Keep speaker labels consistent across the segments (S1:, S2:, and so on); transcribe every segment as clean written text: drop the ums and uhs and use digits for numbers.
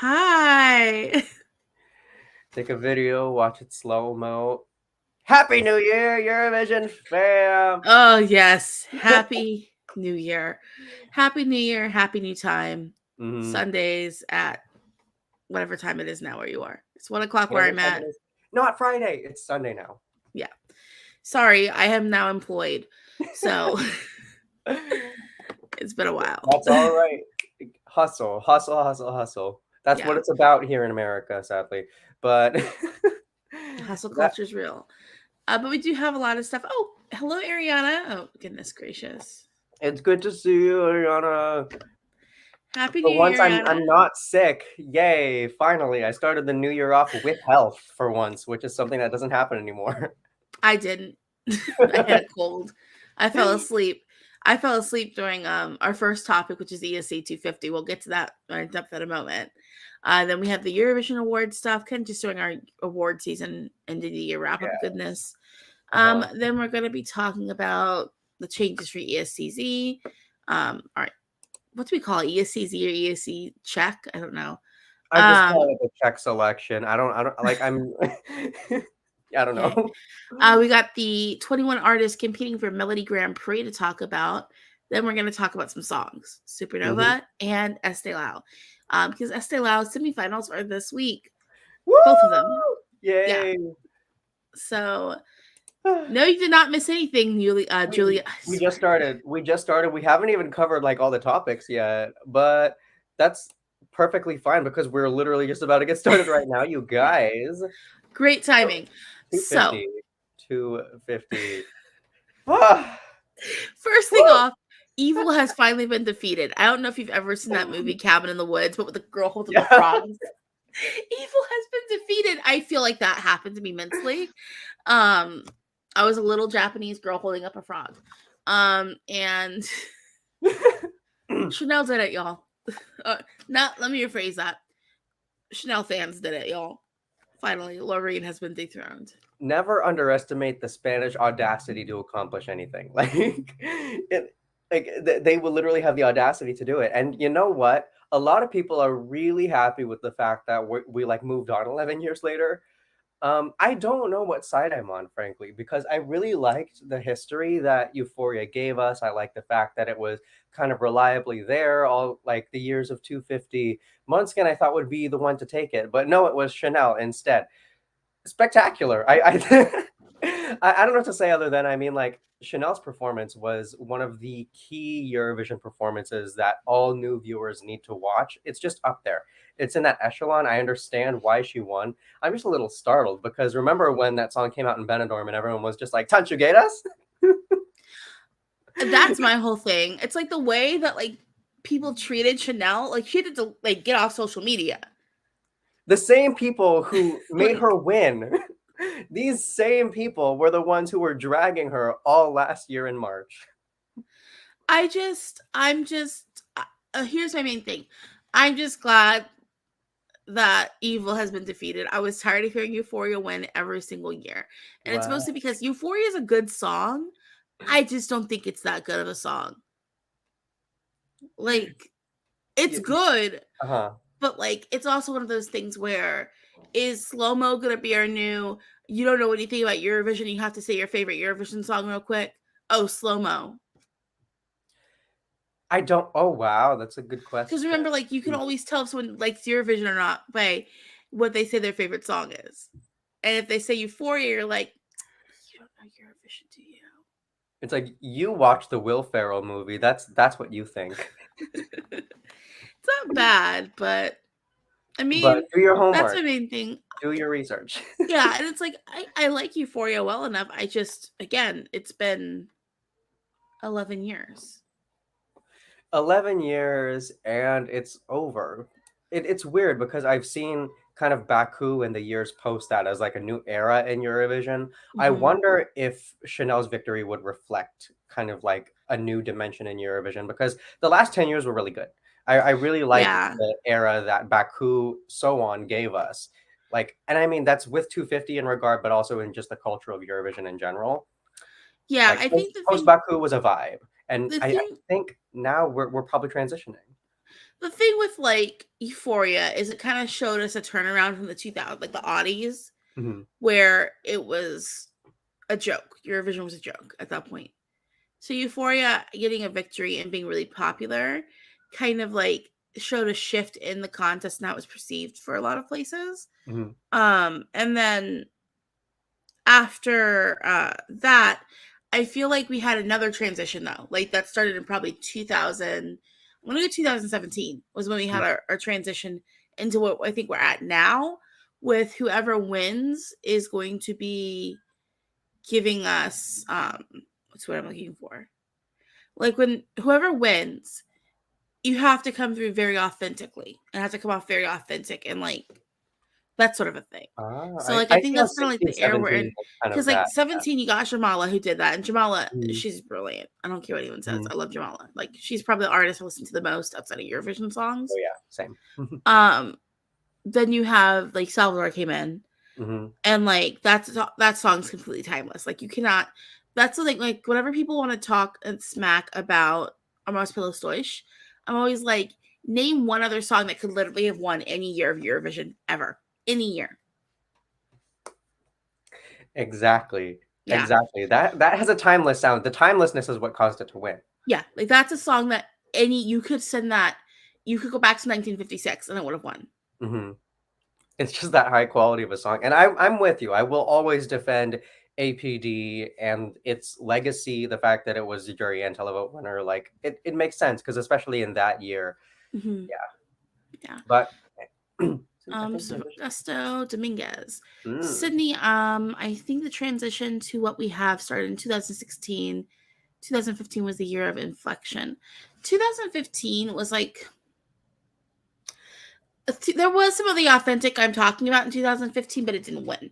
S1: Hi.
S2: Take a video, watch it slow-mo. Happy New Year, Eurovision Fam!
S1: Oh, yes. Happy New Year. Happy New Year. Happy New Time.
S2: Mm-hmm.
S1: Sundays at whatever time it is now where you are. It's 1:00 where
S2: Whatever
S1: I'm
S2: time
S1: at.
S2: it is. Not Friday, it's Sunday now.
S1: Yeah. Sorry, I am now employed. So it's been a while.
S2: That's all right. Hustle, hustle, hustle, hustle. That's what
S1: Yeah.
S2: it's about here in America, sadly. But
S1: Hustle
S2: that
S1: culture is real. But we do have a lot of stuff. Oh, hello, Ariana. Oh, goodness gracious.
S2: it's good to see you, Ariana.
S1: Happy
S2: For
S1: New
S2: once,
S1: Year,
S2: I'm
S1: Ariana.
S2: not sick. Yay! Finally, I started the new year off with health for once, which is something that doesn't happen anymore.
S1: I didn't. I had a cold. I fell asleep. I fell asleep during our first topic, which is ESC 250. We'll get to that in depth in a moment. Then we have the Eurovision Award stuff, kind of just doing our award season end of the year wrap up
S2: Yes.
S1: goodness.
S2: Uh-huh.
S1: Then we're going to be talking about the changes for ESCZ. All right, what do we call it? ESCZ or ESC check? I don't know.
S2: I just
S1: Um,
S2: call it a Czech selection. I don't like I'm I don't
S1: okay.
S2: know.
S1: We got the 21 artists competing for Melodi Grand Prix to talk about. Then we're going to talk about some songs,
S2: Mhm.
S1: Supernova and Este Lau. Because Este Lau semifinals are this week, both of them.
S2: Woo!
S1: Yeah.
S2: Yay.
S1: So, no, you did not miss anything, Julia. I
S2: We
S1: swear.
S2: just started. We just started. We haven't even covered like all the topics yet, but that's perfectly fine because we're literally just about to get started right now, you
S1: Yeah.
S2: guys.
S1: Great timing. So,
S2: 250. 250. Ah,
S1: first thing
S2: woo!
S1: off, evil has finally been defeated. I don't know if you've ever seen that movie Cabin in the Woods, but with the girl holding the
S2: Yeah.
S1: frogs. Evil has been defeated. I feel like that happened to me mentally. Um, I was a little Japanese girl holding up a frog. And Chanel did it, y'all. Not let me rephrase that. Chanel fans did it, y'all. Finally, Lorraine has been dethroned.
S2: Never underestimate the Spanish audacity to accomplish anything. They will literally have the audacity to do it. And you know what? A lot of people are really happy with the fact that we like moved on 11 years later. I don't know what side I'm on, frankly, because I really liked the history that Euphoria gave us. I like the fact that it was kind of reliably there all like the years of 250. Måneskin I thought would be the one to take it, but no, it was Chanel instead. Spectacular. I don't know what to say other than I mean like Chanel's performance was one of the key Eurovision performances that all new viewers need to watch. It's just up there. It's in that echelon. I understand why she won. I'm just a little startled because remember when that song came out in Benidorm and everyone was just like, "Tanchugueras?"
S1: That's my whole thing. It's like the way that like people treated Chanel, like she had to like get off social media.
S2: The same people who made
S1: Like
S2: her win. These same people were the ones who were dragging her all last year in March.
S1: I'm just here's my main thing. I'm just glad that evil has been defeated. I was tired of hearing Euphoria win every single year. And it's
S2: Wow.
S1: mostly because Euphoria is a good song. I just don't think it's that good of a song. Like, it's
S2: Yeah.
S1: good,
S2: Uh-huh.
S1: but like, it's also one of those things where is slow mo gonna be our new? You don't know anything about Eurovision. You have to say your favorite Eurovision song real quick. Oh, slow mo.
S2: I don't. Oh wow, that's a good
S1: Because
S2: question.
S1: remember, like, you can
S2: Hmm.
S1: always tell if someone likes Eurovision or not by what they say their favorite song is. And if they say Euphoria, you're like, you don't know Eurovision, do you?
S2: It's like you watch the Will Ferrell movie. That's what you think.
S1: It's not bad, but I
S2: But
S1: mean,
S2: do your
S1: that's my
S2: homework.
S1: main thing.
S2: Do your research.
S1: Yeah, and it's like I like Euphoria well enough. I just again, it's been 11 years.
S2: 11 years and it's over. It's weird because I've seen kind of Baku and the years post that as like a new era in Eurovision. I
S1: Mm-hmm.
S2: wonder if Chanel's victory would reflect kind of like a new dimension in Eurovision because the last 10 years were really good. I really liked
S1: Yeah,
S2: the era that Baku so on gave us. Like, and I mean that's with 250 in regard, but also in just the culture of Eurovision in general.
S1: yeah.
S2: Like
S1: I think
S2: post Baku was a vibe, and
S1: the
S2: I
S1: thing
S2: think now we're probably transitioning.
S1: the thing with like Euphoria is it kind of showed us a turnaround from the 2000s, like the oddies,
S2: Mm-hmm.
S1: where it was a joke. Eurovision was a joke at that point. So Euphoria getting a victory and being really popular kind of like showed a shift in the contest and how it was perceived for a lot of places.
S2: Mm-hmm.
S1: And then after that, I feel like we had another transition though. Like that started in probably 2000. I'm gonna go 2017 was when we had our transition into what I think we're at now, with whoever wins is going to be giving us what's what I'm looking for. Like when whoever wins, you have to come through very authentically and have to come off very authentic and like that sort of a thing. So like I
S2: I
S1: think
S2: feel
S1: that's kind of like
S2: 16,
S1: the era we're
S2: 17
S1: in,
S2: was kind
S1: because
S2: of
S1: like
S2: that.
S1: 17 you got Jamala who did that, and Jamala,
S2: Mm-hmm.
S1: she's brilliant. I don't care what anyone says.
S2: Mm-hmm.
S1: I love Jamala. Like she's probably the artist I listen to the most outside of Eurovision
S2: Oh
S1: songs.
S2: yeah, same.
S1: Um, then you have like Salvador came in,
S2: Mm-hmm.
S1: and like that song's completely timeless. Like you cannot. That's the thing. Like whenever people want to talk and smack about Amores pelos Deutsch, I'm always like, name one other song that could literally have won any year of Eurovision ever, any year.
S2: Exactly.
S1: Yeah,
S2: Exactly. That has a timeless sound. The timelessness is what caused it to win.
S1: yeah. Like that's a song that any you could send that you could go back to 1956 and it would have won.
S2: Mm-hmm. It's just that high quality of a song. And I'm with you. I will always defend APD and its legacy, the fact that it was the jury and televote winner. Like it makes sense because especially in that year.
S1: Mm-hmm.
S2: Yeah.
S1: Yeah.
S2: But I think
S1: So Augusto Dominguez.
S2: mm,
S1: Sydney, I think the transition to what we have started in 2016. 2015 was the year of inflection. 2015 was like there was some of the authentic I'm talking about in 2015, but it didn't win.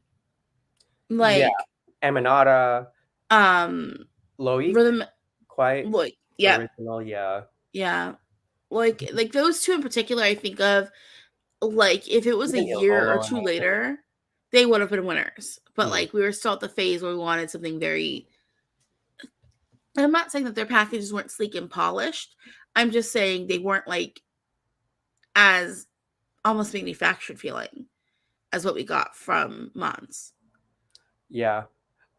S2: yeah.
S1: Like
S2: Emanata,
S1: um
S2: Loic,
S1: rhythm
S2: quite
S1: like yeah,
S2: original. Yeah.
S1: yeah. Like those two in particular I think of, like if it was a
S2: Even
S1: year or
S2: Ilolo,
S1: two later, they would have been winners. But
S2: mhm.
S1: like we were still at the phase where we wanted something very, and I'm not saying that their packages weren't sleek and polished. I'm just saying they weren't like as almost manufactured feeling as what we got from Mons.
S2: Yeah.
S1: Yeah.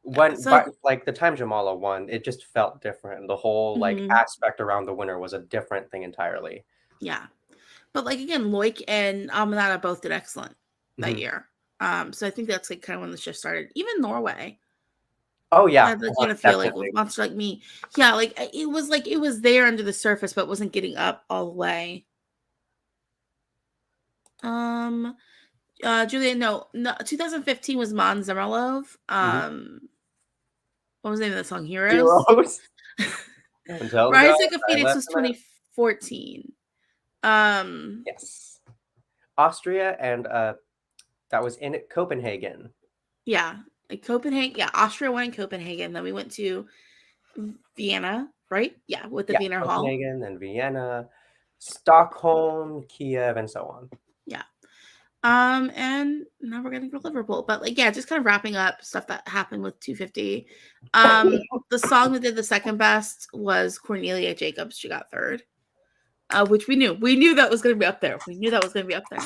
S2: When
S1: So like
S2: but like the time Jamala won, it just felt different. The whole like
S1: mhm,
S2: aspect around the winner was a different thing entirely.
S1: yeah. But like again, Loic and Amanada both did excellent that
S2: Mhm.
S1: year. So I think that's like kind of when the shift started. Even Norway.
S2: Oh
S1: I
S2: yeah,
S1: had the kind of feel like
S2: definitely.
S1: with Monster Like Me. Yeah, like it was there under the surface, but wasn't getting up all the way. Um Julia, no 2015 was Mon Zamarlov.
S2: Mhm.
S1: What was the name of the song? Heroes?
S2: Heroes. Until the gods
S1: Rise of
S2: I
S1: Phoenix
S2: left
S1: was
S2: them at.
S1: 2014. Um
S2: Yes. Austria and that was in Copenhagen.
S1: yeah, like Copenhagen, yeah, Austria won in Copenhagen. Then we went to Vienna, right? Yeah, with the
S2: Yeah,
S1: Wiener Hall.
S2: Copenhagen and Vienna, Stockholm, Kiev, and so on.
S1: Yeah. And now we're gonna go to Liverpool. But like, yeah, just kind of wrapping up stuff that happened with 250. The song that did the second best was Cornelia Jacobs. She got third, which we knew. We knew that was gonna be up there. We knew that was gonna be up there.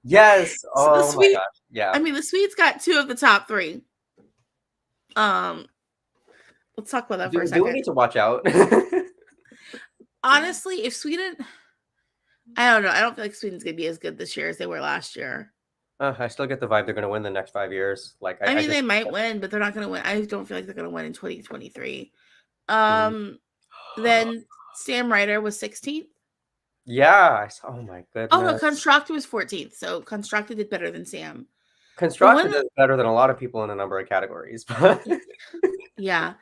S2: Yes.
S1: So the
S2: Oh my
S1: Swede,
S2: gosh. Yeah.
S1: I mean, the Swedes got two of the top three. Um, let's talk about that for a
S2: Do we
S1: second.
S2: need to watch out?
S1: Honestly, if Sweden, I don't know. I don't feel like Sweden's gonna be as good this year as they were last year.
S2: I still get the vibe they're gonna win the next 5 years. Like
S1: I
S2: I
S1: mean,
S2: just
S1: they might win, but they're not gonna win. I don't feel like they're gonna win in 2023.
S2: mm.
S1: Um, then Sam Ryder was 16th.
S2: Yeah. Oh my
S1: Oh no,
S2: goodness.
S1: Constructed was 14th. So Constructed did better than Sam. The one
S2: Constructed
S1: that,
S2: is better than a lot of people in a number of categories. But
S1: yeah.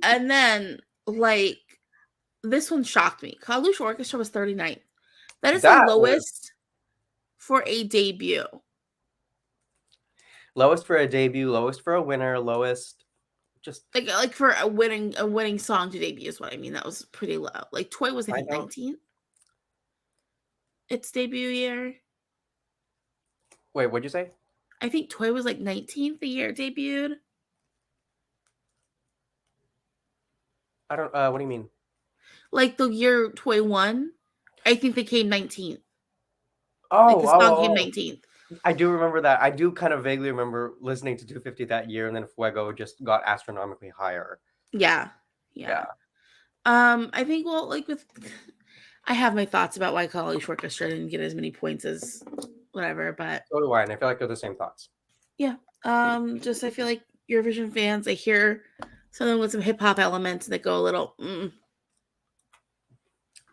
S1: And then like this one shocked me. Kalush Orchestra was 39th. That is the
S2: that was
S1: lowest for a debut.
S2: lowest for a debut, lowest for a winner, lowest just
S1: Like for a winning song to debut is what I mean. That was pretty low. Like Toy was I
S2: I
S1: think
S2: don't
S1: 19th its debut year.
S2: wait, what'd you say?
S1: I think Toy was like 19th the year it debuted.
S2: I don't what do you mean?
S1: Like the year 21, I think they came 19th. Like
S2: Oh,
S1: the
S2: oh,
S1: song came
S2: oh,
S1: 19th.
S2: I do remember that. I do kind of vaguely remember listening to 250 that year, and then Fuego just got astronomically higher.
S1: Yeah.
S2: Yeah.
S1: Yeah. I think, well, like with, I have my thoughts about why College Orchestra didn't get as many points as whatever, but
S2: So do I, and I feel like they're the same thoughts.
S1: yeah. Just I feel like Eurovision fans, I hear something with some hip hop elements that go a little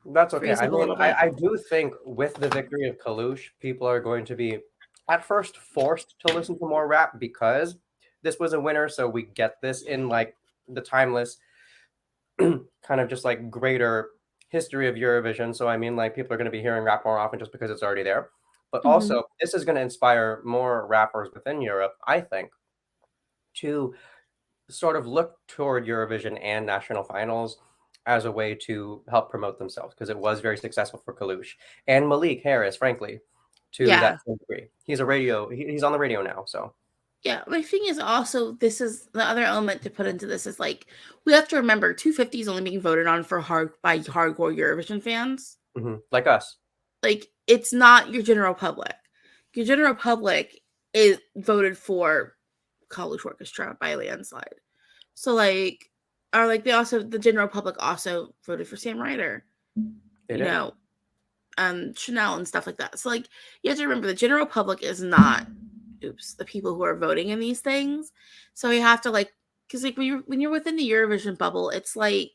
S2: That's okay.
S1: freeze
S2: I
S1: up a
S2: mean,
S1: little bit.
S2: I do think with the victory of Kalush, people are going to be at first forced to listen to more rap because this was a winner. So we get this in like the timeless kind of just like greater history of Eurovision. So I mean, like people are going to be hearing rap more often just because it's already there. But
S1: Mm-hmm.
S2: also, this is going to inspire more rappers within Europe, I think, to sort of look toward Eurovision and national finals as a way to help promote themselves because it was very successful for Kalush and Malik Harris, frankly, to that
S1: Yeah.
S2: same degree. He's a radio. He's on the radio now, so.
S1: Yeah, my thing is also, this is the other element to put into this is like we have to remember 250 is only being voted on for by hardcore Eurovision fans.
S2: Like us.
S1: Like it's not your general public. Your general public is voted for College Orchestra by a landslide. So like, or like they also, the general public also voted for Sam Ryder.
S2: They
S1: You
S2: did.
S1: know, Chanel and stuff like that. So like you have to remember the general public is not the people who are voting in these things. So you have to like, because like when you're within the Eurovision bubble, it's like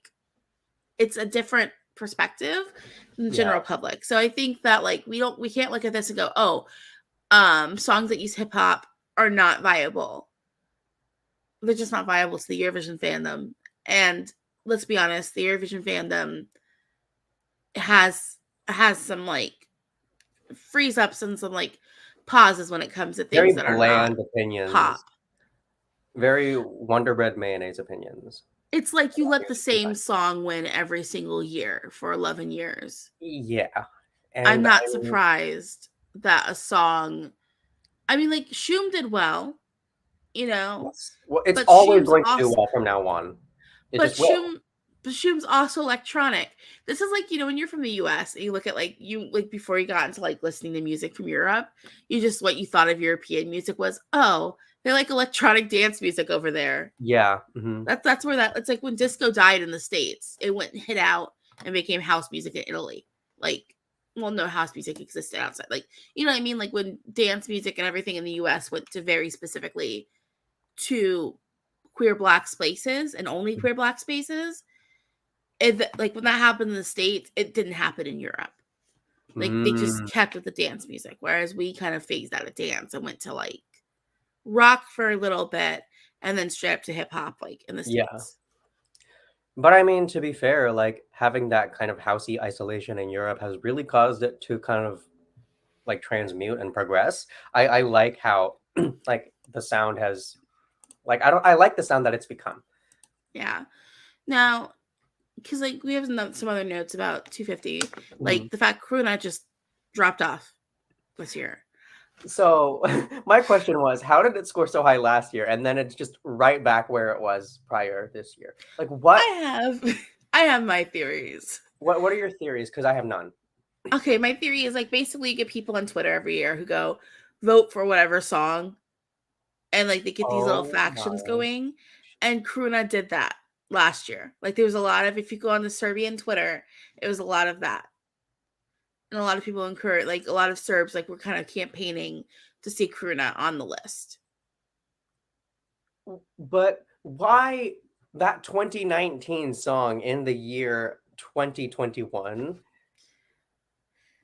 S1: it's a different perspective than the
S2: Yeah.
S1: general public. So I think that like we can't look at this and go, oh, songs that use hip hop are not viable. They're just not viable to the Eurovision fandom. And let's be honest, the Eurovision fandom has some like freeze ups and some like pauses when it comes to things
S2: Very
S1: that are not
S2: bland opinions.
S1: pop.
S2: Very Wonder Bread mayonnaise opinions.
S1: It's like you let the same song win every single year for 11 years.
S2: Yeah.
S1: I'm
S2: And
S1: not
S2: I mean,
S1: surprised that a song, I mean, like Shoom did well, you know,
S2: well, it's
S1: but
S2: always
S1: Shoom's
S2: going to do
S1: also,
S2: well from now on. It
S1: but
S2: just will.
S1: Shoom, but Shoom's also electronic. This is like, when you're from the US and you look at like, you like before you got into like listening to music from Europe, you just, what you thought of European music was, oh, they like electronic dance music over there.
S2: Yeah.
S1: That's where that, it's like when disco died in the States, it went and hit out and became house music in Italy. Like, well, no house music existed outside. Like, you know what I mean? Like when dance music and everything in the US went to very specifically to queer black spaces and only queer black spaces. Like when that happened in the States, it didn't happen in Europe. Like they just
S2: Mm,
S1: kept with the dance music, whereas we kind of phased out of dance and went to like rock for a little bit and then straight up to hip hop like in the
S2: yeah.
S1: States.
S2: But I mean, to be fair, like having that kind of housey isolation in Europe has really caused it to kind of like transmute and progress. I like how like the sound has like I like the sound that it's become.
S1: Yeah. Now, because like we have some other notes about 250,
S2: Mhm.
S1: like the fact Kruna just dropped off this year.
S2: So my question was, how did it score so high last year, and then it's just right back where it was prior this year? Like what?
S1: I have I have my theories.
S2: What are your theories? Because I have none.
S1: Okay, my theory is like basically you get people on Twitter every year who go vote for whatever song, and like they get these little
S2: Oh
S1: factions
S2: my.
S1: going, and Kruna did that last year. Like there was a lot of, if you go on the Serbian Twitter, it was a lot of that. And a lot of people encourage, like a lot of Serbs like were kind of campaigning to see Kruna on the list.
S2: But why that 2019 song in the year 2021?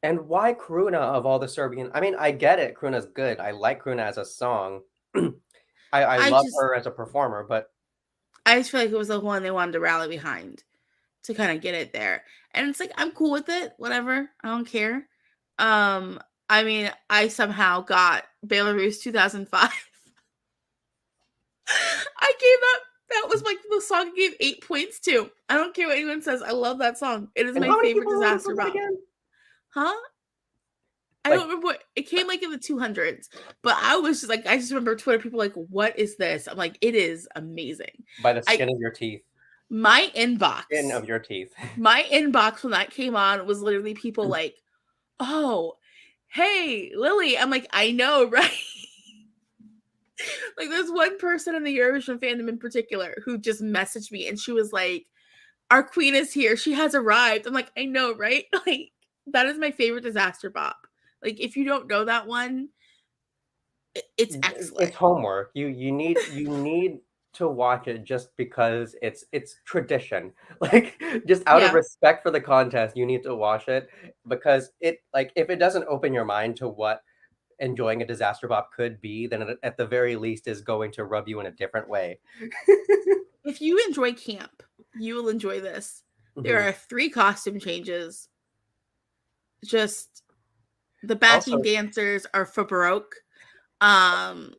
S2: And why Kruna of all the Serbian? I mean, I get it. Kruna's good. I like Kruna as a song. I
S1: I
S2: love
S1: just
S2: her as a performer, but
S1: I just feel like it was the one they wanted to rally behind to kind of get it there. And it's like I'm cool with it, whatever. I don't care. I mean, I somehow got Belarus 2005. I gave that was like the song I gave 8 points to. I don't care what anyone says. I love that song. It is
S2: and
S1: my
S2: how many
S1: favorite
S2: people voted for
S1: disaster
S2: that
S1: bop.
S2: again?
S1: Huh? I don't
S2: Like
S1: remember what it came like in the 200s, but I was just like, I just remember Twitter people like, what is this? I'm like, it is amazing.
S2: by the
S1: I
S2: skin of your teeth.
S1: My
S2: Skin
S1: inbox,
S2: of your teeth.
S1: my inbox when that came on was literally people like, "Oh, hey, Lili." I'm like, "I know, right?" Like, there's one person in the Eurovision fandom in particular who just messaged me, and she was like, "Our queen is here. She has arrived." I'm like, "I know, right?" Like, that is my favorite disaster bop. Like, if you don't know that one, it's excellent.
S2: It's homework. You need to watch it just because it's tradition. Like just out of
S1: Yeah.
S2: respect for the contest, you need to watch it because it like if it doesn't open your mind to what enjoying a disaster bop could be, then it, at the very least is going to rub you in a different way.
S1: If you enjoy camp, you will enjoy this. There
S2: Mhm.
S1: are 3 costume changes. Just the backing
S2: Also,
S1: dancers are for Baroque. Um,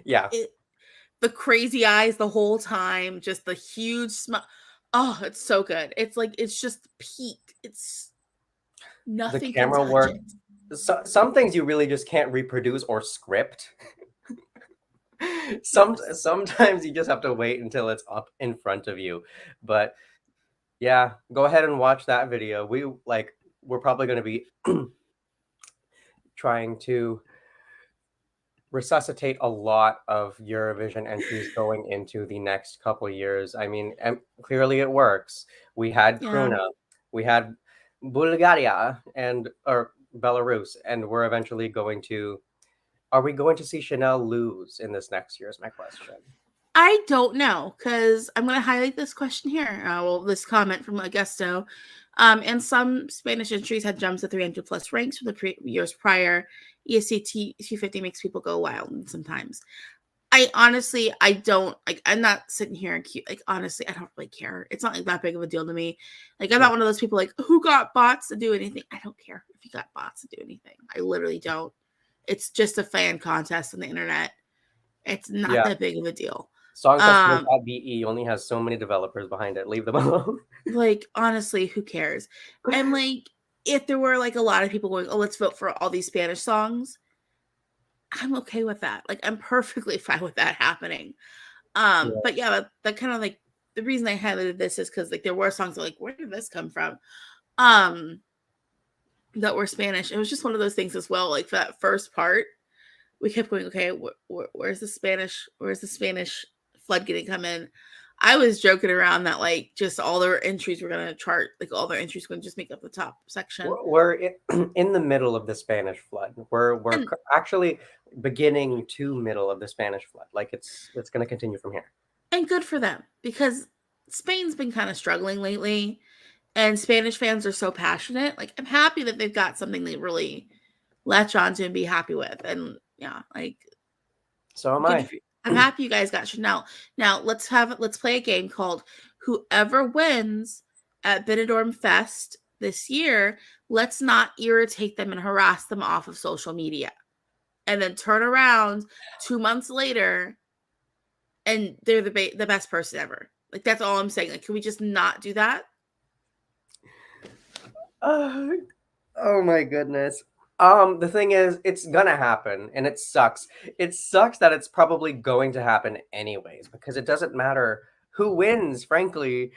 S2: yeah,
S1: it the crazy eyes the whole time, just the huge smile. Oh, it's so good. It's like it's just peak. It's
S2: the
S1: nothing can
S2: camera
S1: touch
S2: work.
S1: it.
S2: Some things you really just can't reproduce or script.
S1: Yes.
S2: Sometimes you just have to wait until it's up in front of you. But yeah, go ahead and watch that video. We're probably going to be trying to resuscitate a lot of Eurovision entries going into the next couple years. I mean, clearly it works. We had
S1: Yeah.
S2: Kruna, we had Bulgaria and or Belarus, and we're eventually going to. Are we going to see Chanel lose in this next year? Is my question.
S1: I don't know because I'm going to highlight this question here. This comment from Augusto. And some Spanish entries had jumps to 300 plus ranks from the years prior. ESC 250 makes people go wild sometimes. I don't like. I'm not sitting here and cute. Like, honestly, I don't really care. It's not like that big of a deal to me. Like, I'm
S2: Mm.
S1: not one of those people like who got bots to do anything. I don't care if you got bots to do anything. I literally don't. It's just a fan contest on the internet. It's not
S2: Yeah,
S1: that big of a deal. Um,
S2: songcontest.be only has so many developers behind it. Leave them alone.
S1: like honestly, who cares? And like, if there were like a lot of people going, "Oh, let's vote for all these Spanish songs," I'm okay with that. Like, I'm perfectly fine with that happening.
S2: Yeah.
S1: But yeah, that kind of like the reason I highlighted this is because like there were songs that, like, where did this come from? Um, that were Spanish. It was just one of those things as well. Like for that first part, we kept going, okay, where's the Spanish? Where's the Spanish flood getting come in? I was joking around that like just all their entries were gonna chart, like all their entries were gonna just make up the top section.
S2: We're in the middle of the Spanish flood. We're
S1: And
S2: actually beginning to middle of the Spanish flood. Like it's going to continue from here.
S1: good for them because Spain's been kind of struggling lately and Spanish fans are so passionate. Like I'm happy that they've got something they really latch onto and be happy with. And yeah, like
S2: So am
S1: good
S2: I.
S1: for you. I'm happy you guys got Chanel. Now let's play a game called Whoever Wins at Benidorm Fest this year. Let's not irritate them and harass them off of social media, and then turn around 2 months later and they're the best person ever. Like that's all I'm saying. Like, can we just not do that?
S2: Uh, oh my goodness. The thing is, it's gonna happen, and it sucks. It sucks that it's probably going to happen anyways, because it doesn't matter who wins, frankly.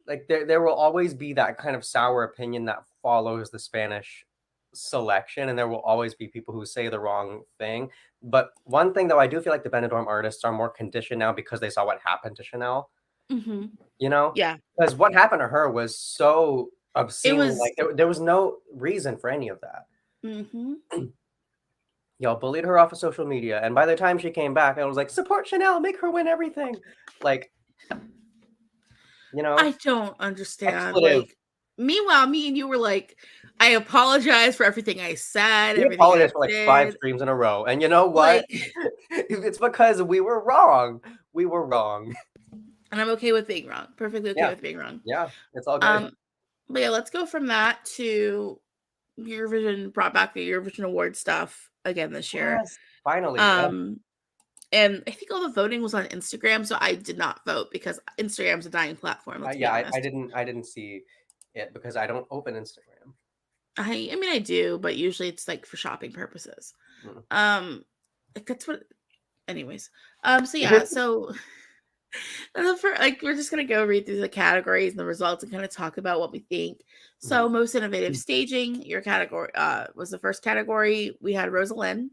S2: Like there will always be that kind of sour opinion that follows the Spanish selection, and there will always be people who say the wrong thing. But one thing though, I do feel like the Benidorm artists are more conditioned now because they saw what happened to Chanel,
S1: Mm-hmm.
S2: you know?
S1: Yeah,
S2: Because what happened to her was so
S1: it
S2: obscenely like
S1: was.
S2: there was no reason for any of that.
S1: Mm-hmm.
S2: Y'all bullied her off of social media, and by the time she came back, I was like, support Chanel, make her win everything. Like, you know,
S1: I don't understand.
S2: expletive.
S1: Like, meanwhile, me and you were like, I apologize for everything I said,
S2: We
S1: everything I
S2: apologized for like five
S1: did.
S2: streams in a row, and you know what?
S1: Like,
S2: It's because we were wrong. We were wrong.
S1: and I'm okay with being wrong. Perfectly okay
S2: Yeah,
S1: with being wrong.
S2: yeah, it's all good.
S1: Um, but yeah, let's go from that to Eurovision brought back the Eurovision award stuff again this year.
S2: Yes, finally. Yeah,
S1: Um, and I think all the voting was on Instagram, so I did not vote because Instagram's a dying platform. Let's be
S2: yeah. I
S1: honest.
S2: didn't. I didn't see it because I don't open Instagram.
S1: I mean I do, but usually it's like for shopping purposes.
S2: Mm.
S1: Um, like that's what. Anyways, so yeah, so Like, we're just gonna go read through the categories and the results and kind of talk about what we think. So, most innovative staging, your category was the first category. We had Rosalind,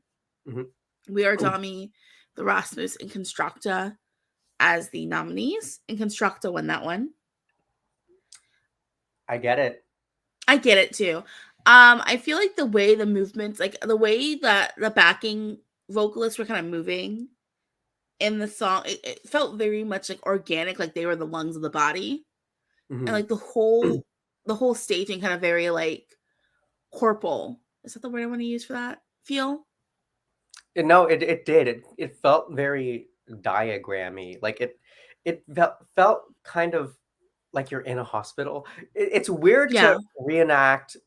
S2: Mhm.
S1: We Are Dami, the Rasmus, and Constructa as the nominees, and Constructa won that one.
S2: I get it.
S1: I get it too. I feel like the way the movements, like the way that the backing vocalists were kind of moving in the song, it felt very much like organic, like they were the lungs of the body, and
S2: Mhm.
S1: like the whole staging kind of very like corporal. Is that the word I want to use for that? Feel?
S2: No, it did. It felt very diagrammy. Like it felt kind of like you're in a hospital. It's weird to
S1: Yeah,
S2: reenact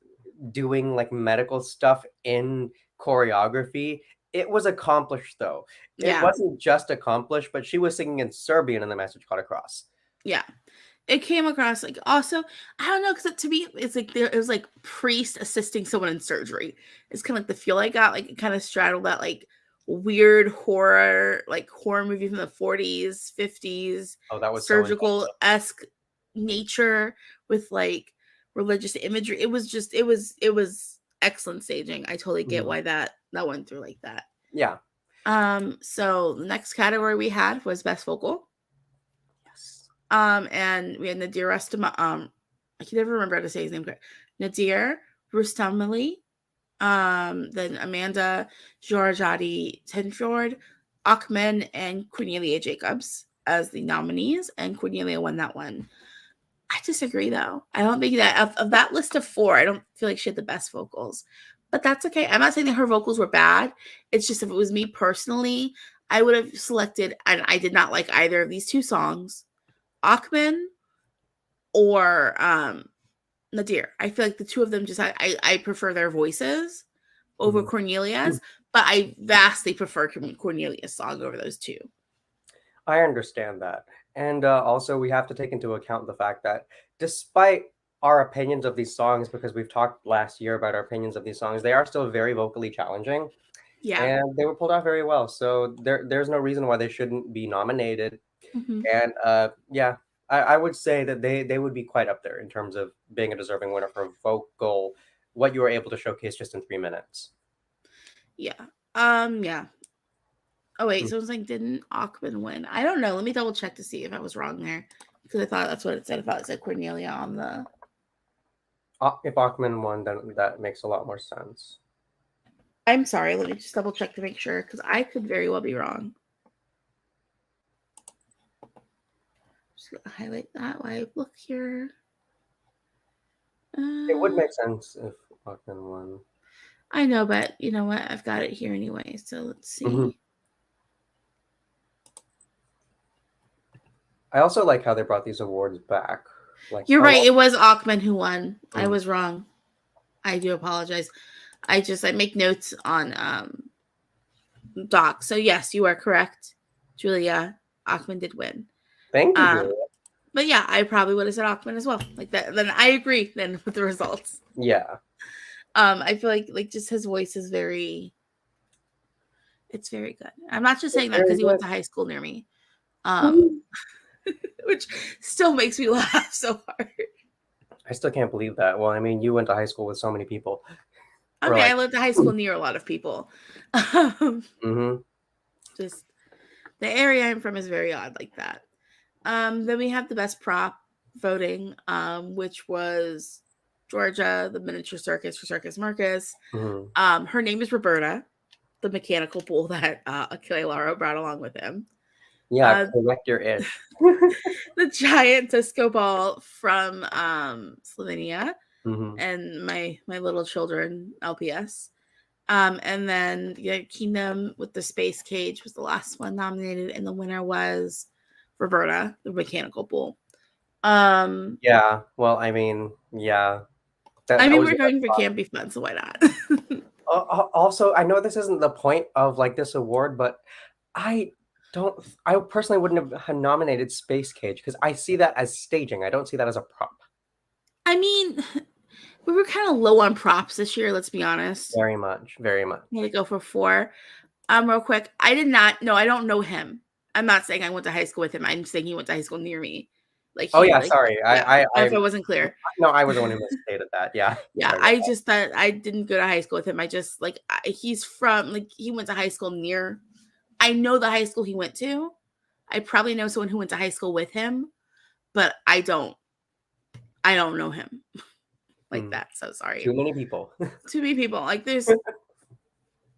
S2: doing like medical stuff in choreography. It was accomplished though. It
S1: yeah,
S2: wasn't just accomplished, but she was singing in Serbian and the message got across.
S1: yeah. It came across like also, I don't know, because to me it's like it was like priest assisting someone in surgery. It's kind of like the feel I got. Like it kind of straddled that like weird horror movie from the 40s, 50s,
S2: Oh, that was so
S1: surgical
S2: intense.
S1: esque nature with like religious imagery. It was excellent staging. I totally get
S2: Mhm.
S1: why that went through like that.
S2: Yeah.
S1: So the next category we had was best vocal.
S2: Yes.
S1: And we had Nadir I can never remember how to say his name correct. Nadir Rustamali, then Amanda Georgiadi Tenfjord, Achman, and Cornelia Jacobs as the nominees, and Cornelia won that one. I disagree though. I don't think that of that list of four, I don't feel like she had the best vocals. But that's okay. I'm not saying that her vocals were bad. It's just if it was me personally, I would have selected, and I did not like either of these two songs, Achman or Nadir. I feel like the two of them just I prefer their voices over
S2: Mhm.
S1: Cornelia's, but I vastly prefer Cornelia's song over those two.
S2: I understand that. And also, we have to take into account the fact that despite our opinions of these songs, because we've talked last year about our opinions of these songs, they are still very vocally challenging
S1: Yeah.
S2: and they were pulled off very well. So there's no reason why they shouldn't be nominated.
S1: Mm-hmm.
S2: And yeah, I would say that they would be quite up there in terms of being a deserving winner for vocal, what you were able to showcase just in 3 minutes.
S1: Yeah. Yeah. Oh wait,
S2: Mm.
S1: so it was like, didn't Achman win? I don't know. Let me double check to see if I was wrong there, because I thought that's what it said. I thought it said Cornelia on the.
S2: If Achman won, then that makes a lot more sense.
S1: I'm sorry. Let me just double check to make sure, because I could very well be wrong. Just gonna highlight that while I look here.
S2: It would
S1: Uh,
S2: make sense if Achman won.
S1: I know, but you know what? I've got it here anyway. So let's
S2: Mhm.
S1: see.
S2: I also like how they brought these awards back. Like
S1: You're
S2: a
S1: right.
S2: lot.
S1: It was Achman who won. I
S2: Mm.
S1: was wrong. I do apologize. I make notes on doc. So yes, you are correct, Julia. Achman did win.
S2: Thank you,
S1: Um,
S2: Julia.
S1: but yeah, I probably would have said Achman as well. Like that. Then I agree. Then with the results.
S2: Yeah.
S1: I feel like just his voice is very. It's very good. I'm not just
S2: It's
S1: saying that
S2: very
S1: because he went
S2: good.
S1: to high school near me. Um,
S2: Woo.
S1: which still makes me laugh so hard.
S2: I still can't believe that. Well, I mean, you went to high school with so many people.
S1: I
S2: Or
S1: mean, I
S2: like,
S1: lived at high school near a lot of people. Um,
S2: mm-hmm.
S1: just the area I'm from is very odd like that. Then we have the best prop voting, which was Georgia, the miniature circus for Circus Marcus.
S2: Mm-hmm.
S1: Her name is Roberta, the mechanical bull that Achille Lauro brought along with him.
S2: Yeah,
S1: Uh,
S2: correct your ish.
S1: the giant disco ball from Slovenia,
S2: Mm-hmm.
S1: and my little children LPS. And then the Kingdom with the space cage was the last one nominated, and the winner was Roberta, the mechanical bull. Um,
S2: Yeah. Well, I mean, yeah.
S1: I
S2: That
S1: mean,
S2: was
S1: we're
S2: the best
S1: going for
S2: part.
S1: campy fun, so why not?
S2: Also, I know this isn't the point of like this award, but I don't. I personally wouldn't have nominated Space Cage because I see that as staging. I don't see that as a prop.
S1: I mean, we were kind of low on props this year. Let's be honest.
S2: Very much. Very much.
S1: I'm gonna go for 4. Real quick, I did not. No, I don't know him. I'm not saying I went to high school with him. I'm saying he went to high school near me. Like
S2: Oh,
S1: he
S2: yeah,
S1: like
S2: sorry.
S1: yeah. If I wasn't clear.
S2: No, I was the one who misstated that. Yeah.
S1: Yeah,
S2: Sorry about
S1: I just thought I didn't go to high school with him. I just like he's from like he went to high school near. I know the high school he went to. I probably know someone who went to high school with him, but I don't. I don't know him like
S2: that.
S1: that. So sorry.
S2: Too many people.
S1: Too many people. Like there's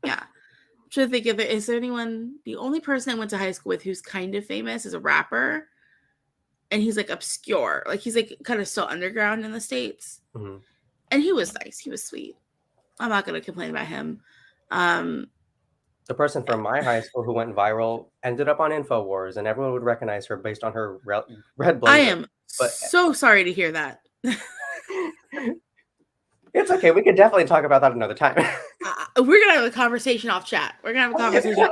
S1: yeah. I'm trying to think of it. Is there anyone? The only person I went to high school with who's kind of famous is a rapper, and he's like obscure. Like he's like kind of still underground in the States.
S2: Mhm.
S1: And he was nice. He was sweet. I'm not gonna complain about him. Um,
S2: The person from my high school who went viral ended up on InfoWars, and everyone would recognize her based on her red
S1: I
S2: blazer.
S1: am
S2: But
S1: so sorry to hear that.
S2: it's okay. We could definitely talk about that another time.
S1: We're gonna have a conversation off chat. We're gonna have a conversation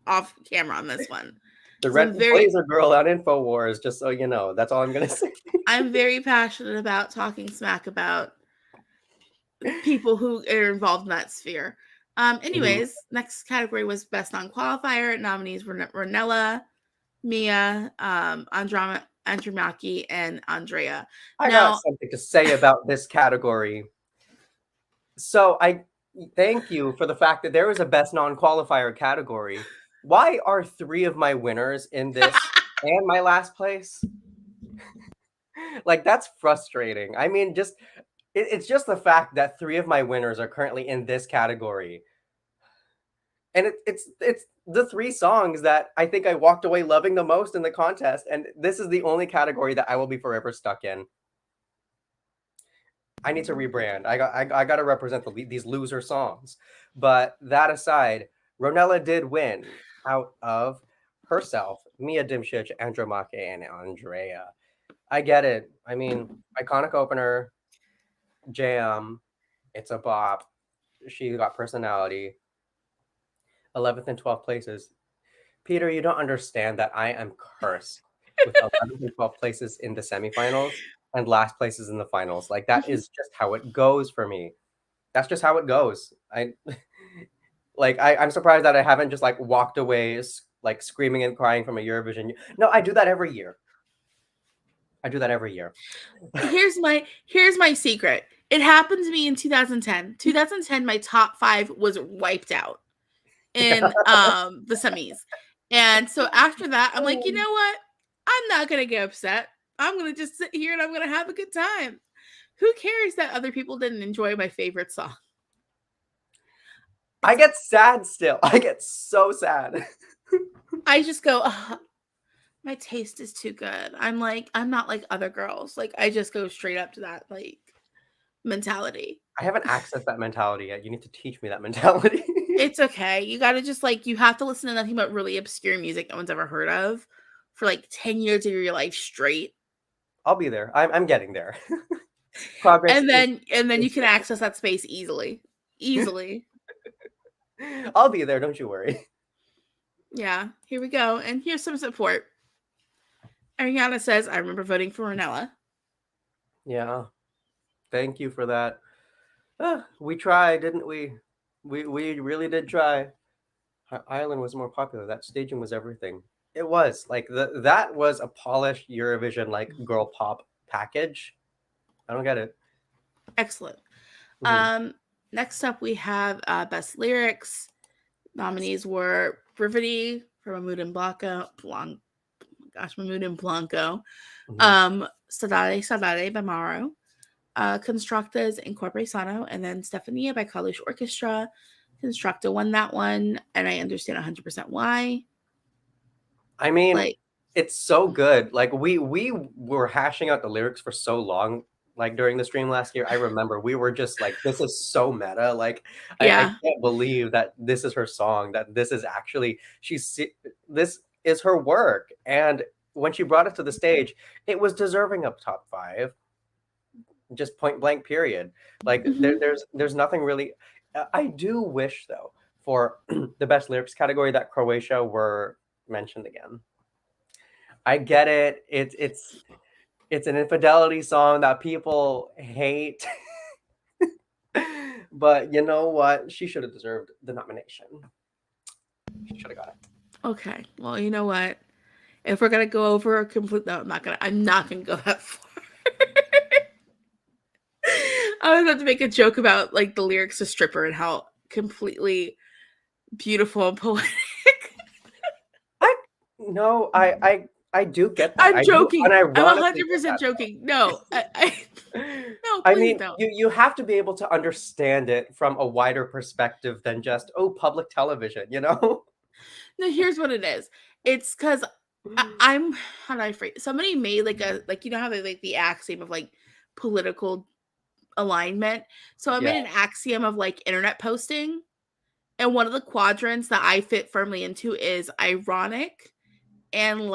S1: off camera on this one.
S2: The
S1: 'Cause
S2: red blazer girl on InfoWars, just so you know. That's all I'm gonna say.
S1: I'm very passionate about talking smack about people who are involved in that sphere. Anyways, next category was best non-qualifier. Nominees were Ronella, Mia, Andromaki, and Andrea.
S2: I got
S1: Now,
S2: something to say about this category. So I thank you for the fact that there is a best non-qualifier category. Why are 3 of my winners in this and my last place? Like, that's frustrating. I mean, just it's just the fact that 3 of my winners are currently in this category. And it's the 3 songs that I think I walked away loving the most in the contest, and this is the only category that I will be forever stuck in. I need to rebrand. I got to represent these loser songs. But that aside, Ronella did win out of herself, Mia Dimshich, Andromake, and Andrea. I get it. I mean, iconic opener, jam. It's a bop. She got personality. 11th and 12th places. Peter, you don't understand that I am cursed with 11th and 12th places in the semifinals and last places in the finals. Like, that is just how it goes for me. That's just how it goes. I'm surprised that I haven't just like walked away like screaming and crying from a Eurovision. No, I do that every year.
S1: here's my secret. It happened to me in 2010. 2010, my top 5 was wiped out in the semis. And so after that, I'm like, you know what? I'm not gonna get upset. I'm gonna just sit here and I'm gonna have a good time. Who cares that other people didn't enjoy my favorite song?
S2: I get sad still. I get so sad.
S1: I just go, my taste is too good. I'm not like other girls. Like I just go straight up to that like mentality.
S2: I haven't accessed that mentality yet. You need to teach me that mentality.
S1: It's okay. You gotta just like you have to listen to nothing but really obscure music no one's ever heard of for like 10 years of your life straight.
S2: I'll be there. I'm getting there. Progress.
S1: And then you can access that space easily. Easily.
S2: I'll be there, don't you worry.
S1: Yeah, here we go. And here's some support. Ariana says, I remember voting for Ronella.
S2: Yeah. Thank you for that. We tried, didn't we? We really did try. Ireland was more popular. That staging was everything. It was like that was a polished Eurovision like girl pop package. I don't get it.
S1: Excellent.
S2: Mhm.
S1: Next up we have best lyrics. Nominees were Brividi for Mahmoud and Blanco. Mahmoud and Blanco.
S2: Mhm.
S1: Sadare Sadare by Maro. Constructas and Corpore Sano, and then Stefania by Kalush Orchestra. Constructa won that one, and I understand 100% why.
S2: I mean,
S1: Like,
S2: it's so good. Like we were hashing out the lyrics for so long. Like during the stream last year, I remember we were just like, "This is so meta." Like, I
S1: yeah.
S2: can't believe that this is her song. That this is actually this is her work. And when she brought it to the stage, it was deserving of top 5. Just point blank. Period. Like
S1: Mm-hmm.
S2: there's nothing really. I do wish though for the best lyrics category that Croatia were mentioned again. I get it. It's an infidelity song that people hate. But you know what? She should have deserved the nomination. She should have got it.
S1: Okay. Well, you know what? If we're gonna go over a complete, no, I'm not gonna go that far. I was about to make a joke about like the lyrics to Stripper and how completely beautiful and poetic.
S2: No, I do get that.
S1: I'm
S2: I do
S1: joking. I'm
S2: unironically get
S1: 100%
S2: that.
S1: joking. No, no,
S2: I
S1: please
S2: mean,
S1: don't.
S2: you have to be able to understand it from a wider perspective than just, "Oh, public television," you know?
S1: No, here's what it is. It's because I'm how do I phrase? Somebody made like a like you know how they like the axiom of like political alignment. So I
S2: Yeah,
S1: made an axiom of like internet posting, and one of the quadrants that I fit firmly into is ironic and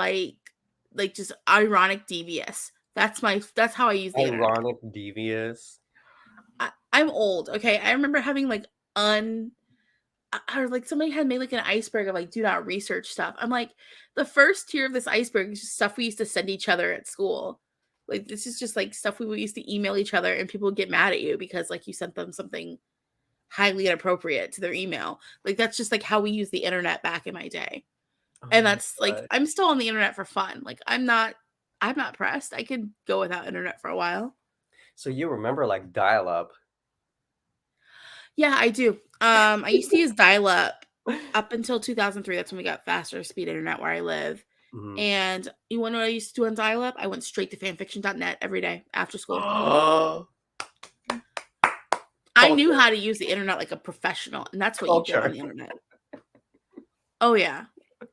S1: just ironic devious. That's how I use the internet.
S2: ironic, devious.
S1: I'm old, okay? I remember having like un or like somebody had made like an iceberg of like do not research stuff. I'm like, the first tier of this iceberg is just stuff we used to send each other at school. Like this is just like stuff we used to email each other and people would get mad at you because like you sent them something highly inappropriate to their email. Like that's just like how we use the internet back in my day.
S2: Oh
S1: And
S2: my
S1: that's like
S2: god.
S1: I'm still on the internet for fun. Like I'm not pressed. I could go without internet for a while.
S2: So you remember, like, dial-up.
S1: Yeah, I do. I used to use dial up until 2003. That's when we got faster speed internet where I live.
S2: Mhm.
S1: And you want to know what I used to do on dial up? I went straight to fanfiction.net every day after school. I knew
S2: Culture,
S1: how to use the internet like a professional, and that's what you did on
S2: culture.
S1: the internet. Oh yeah.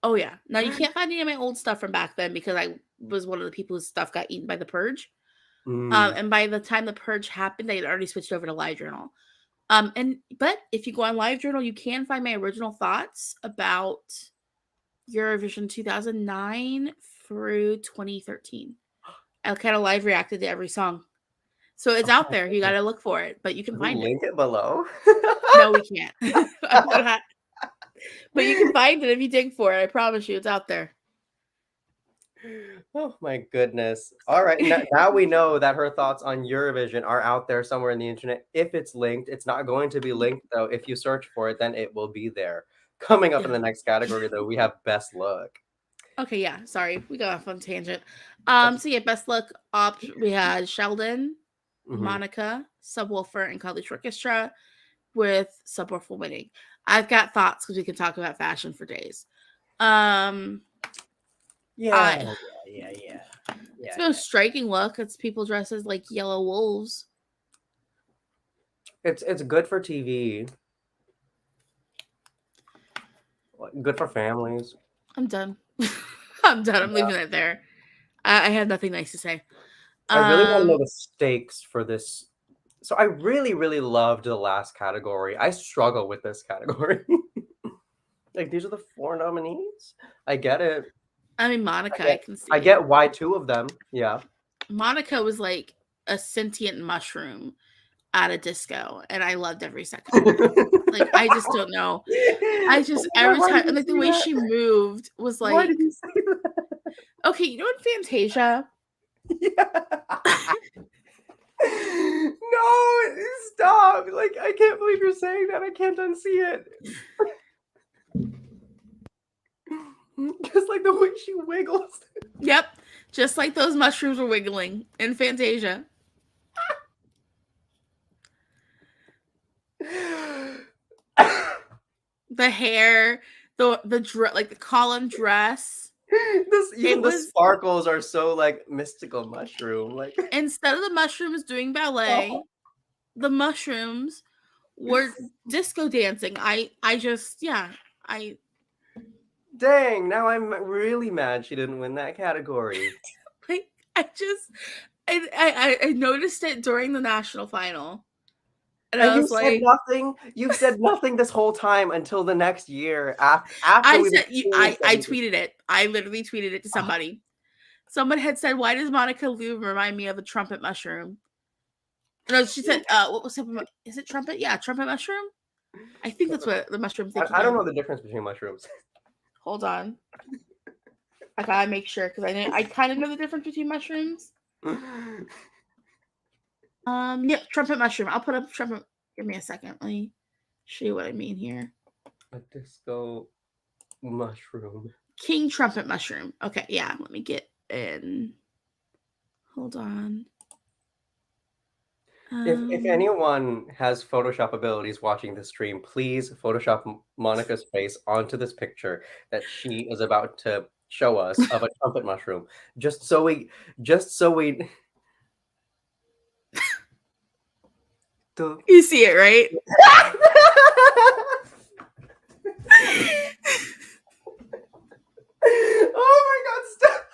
S1: Oh yeah. Now you can't find any of my old stuff from back then because I was one of the people whose stuff got eaten by the purge.
S2: Mm.
S1: And by the time the purge happened, they had already switched over to LiveJournal. But if you go on LiveJournal, you can find my original thoughts about Eurovision 2009 through 2013. I kind of live reacted to every song. So it's
S2: Oh
S1: out
S2: my
S1: there. You got
S2: goodness.
S1: to look for it, but you can
S2: Can we
S1: find it.
S2: link it below?
S1: No, we can't. But you can find it if you dig for it. I promise you, it's out there.
S2: Oh my goodness. All right, now we know that her thoughts on Eurovision are out there somewhere in the internet. If it's linked, it's not going to be linked though. If you search for it, then it will be there. Coming up in
S1: Yeah.
S2: the next category though, we have best look.
S1: Okay, yeah. Sorry, we got off on tangent.
S2: That's
S1: So yeah, best look op we had Sheldon,
S2: mhm.
S1: Monica, Subwoofer, and College Orchestra, with Subwoofer winning. I've got thoughts because we can talk about fashion for days. Um,
S2: Yeah,
S1: I
S2: yeah, yeah.
S1: It's
S2: Yeah,
S1: the most striking look. It's people dressed as like yellow wolves.
S2: it's good for TV. Good for families.
S1: I'm done. I'm done. I'm leaving it there. I have nothing nice to say.
S2: I really want to know
S1: Um,
S2: the stakes for this. So I really, really loved the last category. I struggle with this category. Like these are the four nominees. I get it.
S1: I mean
S2: I
S1: Monica, I
S2: get
S1: can
S2: I
S1: see.
S2: get why two of them. Yeah.
S1: Monica was like a sentient mushroom at a disco, and I loved every second of it. Like I just don't know. I
S2: Oh
S1: just
S2: my God,
S1: every
S2: why
S1: time
S2: did you
S1: like the
S2: say
S1: way
S2: that?
S1: she moved was
S2: Why did
S1: like
S2: you say that?
S1: okay, you know in Fantasia.
S2: Yeah. No, stop. Like I can't believe you're saying that. I can't unsee it. Just like the way she wiggles.
S1: Yep, just like those mushrooms were wiggling in Fantasia. The hair, like the column dress.
S2: Even
S1: It
S2: the
S1: was
S2: sparkles are so like mystical mushroom. Like
S1: instead of the mushrooms doing ballet, the mushrooms were disco dancing. I just yeah, I
S2: dang, now I'm really mad she didn't win that category.
S1: like I just I noticed it during the national final. And
S2: And
S1: I
S2: you
S1: was
S2: said
S1: like,
S2: nothing. You've said nothing this whole time until the next year after
S1: I
S2: we've
S1: said
S2: experienced
S1: I
S2: everything.
S1: tweeted it. I literally tweeted it to
S2: Ah,
S1: somebody. Someone had said, "Why does Monica Lou remind me of a trumpet mushroom?" No, she said, "What was it? Is it trumpet? Yeah, trumpet mushroom. I think that's what the mushroom I'm thinking
S2: I don't
S1: of.
S2: know the difference between mushrooms.
S1: Hold on, I gotta make sure because I kind of know the difference between mushrooms. Yep, trumpet mushroom. I'll put up trumpet. Give me a second. Let me show you what I mean here.
S2: A disco mushroom.
S1: King Trumpet Mushroom. Okay, yeah. Let me get in. Hold on.
S2: If anyone has Photoshop abilities watching the stream, please Photoshop Monica's face onto this picture that she is about to show us of a trumpet mushroom, just so we.
S1: You see it, right?
S2: Oh my God! Stop.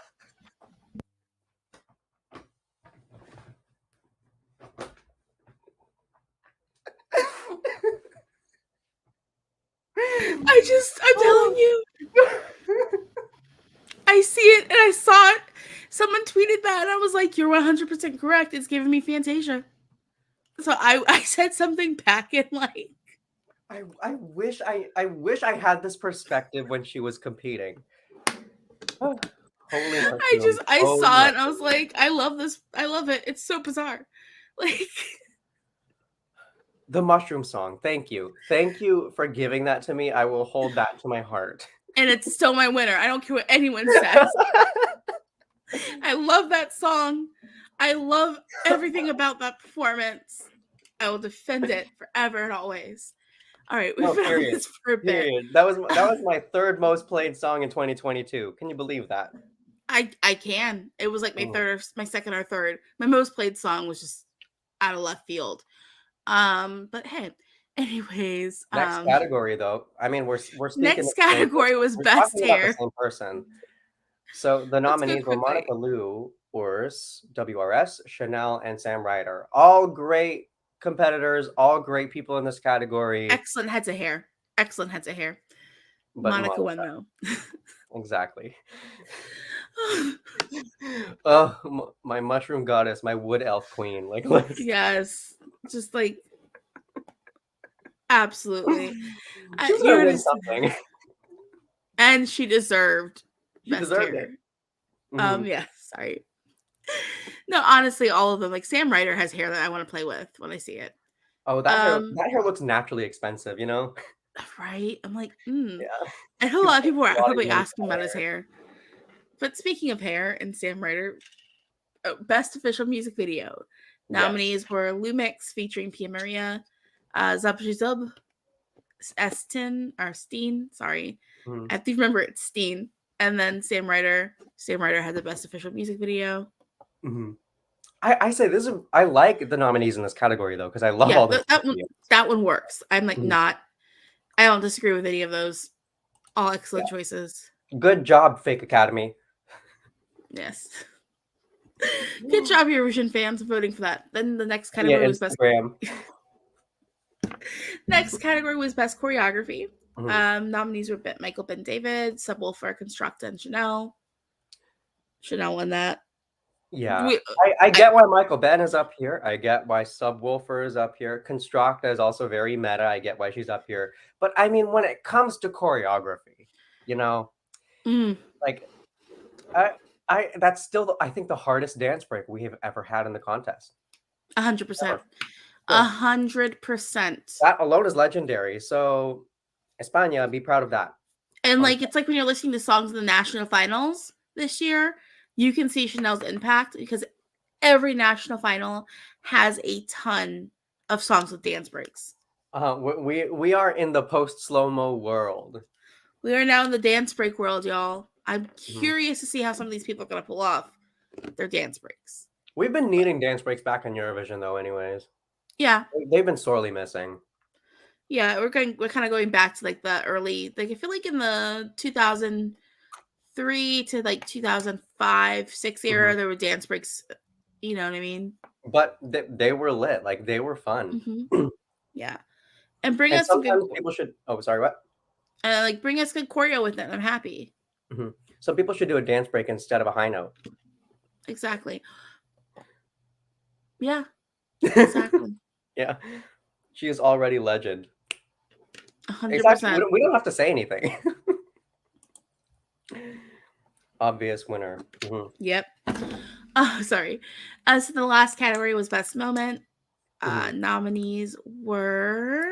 S1: I'm telling you, I see it and I saw it. Someone tweeted that and I was like, you're 100% correct. It's giving me Fantasia. So I said something back and like,
S2: I wish I had this perspective when she was competing. Oh, holy mushroom!
S1: I
S2: Holy
S1: saw it and I
S2: mushroom.
S1: was like, I love this. I love it. It's so bizarre. Like,
S2: The mushroom song. Thank you for giving that to me. I will hold that to my heart.
S1: and it's still my winner. I don't care what anyone says. I love that song. I love everything about that performance. I will defend it forever and always. All right, we've been on this for a bit.
S2: Period. That was my third most played song in 2022. Can you believe that?
S1: I can. It was like my second or third. My most played song was just out of left field. But hey, anyways,
S2: Next category though. I mean, we're speaking
S1: next
S2: of the same
S1: category
S2: person.
S1: was
S2: We're
S1: best
S2: talking about the
S1: hair.
S2: same person. So the
S1: Let's go
S2: nominees were
S1: quickly.
S2: Monica Liu, Urs, WRS, Chanel, and Sam Ryder. All great competitors, all great people in this category.
S1: Excellent heads of hair. Excellent heads of hair.
S2: But
S1: Monica won though.
S2: Exactly. Oh, my mushroom goddess, my wood elf queen. Like,
S1: Yes, just like absolutely.
S2: She's gonna win something.
S1: And she deserved
S2: She
S1: best
S2: deserved
S1: hair.
S2: it. Mhm.
S1: Yeah, sorry. No, honestly, all of them. Like Sam Ryder has hair that I want to play with when I see it.
S2: Oh, that hair looks naturally expensive, you know?
S1: Right? I'm like,
S2: Yeah.
S1: I know a lot of people are
S2: A lot of
S1: probably
S2: money
S1: asking
S2: for
S1: about his hair. But speaking of hair and Sam Ryder, best official music video. Nominees
S2: Yes.
S1: were Lumix featuring Pia Maria, Zabjizub, Steen, sorry.
S2: Mhm.
S1: I have to remember it's Steen. And then Sam Ryder. Sam Ryder had the best official music video.
S2: Mhm. I say this is I like the nominees in this category though, because I love all the
S1: that one works. I'm like I don't disagree with any of those. All excellent choices.
S2: Good job, Fake Academy.
S1: Yes. Good job, Eurovision fans, voting for that. Then the next category was best. Next category was best choreography. Nominees were Michael Ben David, Subwoofer, Constructa, and Chanel. Chanel won that.
S2: Yeah, I get why Michael Ben is up here. I get why Subwoofer is up here. Constructa is also very meta. I get why she's up here. But I mean, when it comes to choreography, you know, like that's still I think the hardest dance break we have ever had in the contest.
S1: 100%. 100%.
S2: That alone is legendary. So, España, be proud of that.
S1: And like it's like when you're listening to songs in the national finals this year, you can see Chanel's impact because every national final has a ton of songs with dance breaks.
S2: We are in the post slow-mo world.
S1: We are now in the dance break world, y'all. I'm curious to see how some of these people are going to pull off their dance breaks.
S2: We've been needing dance breaks back in Eurovision, though. Anyways,
S1: yeah,
S2: they've been sorely missing.
S1: Yeah, we're kind of going back to like the early, like I feel like in the 2003 to like 2005-6 era, there were dance breaks. You know what I mean?
S2: But they were lit. Like they were fun.
S1: Yeah, and bring us some good.
S2: People should. Oh, sorry. What?
S1: Like bring us good choreo with it. I'm happy.
S2: Some people should do a dance break instead of a high note.
S1: Exactly. Yeah. Exactly.
S2: Yeah. She is already legend.
S1: 100%.
S2: Exactly. We don't have to say anything. Obvious winner.
S1: Yep. Oh, sorry. So the last category was best moment. Nominees were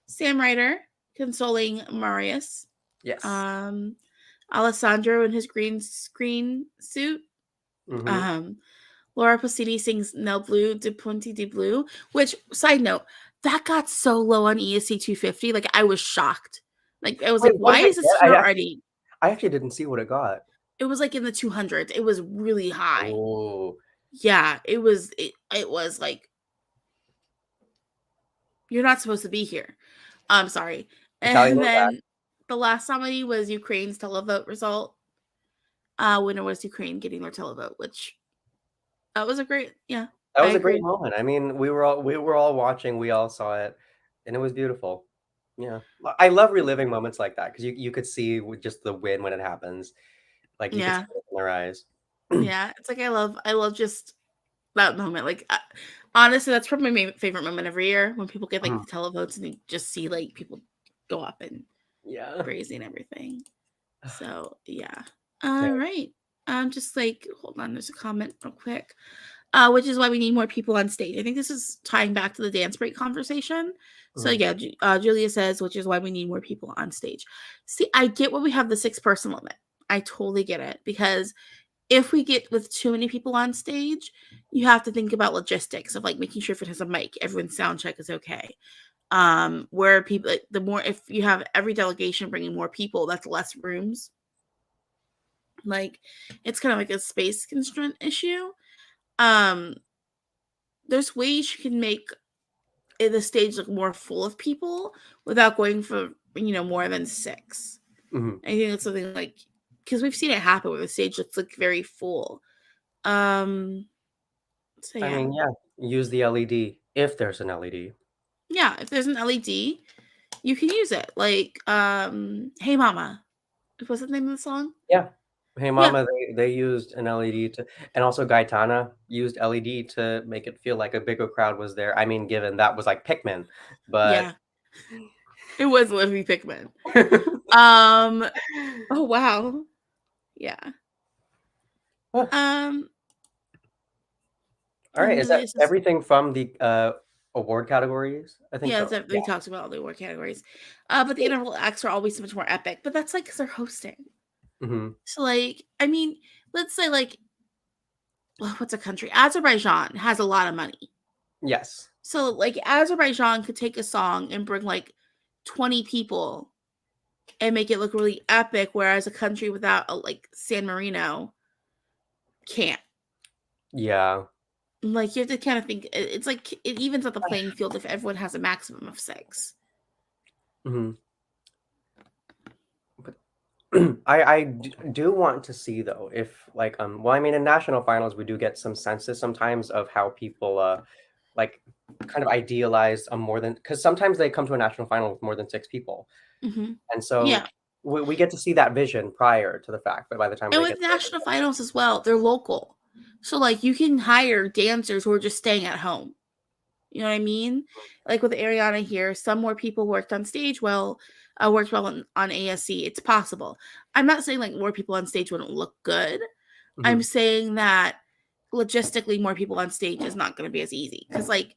S1: Sam Ryder consoling Marius.
S2: Yes.
S1: Um, Alessandro in his green screen suit.
S2: Hmm.
S1: Um, Laura Pausini sings Nel Blue de Ponte di Blue, which, side note, that got so low on ESC 250. Like, I was shocked. Like, I was like,
S2: Wait, what
S1: why
S2: did it
S1: is this
S2: get?
S1: here already?
S2: I actually didn't see what it got.
S1: It was like in the 200s. It was really high.
S2: Oh,
S1: Yeah, it was like, you're not supposed to be here. I'm sorry.
S2: Italian
S1: And
S2: or black?
S1: then the last nominee was Ukraine's televote result. Winner was Ukraine getting their televote, which that was a great, yeah,
S2: That
S1: I
S2: was a great
S1: agree.
S2: moment. I mean, we were all watching, we all saw it, and it was beautiful. Yeah. I love reliving moments like that because you could see with just the win when it happens. Like you could see
S1: Yeah,
S2: it in their eyes.
S1: yeah. It's like I love just that moment. Like, honestly, that's probably my favorite moment every year when people get like
S2: Mhm.
S1: the televotes and you just see like people go up and
S2: Yeah.
S1: crazy and everything. So yeah.
S2: Same.
S1: All right. Just like hold on, there's a comment real quick. Which is why we need more people on stage. I think this is tying back to the dance break conversation. So
S2: Mhm.
S1: yeah, Julia says, which is why we need more people on stage. See, I get why we have the 6-person limit. I totally get it because if we get with too many people on stage, you have to think about logistics of like making sure if it has a mic, everyone's sound check is okay. Where people, like, the more if you have every delegation bringing more people, that's less rooms. Like, it's kind of like a space constraint issue. Um, there's ways you can make the stage look more full of people without going for more than 6.
S2: Mhm.
S1: I think it's something like because we've seen it happen where the stage looks like very full. Um, so
S2: I
S1: yeah,
S2: mean, yeah, use the LED if there's an LED.
S1: yeah. If there's an LED, you can use it. Like, "Hey Mama," what's the name of the song?
S2: Yeah. Hey
S1: Yeah,
S2: Mama, they used an LED to, and also Gaetana used LED to make it feel like a bigger crowd was there. I mean, given that was like Pikmin, but
S1: yeah. It was Livy Pikmin. Um. Oh wow. Yeah.
S2: All
S1: Um.
S2: right,
S1: And
S2: is that
S1: Julia says,
S2: everything from the award categories? I think
S1: yeah,
S2: so. Yeah.
S1: we talked about all the award categories. But the interval acts are always so much more epic. But that's like because they're hosting.
S2: Hmm.
S1: So like, I mean, let's say like, what's a country? Azerbaijan has a lot of money.
S2: Yes.
S1: So like, Azerbaijan could take a song and bring like 20 people and make it look really epic, whereas a country without like San Marino can't.
S2: Yeah.
S1: Like, you have to kind of think it's like it evens out the playing field if everyone has a maximum of 6.
S2: Hmm. But I do want to see though if like well I mean in national finals we do get some senses sometimes of how people like kind of idealize a more than because sometimes they come to a national final with more than 6 people.
S1: Mm-hmm.
S2: And so
S1: Yeah.
S2: we get to see that vision prior to the fact, but by the time
S1: And
S2: they
S1: with
S2: get there,
S1: national finals as well, they're local. So like, you can hire dancers who are just staying at home. You know what I mean? Like with Ariana here, some more people worked on stage well, worked well on ASC. It's possible. I'm not saying like more people on stage wouldn't look good. I'm
S2: Mhm,
S1: saying that logistically more people on stage is not going to be as easy because like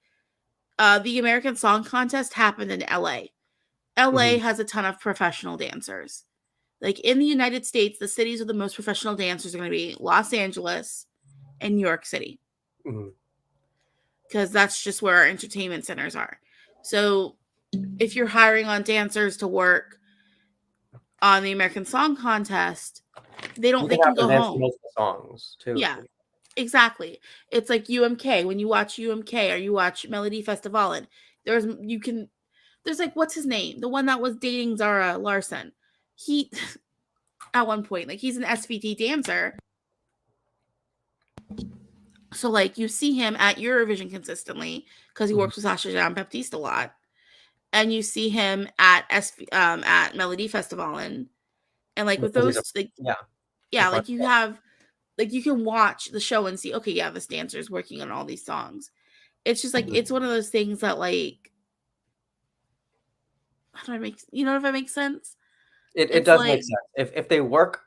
S1: the American Song Contest happened in LA. LA
S2: mhm,
S1: has a ton of professional dancers. Like in the United States, the cities with the most professional dancers are going to be Los Angeles and New York City
S2: mhm.
S1: because that's just where our entertainment centers are. So if you're hiring on dancers to work on the American Song Contest,
S2: You
S1: they
S2: can
S1: can
S2: have them
S1: go
S2: dance
S1: home.
S2: multiple songs too.
S1: Yeah, exactly. It's like UMK. When you watch UMK or you watch Melody Festivalen, there's you can there's like what's his name? The one that was dating Zara Larson. He at one point, like he's an SVT dancer. So like you see him at Eurovision consistently because he
S2: Mhm.
S1: works with Sasha Jean Baptiste a lot. And you see him at Melody Festivalen. And like with
S2: Because he's a
S1: those like
S2: yeah,
S1: yeah,
S2: professional.
S1: like you have like you can watch the show and see, okay, yeah, this dancer is working on all these songs. It's just like
S2: Mhm.
S1: it's one of those things that like how do I make if I make sense?
S2: It
S1: It's
S2: does make
S1: like
S2: sense. If they work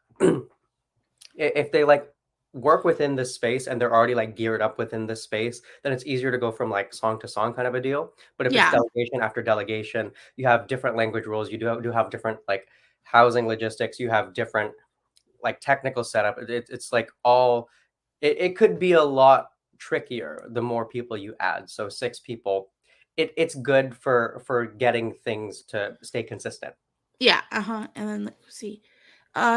S2: if they like work within this space and they're already like geared up within this space, then it's easier to go from like song to song kind of a deal. But if it's
S1: yeah,
S2: delegation after delegation, you have different language rules. You do have different like housing logistics, you have different like technical setup. It's like all it could be a lot trickier the more people you add. So 6 people, it's good for getting things to stay consistent.
S1: Yeah, and then let's see.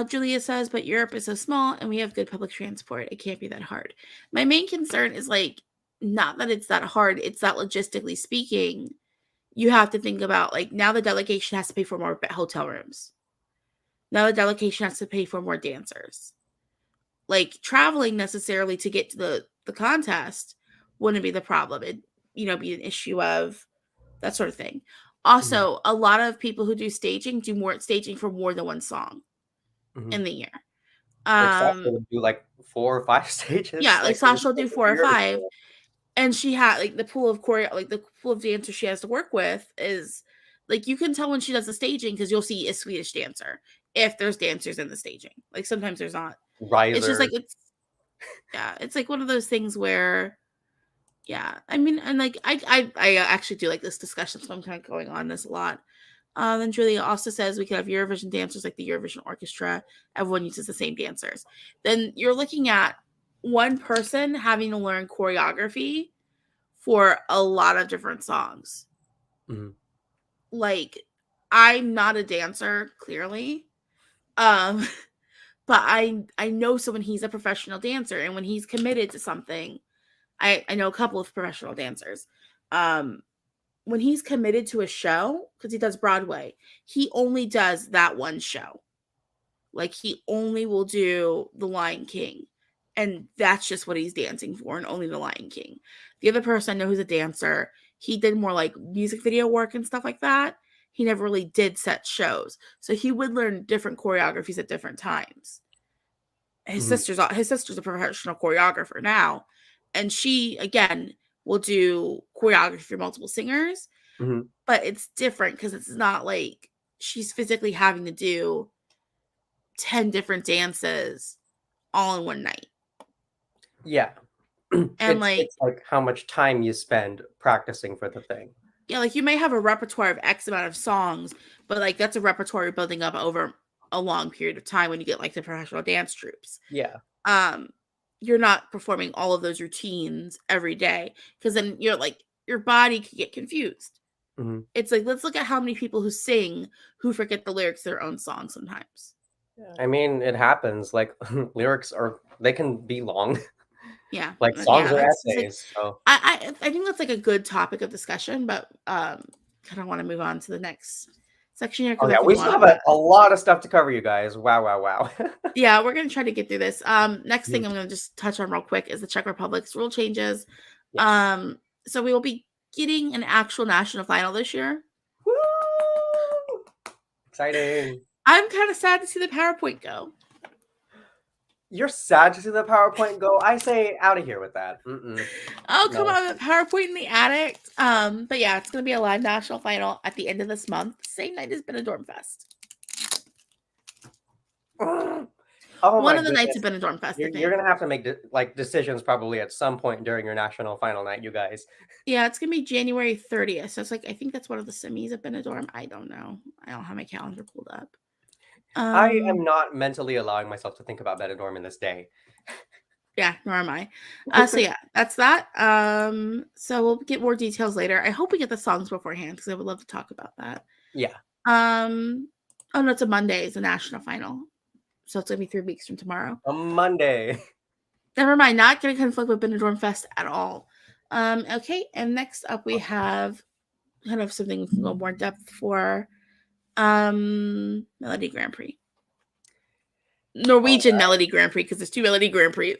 S1: Julia says, but Europe is so small and we have good public transport. It can't be that hard. My main concern is like not that it's that hard, it's that logistically speaking, you have to think about like now the delegation has to pay for more hotel rooms. Now the delegation has to pay for more dancers. Like traveling necessarily to get to the contest wouldn't be the problem. It be an issue of that sort of thing.
S2: Mhm.
S1: Also, a lot of people who do more staging for more than one song
S2: Mhm.
S1: in the year.
S2: Like Sasha
S1: Um,
S2: would do like 4 or 5 stages,
S1: yeah, like
S2: like
S1: Sasha will do
S2: in
S1: 4 or
S2: Eurovision
S1: 5,
S2: Fam.
S1: and she had like the pool of dancers she has to work with is like you can tell when she does the staging because you'll see a Swedish dancer if there's dancers in the staging. Like sometimes there's not. It's just like
S2: Riser.
S1: it's like one of those things where yeah, I mean, and like I actually do like this discussion, so I'm kind of going on this a lot. Then Julia also says we could have Eurovision dancers like the Eurovision Orchestra. Everyone uses the same dancers. Then you're looking at one person having to learn choreography for a lot of different songs.
S2: Mhm.
S1: Like, I'm not a dancer, clearly. Um, but I know someone he's a professional dancer, and when he's committed to something, I know a couple of professional dancers. Um, when he's committed to a show, because he does Broadway, he only does that one show. Like he only will do The Lion King. And that's just what he's dancing for, and only The Lion King. The other person I know who's a dancer, he did more like music video work and stuff like that. He never really did set shows. So he would learn different choreographies at different times.
S2: Mhm.
S1: His sister's a professional choreographer now. And she, again, will do choreography for multiple singers,
S2: Mhm.
S1: but it's different because it's not like she's physically having to do 10 different dances all in one night.
S2: Yeah.
S1: And
S2: It's
S1: like,
S2: like how much time you spend practicing for the thing.
S1: yeah, like you may have a repertoire of X amount of songs, but like that's a repertoire building up over a long period of time when you get like the professional dance troops.
S2: Yeah.
S1: Um, you're not performing all of those routines every day because then you're like your body could get confused.
S2: Mhm.
S1: It's like let's look at how many people who sing who forget the lyrics to their own song sometimes.
S2: I mean, it happens. Like lyrics are they can be long.
S1: Yeah,
S2: Like songs
S1: yeah,
S2: are
S1: that's just like
S2: essays. So
S1: I think that's like a good topic of discussion, but kind of want to move on to the next section here
S2: oh
S1: because I
S2: yeah,
S1: think
S2: we
S1: a lot
S2: still
S1: of
S2: have a lot of stuff to cover, you guys. Wow, wow, wow.
S1: yeah, we're gonna try to get through this. Next thing
S2: Mhm.
S1: I'm gonna just touch on real quick is the Czech Republic's rule changes.
S2: Yes.
S1: So we will be getting an actual national final this year.
S2: Woo! Exciting.
S1: I'm kind of sad to see the PowerPoint go.
S2: You're sad to see the PowerPoint go. I say out of here with that.
S1: Oh, come
S2: No.
S1: on, the PowerPoint in the attic. But yeah, it's gonna be a live national final at the end of this month, same night as Benidorm Fest.
S2: Oh
S1: One
S2: my
S1: of the nights
S2: goodness.
S1: of Benidorm Fest, I
S2: You're
S1: think.
S2: gonna have to make like decisions probably at some point during your national final night, you guys.
S1: Yeah, it's gonna be January 30th. So it's like I think that's one of the semis of Benidorm. I don't know. I don't have my calendar pulled up.
S2: I am
S1: Um,
S2: not mentally allowing myself to think about Benidorm in this day.
S1: yeah, nor am I. So yeah, that's that. So we'll get more details later. I hope we get the songs beforehand because I would love to talk about that.
S2: Yeah.
S1: Um, oh no, it's a Monday. It's a national final, so it's gonna be 3 weeks from tomorrow.
S2: A Monday.
S1: Never mind. Not gonna conflict with Benidorm Fest at all. Okay, and next up we have kind of something we can go more in depth for. Melodi Grand Prix.
S2: All
S1: Norwegian
S2: right.
S1: Melodi Grand Prix because there's 2 Melodi Grand Prix.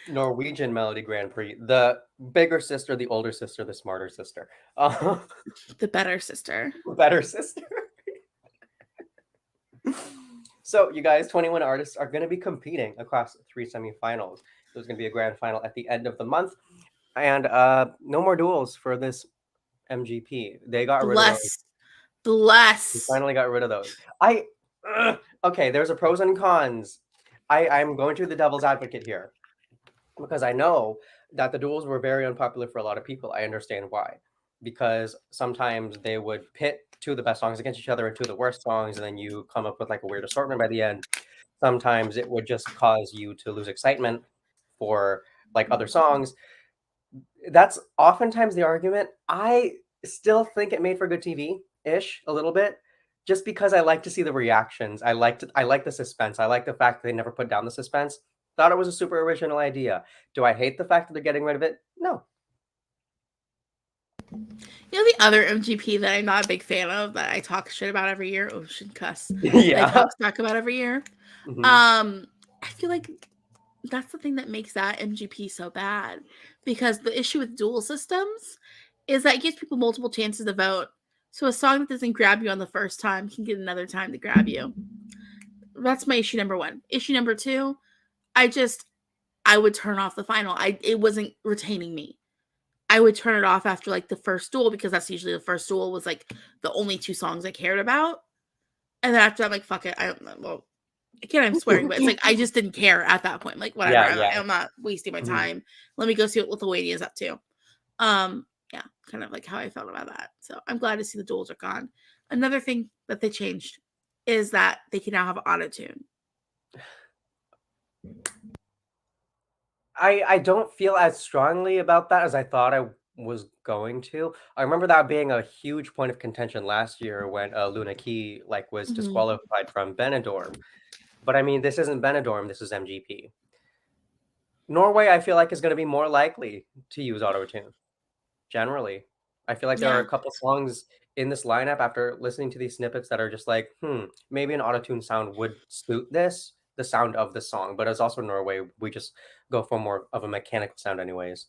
S2: Norwegian Melody Grand Prix. The bigger sister, the older sister, the smarter sister. Uh,
S1: The better sister.
S2: better sister. So, you guys, 21 artists are going to be competing across 3 semifinals. There's going to be a grand final at the end of the month. And no more duels for this MGP. They got rid of those.
S1: Bless.
S2: We
S1: Bless.
S2: finally got rid of those. Okay, there's a pros and cons. I'm going to the devil's advocate here because I know that the duels were very unpopular for a lot of people. I understand why. because sometimes they would pit two of the best songs against each other and two of the worst songs, and then you come up with like a weird assortment by the end. Sometimes it would just cause you to lose excitement for like other songs. That's oftentimes the argument. I still think it made for good TV-ish a little bit, just because I like to see the reactions. I like the suspense. I like the fact that they never put down the suspense. Thought it was a super original idea. Do I hate the fact that they're getting rid of it? No.
S1: You know the other MGP that I'm not a big fan of that I talk shit about every year? Oh, shouldn't cuss. That I
S2: Yeah.
S1: talk smack about every year.
S2: Mhm.
S1: I feel like that's the thing that makes that MGP so bad. Because the issue with dual systems is that it gives people multiple chances to vote. So a song that doesn't grab you on the first time can get another time to grab you. That's my issue number one. Issue number two, I would turn off the final. It wasn't retaining me. I would turn it off after like the first duel because that's usually the first duel was like the only two songs I cared about. And then after I'm like, fuck it. I don't know. Well, again, I'm swearing, but it's like I just didn't care at that point. Like, whatever.
S2: Yeah, yeah.
S1: I'm not wasting my
S2: Mhm.
S1: time. Let me go see what Lithuania is up to. Yeah, kind of like how I felt about that. So I'm glad to see the duels are gone. Another thing that they changed is that they can now have auto tune.
S2: I don't feel as strongly about that as I thought I was going to. I remember that being a huge point of contention last year when Luna Key like was
S1: Mm-hmm.
S2: disqualified from Benidorm. But I mean, this isn't Benidorm. This is MGP. Norway, I feel like is going to be more likely to use auto tune. Generally, I feel like there are
S1: Yeah.
S2: a couple songs in this lineup after listening to these snippets that are just like, maybe an auto tune sound would suit this, the sound of the song. But as also Norway, we just go for more of a mechanical sound, anyways.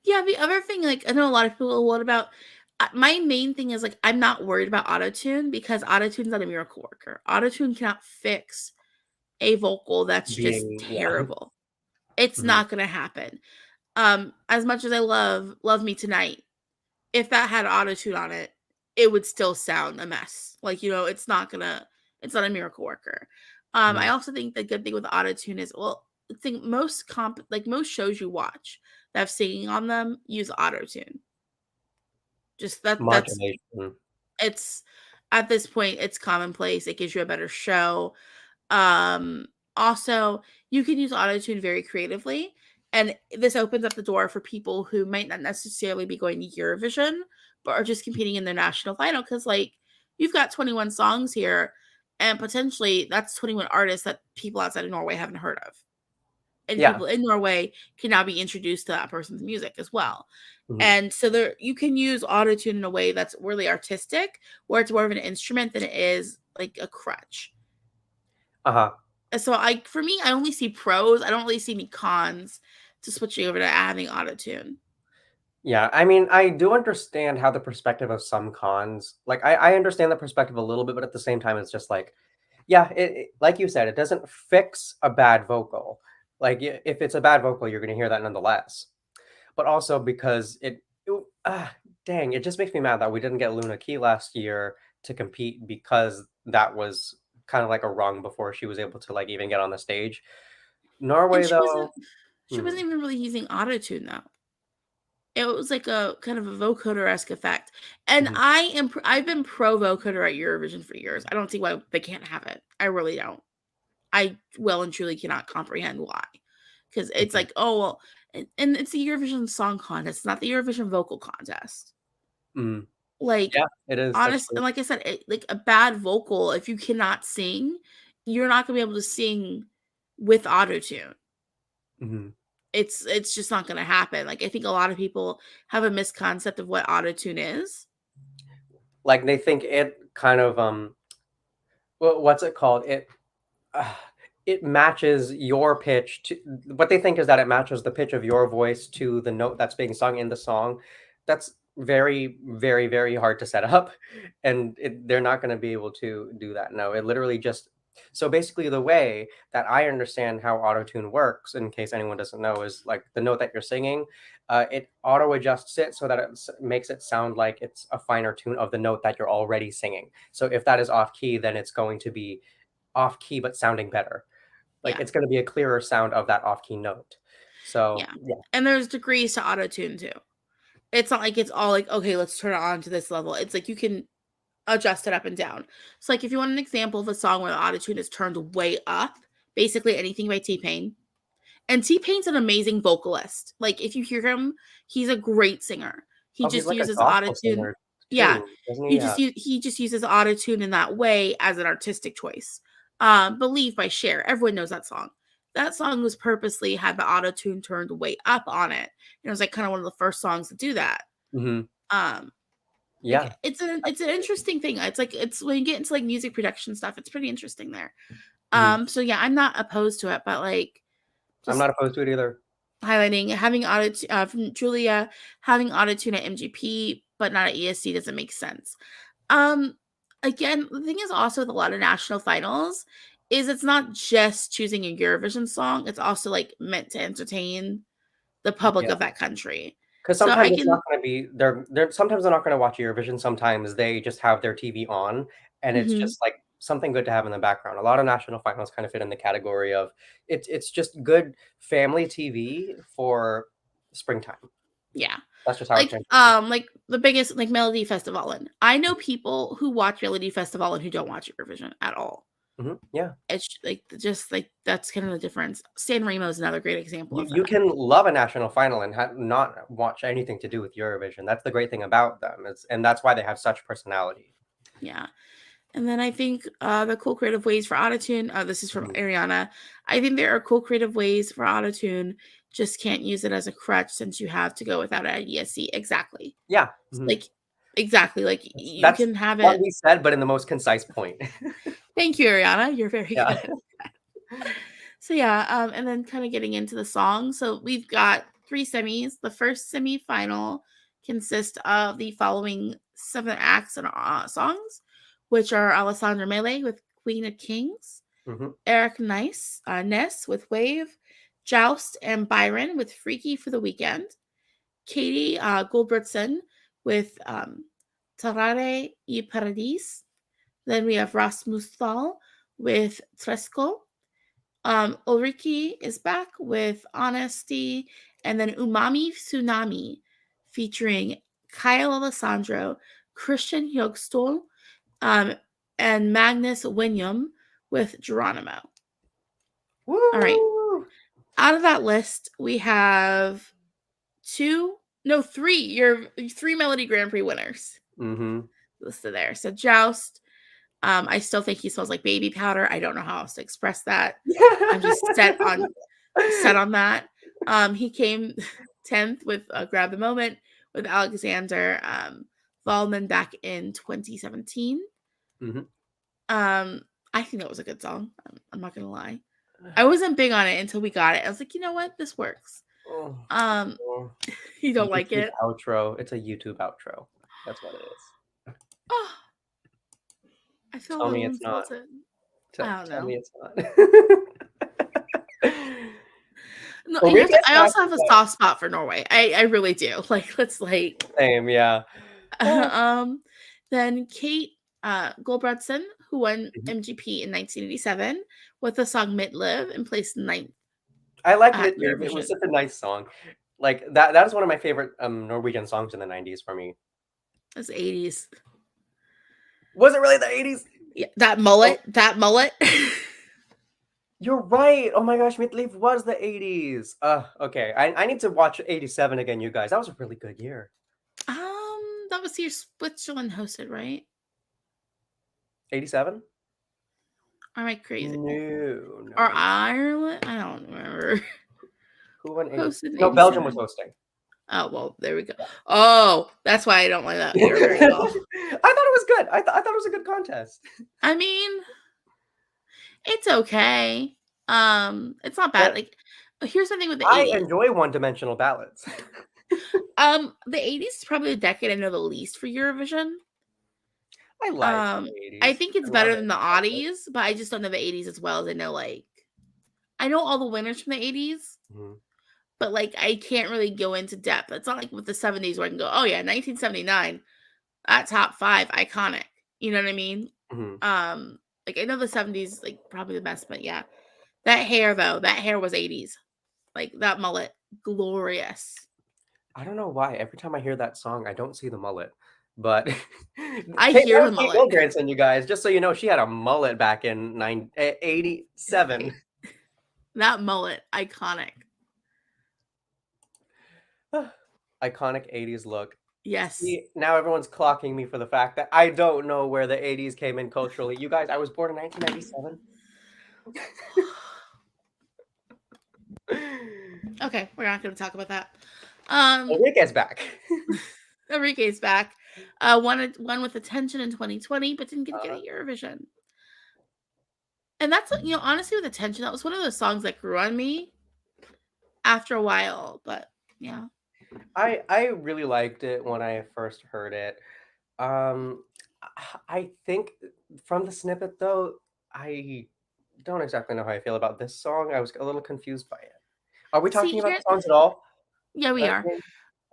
S1: Yeah, the other thing, like, I know a lot of people, what about my main thing is like I'm not worried about autotune because autotune's not a miracle worker. Autotune cannot fix a vocal that's just
S2: Being, yeah.
S1: terrible. It's
S2: Mhm.
S1: not gonna happen. As much as I love Me Tonight, if that had autotune on it, it would still sound a mess. Like, it's not a miracle worker. I
S2: Mhm.
S1: also think the good thing with autotune is, well, I think most shows you watch that have singing on them use autotune. Just that's
S2: Modulation.
S1: it's at this point it's commonplace. It gives you a better show. Um, Also, you can use autotune very creatively, and this opens up the door for people who might not necessarily be going to Eurovision, but are just competing in their national final. Because, like, you've got 21 songs here, and potentially that's 21 artists that people outside of Norway haven't heard of. And
S2: Yeah.
S1: people in Norway can now be introduced to that person's music as well.
S2: Mhm.
S1: And so there you can use autotune in a way that's really artistic, where it's more of an instrument than it is like a crutch.
S2: Uh-huh.
S1: So for me, I only see pros. I don't really see any cons to switching over to having autotune.
S2: Yeah, I mean, I do understand how the perspective of some cons like, I understand the perspective a little bit, but at the same time, it's just like, yeah, like you said, it doesn't fix a bad vocal. Like, if it's a bad vocal, you're gonna hear that nonetheless. But also because dang, it just makes me mad that we didn't get Luna Key last year to compete because that was kind of like a rung before she was able to, like, even get on the stage.
S1: And
S2: Norway,
S1: she wasn't
S2: though
S1: she
S2: hmm,
S1: wasn't even really using autotune though. It was like a kind of a vocoder-esque effect. And
S2: mhm,
S1: I've been pro vocoder at Eurovision for years. I don't see why they can't have it. I really don't. I well and truly cannot comprehend why. Because it's
S2: mhm,
S1: like, oh well, and it's the Eurovision Song Contest, not the Eurovision Vocal Contest.
S2: mm.
S1: Like,
S2: Yeah, it is, that's
S1: honest
S2: true.
S1: and like I said, like a bad vocal, if you cannot sing, you're not gonna be able to sing with autotune.
S2: Mhm.
S1: It's just not gonna happen. Like, I think a lot of people have a misconcept of what autotune is.
S2: Like, they think it kind of, what's it called? Uh, it matches your pitch to what they think is that it matches the pitch of your voice to the note that's being sung in the song. That's very, very, very hard to set up, and they're not going to be able to do that. No, it literally just so basically the way that I understand how autotune works, in case anyone doesn't know, is like the note that you're singing, it auto adjusts it so that makes it sound like it's a finer tune of the note that you're already singing. So if that is off key, then it's going to be off key but sounding better. Like,
S1: Yeah,
S2: it's gonna be a clearer sound of that off key note. So,
S1: yeah.
S2: yeah.
S1: And there's degrees to autotune too. It's not like it's all like, okay, let's turn it on to this level. It's like you can adjust it up and down. So like if you want an example of a song where the autotune is turned way up, basically anything by T-Pain. And T-Pain's an amazing vocalist. Like if you hear him, he's a great singer. He
S2: Oh, he's
S1: just
S2: like a
S1: uses
S2: gospel
S1: autotune.
S2: singer
S1: Yeah.
S2: too, doesn't he? Yeah.
S1: He just uses autotune in that way as an artistic choice. Believe by Cher. Everyone knows that song. That song was purposely had the autotune turned way up on it. It was like kind of one of the first songs to do that.
S2: Mm-hmm.
S1: Um,
S2: Yeah.
S1: like it's an interesting thing. It's like it's when you get into like music production stuff, it's pretty interesting there.
S2: Mm-hmm.
S1: So yeah, I'm not opposed to it, but like
S2: I'm
S1: just
S2: not opposed to it either.
S1: highlighting having from Julia having autotune at MGP but not at ESC doesn't make sense. Um, Again, the thing is also with a lot of national finals is it's not just choosing a Eurovision song; it's also like meant to entertain the public
S2: Yeah.
S1: of that country.
S2: Because
S1: So
S2: sometimes
S1: I
S2: it's
S1: can,
S2: not gonna be they're sometimes they're not gonna watch Eurovision, sometimes they just have their TV on, and it's
S1: mhm,
S2: just, like, something good to have in the background. A lot of national finals kind of fit in the category of it's just good family TV for springtime.
S1: yeah.
S2: That's just how it tends to be.
S1: Like the biggest like Melody Festival. And I know people who watch Melody Festival and who don't watch Eurovision at all.
S2: Mhm, yeah.
S1: It's like just like that's kind of the difference. San Remo is another great example of
S2: You
S1: that.
S2: can love a national final and not watch anything to do with Eurovision. That's the great thing about them, and that's why they have such personality.
S1: Yeah. And then I think the cool creative ways for autotune. This is from
S2: Mhm.
S1: Ariana. I think there are cool creative ways for autotune. Just can't use it as a crutch since you have to go without an ESC. Exactly.
S2: Yeah, mhm.
S1: Like exactly. Like you
S2: That's
S1: can have
S2: what
S1: it.
S2: we said, but in the most concise point.
S1: Thank you, Ariana. You're very
S2: Yeah.
S1: good. So yeah, and then kind of getting into the song. So we've got three semis. The first semifinal consists of the following 7 acts and songs, which are Alessandra Mele with Queen of Kings,
S2: Mhm.
S1: Eric Ness with Wave, Joust and Byron with Freaky for the Weekend, Katie Goldbertson with Tarare y Paradis. Then we have Rasmus Thal with Tresco. Ulrike is back with Honesty, and then Umami Tsunami featuring Kyle Alessandro, Christian Hjogstol, um, and Magnus Winyum with Geronimo. All right.
S2: Woo!
S1: Out of that list, we have your three Melody Grand Prix winners
S2: Mhm.
S1: listed there. So Joust, I still think he smells like baby powder. I don't know how else to express that. I'm just set on that. He came 10th with Grab the Moment with Alexander Vollman back in 2017.
S2: Mhm.
S1: I think that was a good song. I'm not gonna lie. I wasn't big on it until we got it. I was like, you know what, this works.
S2: Oh,
S1: Um,
S2: oh.
S1: you don't like
S2: YouTube
S1: it?
S2: outro. It's a YouTube outro. That's what it is.
S1: Oh, I feel a
S2: Tell me
S1: little
S2: it's not.
S1: insulted.
S2: Tell
S1: I don't
S2: tell me
S1: know.
S2: it's not.
S1: No,
S2: Well, we're getting
S1: I
S2: back
S1: also have
S2: to
S1: a
S2: that.
S1: soft spot for Norway. I really do. Like, let's like
S2: Same, yeah. Oh.
S1: um, then Kate Goldbradson, who won
S2: Mhm.
S1: MGP in 1987 with the song "Midlive" and placed ninth
S2: I like
S1: at
S2: Midlive. It was
S1: Eurovision.
S2: such a nice song. Like, that is one of my favorite, Norwegian songs in the '90s for me.
S1: That's the 80s.
S2: Was it really the '80s?
S1: Yeah, that
S2: Oh,
S1: mullet, that mullet.
S2: you're right. Oh my gosh, Midlive was the '80s. Okay. I need to watch '87 again, you guys. That was a really good year.
S1: That was your Switzerland hosted, right?
S2: '87?
S1: Am I crazy?
S2: No,
S1: Or
S2: no.
S1: Ireland? I don't remember.
S2: Who won '80?
S1: Hosted in
S2: No, Belgium was
S1: 87.
S2: hosting.
S1: Oh well, there we go.
S2: Yeah.
S1: Oh, that's why I don't like that year very
S2: I
S1: well.
S2: thought it was good. I thought it was a good contest.
S1: I mean, it's okay. It's not bad.
S2: But
S1: Like, here's the thing with the
S2: I
S1: 80s.
S2: enjoy one-dimensional ballads.
S1: The 80s is probably the decade I know the least for Eurovision.
S2: I like
S1: Um,
S2: the
S1: I
S2: 80s.
S1: think it's
S2: I love
S1: better
S2: it.
S1: than the
S2: I love it.
S1: oddies, but I just don't know the 80s as well as I know like I know all the winners from the 80s,
S2: Mhm.
S1: but like I can't really go into depth. It's not like with the 70s where I can go, oh yeah, 1979, that top five, iconic. You know what I mean?
S2: Mhm.
S1: Like I know the 70s like probably the best, but yeah. That hair though, that hair was 80s. Like that mullet, glorious.
S2: I don't know why. Every time I hear that song, I don't see the mullet. But
S1: I
S2: Kate, that
S1: hear
S2: was
S1: the
S2: Kate
S1: mullet.
S2: Milgranson, you guys. Just so you know, she had a mullet back in 87.
S1: That mullet, iconic.
S2: Iconic 80s look.
S1: Yes.
S2: See, now everyone's clocking me for the fact that I don't know where the 80s came in culturally. You guys, I was born in 1997.
S1: Okay, we're not going to talk about that.
S2: Enrique's back.
S1: Enrique's back. Won with Attention in 2020, but didn't get a Eurovision. And that's, honestly, with Attention, that was one of those songs that grew on me after a while. But yeah,
S2: I really liked it when I first heard it. Um, I think from the snippet though, I don't exactly know how I feel about this song. I was a little confused by it. Are we
S1: see
S2: talking about
S1: here.
S2: the songs at all?
S1: Yeah, we are.
S2: Jane?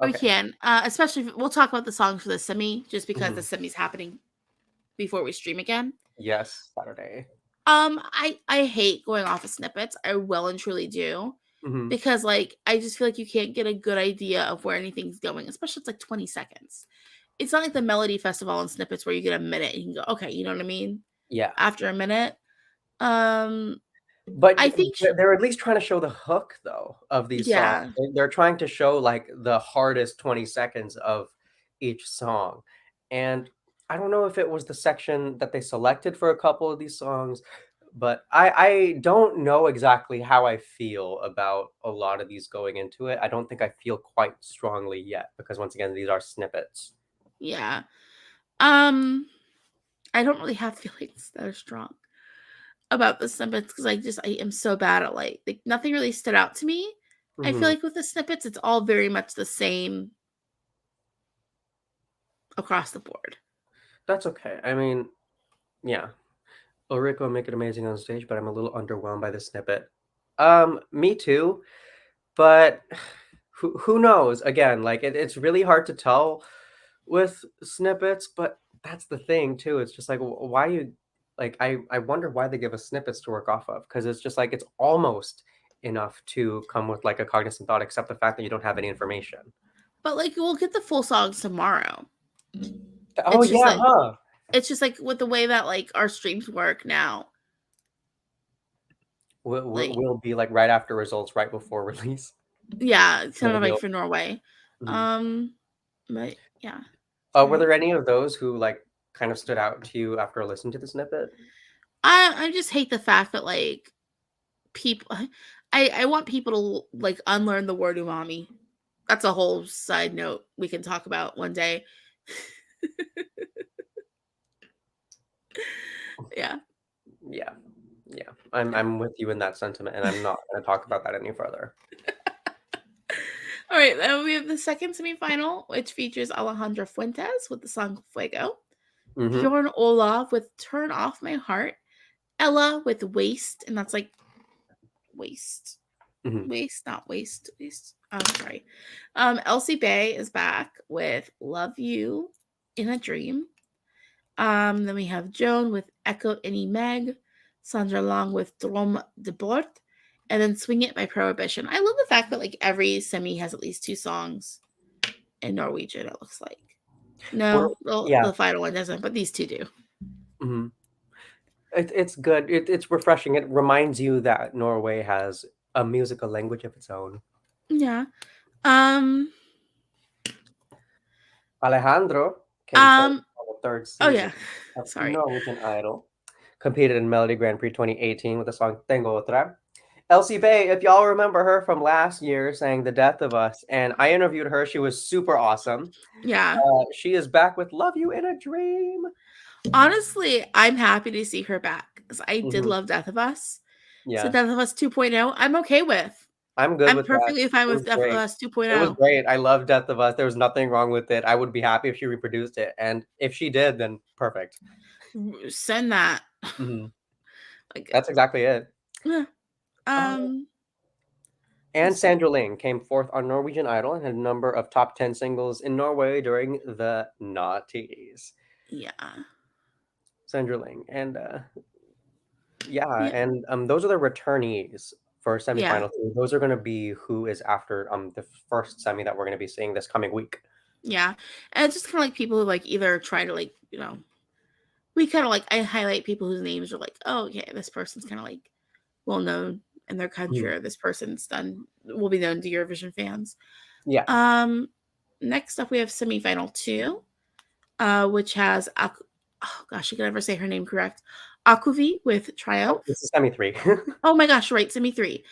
S1: We
S2: Okay.
S1: can, especially we'll talk about the songs for the semi, just because the
S2: Mhm.
S1: semi's happening before we stream again.
S2: Yes, Saturday.
S1: I hate going off of snippets. I well and truly do.
S2: Mhm.
S1: Because like I just feel like you can't get a good idea of where anything's going, especially it's like 20 seconds. It's not like the Melody Festival and snippets where you get a minute and you can go, okay, you know what I mean?
S2: Yeah.
S1: After a minute. Um
S2: But
S1: I think
S2: they're at least trying to show the hook though of these songs.
S1: yeah.
S2: They're trying to show like the hardest 20 seconds of each song. And I don't know if it was the section that they selected for a couple of these songs, but I don't know exactly how I feel about a lot of these going into it. I don't think I feel quite strongly yet because once again, these are snippets.
S1: Yeah. Um I don't really have feelings that are strong about the snippets because I am so bad at like nothing really stood out to me. I feel
S2: Mhm.
S1: like with the snippets, it's all very much the same across the board.
S2: That's okay. I mean, yeah. Ulrika will make it amazing on stage, but I'm a little underwhelmed by the snippet. Me too. But who knows? Again, like it's really hard to tell with snippets, but that's the thing too. It's just like why you like I wonder why they give us snippets to work off of because it's just like it's almost enough to come with like a cognizant thought, except the fact that you don't have any information.
S1: But like we'll get the full songs tomorrow.
S2: Oh
S1: It's just
S2: yeah,
S1: like
S2: huh?
S1: with the way that like our streams work now. Like
S2: We'll be like right after results, right before release.
S1: yeah, it's kind
S2: It'll
S1: of
S2: be
S1: like
S2: over.
S1: for Norway.
S2: Mhm.
S1: Um but yeah.
S2: Were
S1: Sorry.
S2: there any of those who like kind of stood out to you after listening to the snippet?
S1: I just hate the fact that like people I want people to like unlearn the word umami. That's a whole side note we can talk about one day. Yeah.
S2: Yeah. Yeah. I'm
S1: Yeah.
S2: I'm with you in that sentiment, and I'm not gonna talk about that any further.
S1: All right, then we have the second semifinal, which features Alejandro Fuentes with the song Fuego,
S2: Mhm.
S1: Bjorn Olaf with Turn Off My Heart, Ella with Waste, and that's like waste.
S2: Mhm.
S1: Waste, not waste. Waste. Oh, sorry. Elsie Bay is back with Love You in a Dream. Then we have Joan with Echo Any Meg, Sandra Long with Drom de Bord, and then Swing It by Prohibition. I love the fact that like every semi has at least two songs in Norwegian, it looks like.
S2: We're
S1: No,
S2: yeah.
S1: the final one doesn't, but these two do.
S2: Mhm. It's good. It's refreshing. It reminds you that Norway has a musical language of its own.
S1: Yeah. Um
S2: Alejandro came third
S1: um
S2: on the third
S1: oh
S2: season
S1: yeah.
S2: of
S1: Sorry.
S2: Norwegian Idol. Competed in Melodi Grand Prix 2018 with the song Tengo Otra. Elsie Bay, if y'all remember her from last year, sang The Death of Us, and I interviewed her. She was super awesome.
S1: Yeah.
S2: She is back with Love You in a Dream.
S1: Honestly, I'm happy to see her back because I did
S2: Mhm.
S1: love Death of Us. So
S2: Yeah,
S1: Death of Us 2.0, I'm okay with.
S2: I'm good
S1: I'm
S2: with that.
S1: perfectly fine
S2: It
S1: with
S2: was
S1: Death of
S2: great.
S1: Us
S2: It was
S1: 2.0.
S2: great. I love Death of Us. There was nothing wrong with it. I would be happy if she reproduced it, and if she did, then perfect.
S1: Send that.
S2: Mhm.
S1: Like,
S2: That's exactly it.
S1: yeah.
S2: Um,
S1: Um,
S2: and
S1: let's see.
S2: Sandra Ling came fourth on Norwegian Idol and had a number of top 10 singles in Norway during the noughties.
S1: Yeah.
S2: Sandra Ling. And yeah,
S1: Yeah.
S2: and those are the returnees first
S1: Yeah.
S2: semifinal two. Those are gonna be who is after the first semi that we're gonna be seeing this coming week.
S1: Yeah. And it's just kind of like people who like either try to like, we kind of like, I highlight people whose names are like, oh, okay, this person's kind of like well known in their country, or this person's will be known to Eurovision fans.
S2: Yeah.
S1: Next up we have semifinal 2, which has oh gosh, I can never say her name correct. Akuvi with
S2: Oh,
S1: Triumph.
S2: this is semi 3.
S1: Oh my gosh, right, semi 3.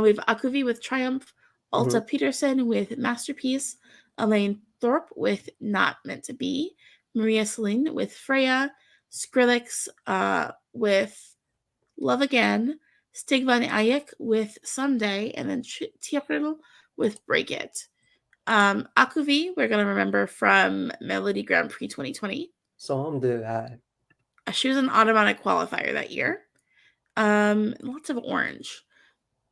S1: We have Akuvi with Triumph, Alta
S2: Mhm.
S1: Peterson with Masterpiece, Elaine Thorpe with Not Meant to Be, Maria Celine with Freya, Skrillex with Love Again, Stigvan Ayek with Someday, and then Tierkel with Break It. Akuvi, we're going to remember from Melodi Grand Prix 2020.
S2: Someday.
S1: She was an automatic qualifier that year. Lots of orange.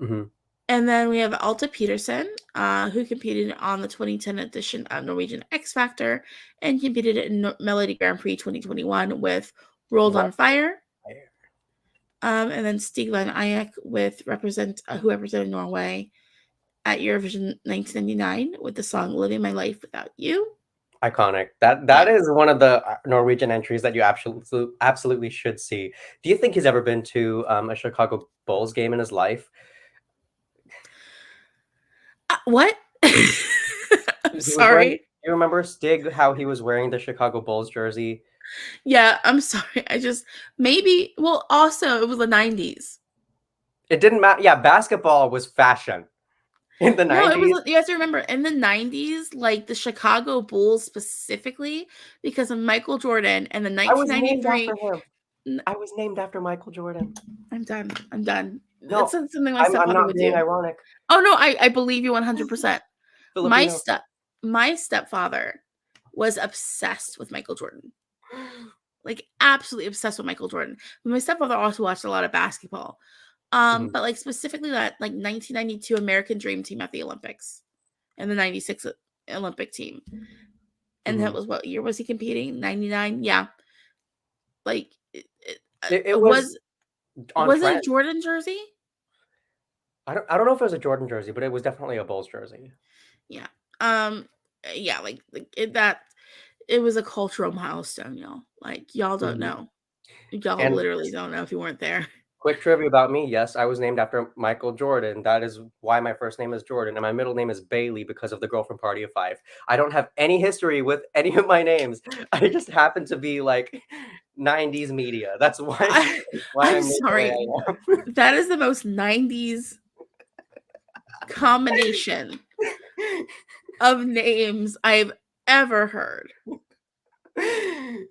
S2: Mhm.
S1: And then we have Alta Peterson, who competed on the 2010 edition of Norwegian X Factor and competed in Melodi Grand Prix 2021 with World on Fire. And then Stig van Eyck who represented Norway at Eurovision 1999 with the song "Living My Life Without You."
S2: Iconic. That is one of the Norwegian entries that you absolutely should see. Do you think he's ever been to a Chicago Bulls game in his life?
S1: What? I'm
S2: He was wearing.
S1: sorry.
S2: You remember Stig? How he was wearing the Chicago Bulls jersey?
S1: Yeah, I'm sorry. Maybe. Well, also it was the 90s.
S2: It didn't matter. Yeah, basketball was fashion in the
S1: No, it
S2: 90s.
S1: was. You have to remember in the 90s, like the Chicago Bulls specifically, because of Michael Jordan and the
S2: I was named after
S1: 1993.
S2: him. I was named after Michael Jordan.
S1: I'm done. I'm done. It's
S2: No,
S1: something my
S2: I'm
S1: stepfather
S2: not
S1: would
S2: being
S1: do.
S2: ironic.
S1: Oh no, I believe you 100%. My
S2: Filipino.
S1: step my stepfather was obsessed with Michael Jordan. Like absolutely obsessed with Michael Jordan. My stepfather also watched a lot of basketball.
S2: Mhm.
S1: But like specifically that like 1992 American Dream team at the Olympics and the 96 Olympic team. And that
S2: Mhm.
S1: was what year was he competing? 99? Yeah. Like
S2: It was
S1: was
S2: on
S1: was it a
S2: trend.
S1: Jordan jersey?
S2: I don't know if it was a Jordan jersey, but it was definitely a Bulls jersey.
S1: Yeah. Yeah, like that it was a cultural milestone, y'all. Like y'all don't
S2: Mhm.
S1: know. Y'all
S2: And
S1: literally don't know if you weren't there.
S2: quick trivia about me, yes, I was named after Michael Jordan. That is why my first name is Jordan, and my middle name is Bailey because of the girl from Party of Five. I don't have any history with any of my names. I just happen to be like 90s media. That's why
S1: I'm
S2: I'm named the way
S1: sorry.
S2: I
S1: That is the most 90s combination of names I've ever heard.
S2: am.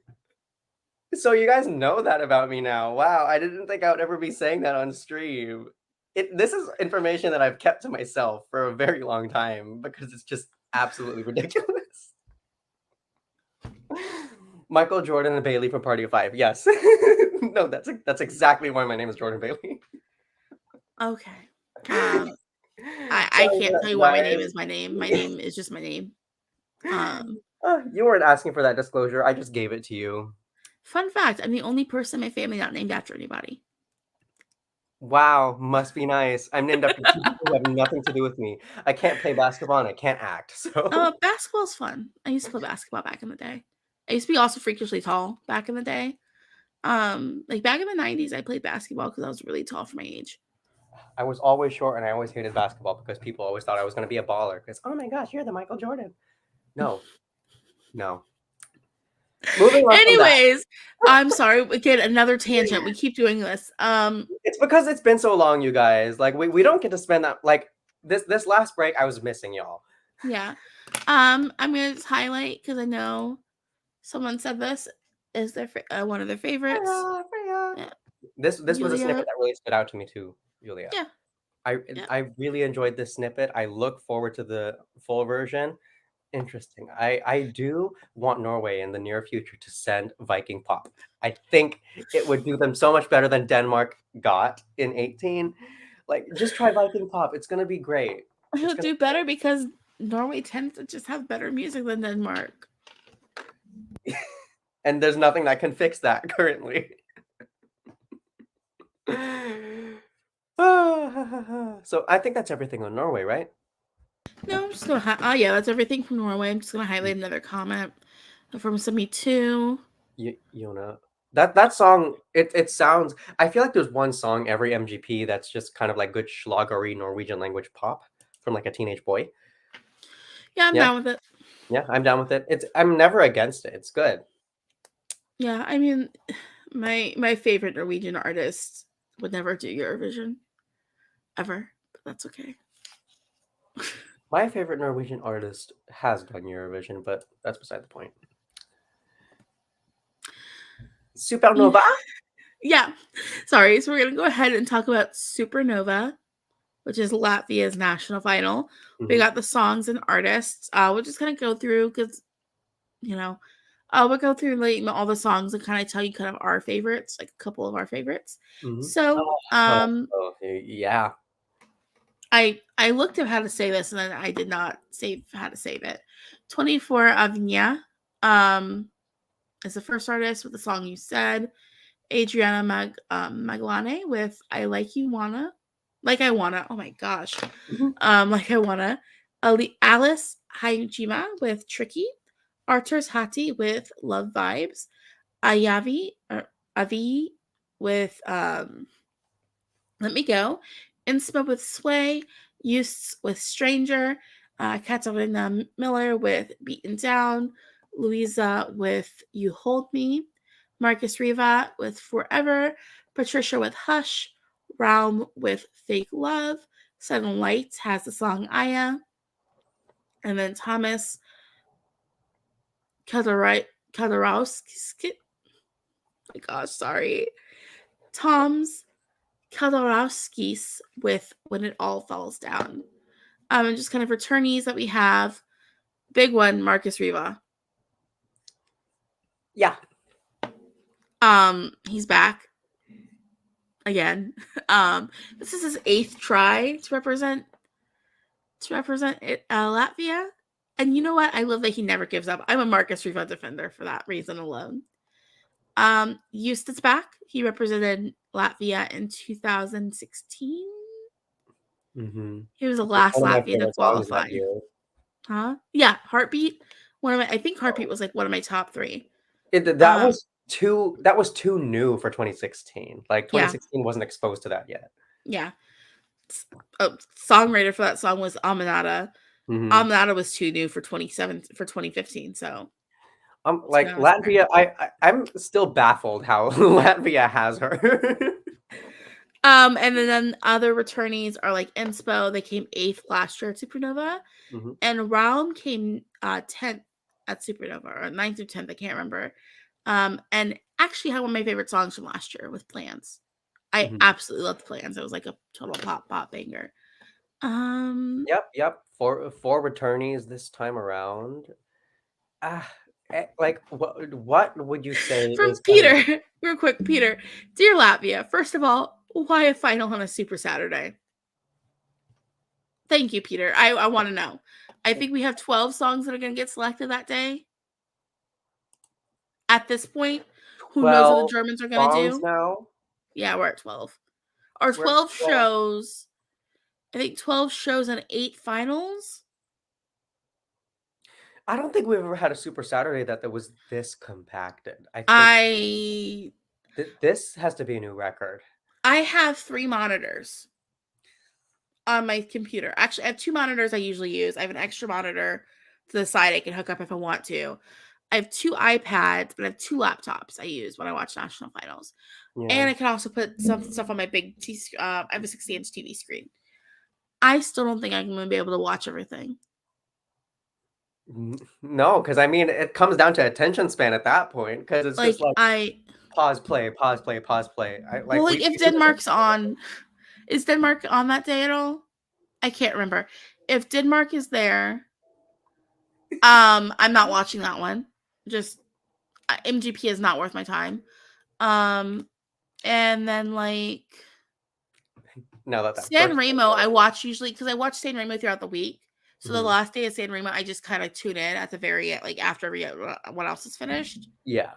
S2: So you guys know that about me now. Wow, I didn't think I would ever be saying that on stream. This is information that I've kept to myself for a very long time because it's just absolutely ridiculous. Michael Jordan and Bailey from Party of Five. Yes. No, that's exactly why my name is Jordan Bailey.
S1: Okay. I I
S2: Sorry,
S1: can't tell you why my name
S2: guys.
S1: is my name. My name is just my name. Um
S2: You weren't asking for that disclosure. I just gave it to you.
S1: Fun fact, I'm the only person in my family not named after anybody.
S2: Wow, must be nice. I'm named after two people who have nothing to do with me. I can't play basketball and I can't act. So
S1: Basketball's fun. I used to play basketball back in the day. I used to be also freakishly tall back in the day. Like back in the 90s, I played basketball because I was really tall for my age.
S2: I was always short and I always hated basketball because people always thought I was going to be a baller. Because, oh my gosh, you're the Michael Jordan. No, no. Moving on from that.
S1: Anyways, I'm sorry. Again, another tangent. We keep doing this.
S2: It's because it's been so long, you guys. Like, we don't get to spend that. Like, this last break, I was missing y'all.
S1: Yeah. I'm gonna just highlight because I know someone said this is one of their favorites.
S2: Freya, Freya.
S1: Yeah.
S2: This was a
S1: Julia.
S2: snippet that really stood out to me too, Julia.
S1: Yeah.
S2: I
S1: Yeah.
S2: I really enjoyed this snippet. I look forward to the full version. Interesting. I do want Norway in the near future to send Viking pop. I think it would do them so much better than Denmark got in 18. Like, just try Viking pop. It's gonna be great. It's
S1: He'll
S2: gonna
S1: do better because Norway tends to just have better music than Denmark.
S2: and there's nothing that can fix that currently. So I think that's everything on Norway, right?
S1: No, I'm just gonna. Yeah, that's everything from Norway. I'm just gonna highlight another comment from Semi Two.
S2: You know that song. It sounds. I feel like there's one song every MGP that's just kind of like good schlagery Norwegian language pop from like a teenage boy.
S1: Yeah, I'm
S2: Yeah,
S1: down with it.
S2: yeah, I'm down with it. I'm never against it. It's good.
S1: Yeah, I mean, my favorite Norwegian artist would never do Eurovision ever, but that's okay.
S2: My favorite Norwegian artist has done Eurovision, but that's beside the point. Supernova.
S1: Yeah, sorry. So we're gonna go ahead and talk about Supernova, which is Latvia's national final. We
S2: Hmm.
S1: got the songs and artists. We'll just kind of go through because you know, we'll go through like all the songs and kind of tell you kind of our favorites, like a couple of our favorites.
S2: Hmm.
S1: So,
S2: Yeah.
S1: I looked up how to say this and then I did not save how to save it. 24 Avnia is the first artist with the song You Said. Adriana Maglane with I Like You Wanna. Like I Wanna. Oh my gosh.
S2: Mhm.
S1: Like I Wanna. Alice Hajima with Tricky. Arturs Hati with Love Vibes. Ayavi or Avi with Let Me Go. Inspa with Sway. Use with Stranger. Katarina Miller with Beaten Down. Louisa with You Hold Me. Markus Riva with Forever. Patricia with Hush. Realm with Fake Love. Sudden Lights has the song Aya. And then Thomas Kadarowski. My gosh, sorry. Tom's Kadarowskis with When It All Falls Down. And just kind of returnees that we have. Big one, Markus Riva.
S2: Yeah.
S1: He's back again. This is his 8th try to represent Latvia. And you know what? I love that he never gives up. I'm a Markus Riva defender for that reason alone. Eustace back. He represented Latvia in 2016.
S2: Hmm.
S1: He was the last
S2: One of my
S1: Latvian to
S2: favorite songs that
S1: qualify.
S2: year.
S1: Huh? Yeah, Heartbeat. I think Heartbeat was like one of my top 3.
S2: That
S1: Um,
S2: was too new for 2016. Like
S1: yeah,
S2: 2016 wasn't exposed to that yet.
S1: yeah. Songwriter for that song was Aminata.
S2: Hmm.
S1: Aminata was too new for 2015. So to be
S2: Like
S1: honest there.
S2: Latvia, I'm still baffled how Latvia has her.
S1: And then other returnees are like Inspo. They came 8th last year at Supernova,
S2: Hmm.
S1: and Realm came 10th at Supernova or 9th or 10th. I can't remember. And actually had one of my favorite songs from last year with Plans. I
S2: Hmm.
S1: absolutely loved Plans. It was like a total pop banger. Um,
S2: Yep. Four returnees this time around. Ah, like what would you say
S1: from
S2: is kind of
S1: Peter, real quick, Peter, dear Latvia. First of all, why a final on a Super Saturday? Thank you, Peter. I want to know. I think we have 12 songs that are going to get selected that day. At this point, who knows what the
S2: 12
S1: Germans are going to
S2: songs
S1: do?
S2: now?
S1: Yeah, we're at 12. Or
S2: We're at
S1: 12
S2: 12.
S1: shows. I think 12 shows and 8 finals.
S2: I don't think we've ever had a Super Saturday that was this compacted. I think
S1: I
S2: this has to be a new record.
S1: I have 3 monitors on my computer. Actually, I have 2 monitors I usually use. I have an extra monitor to the side I can hook up if I want to. I have 2 iPads, but I have 2 laptops I use when I watch national finals.
S2: Yeah.
S1: And I can also put some stuff on my big I have a 60-inch TV screen. I still don't think I'm going to be able to watch everything.
S2: No, because I mean, it comes down to attention span at that point. Because it's just
S1: Like
S2: like pause, play, pause, play, pause, play.
S1: well, like if
S2: We do this.
S1: Denmark's on, is Denmark on that day at all? I can't remember. If Denmark is there, I'm not watching that one. Just MGP is not worth my time. Um, and then like
S2: Now that
S1: San
S2: first.
S1: Remo, I watch usually because I watch San Remo throughout the week. So the
S2: Mhm.
S1: last day of San Remo, I just kind of tune in at the very like after everyone else is finished.
S2: Yeah.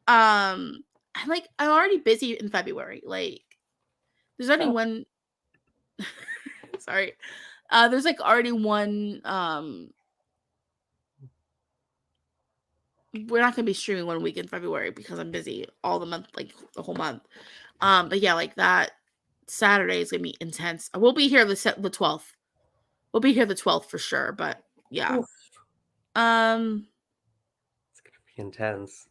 S1: I'm already busy in February. Like, there's only
S2: Oh,
S1: one. Sorry. There's like already one. We're not gonna be streaming one week in February because I'm busy all the month, like the whole month. But yeah, like that Saturday is gonna be intense. We'll be here the 12th. We'll be here the 12th for sure. But yeah.
S2: Oof, it's gonna be intense.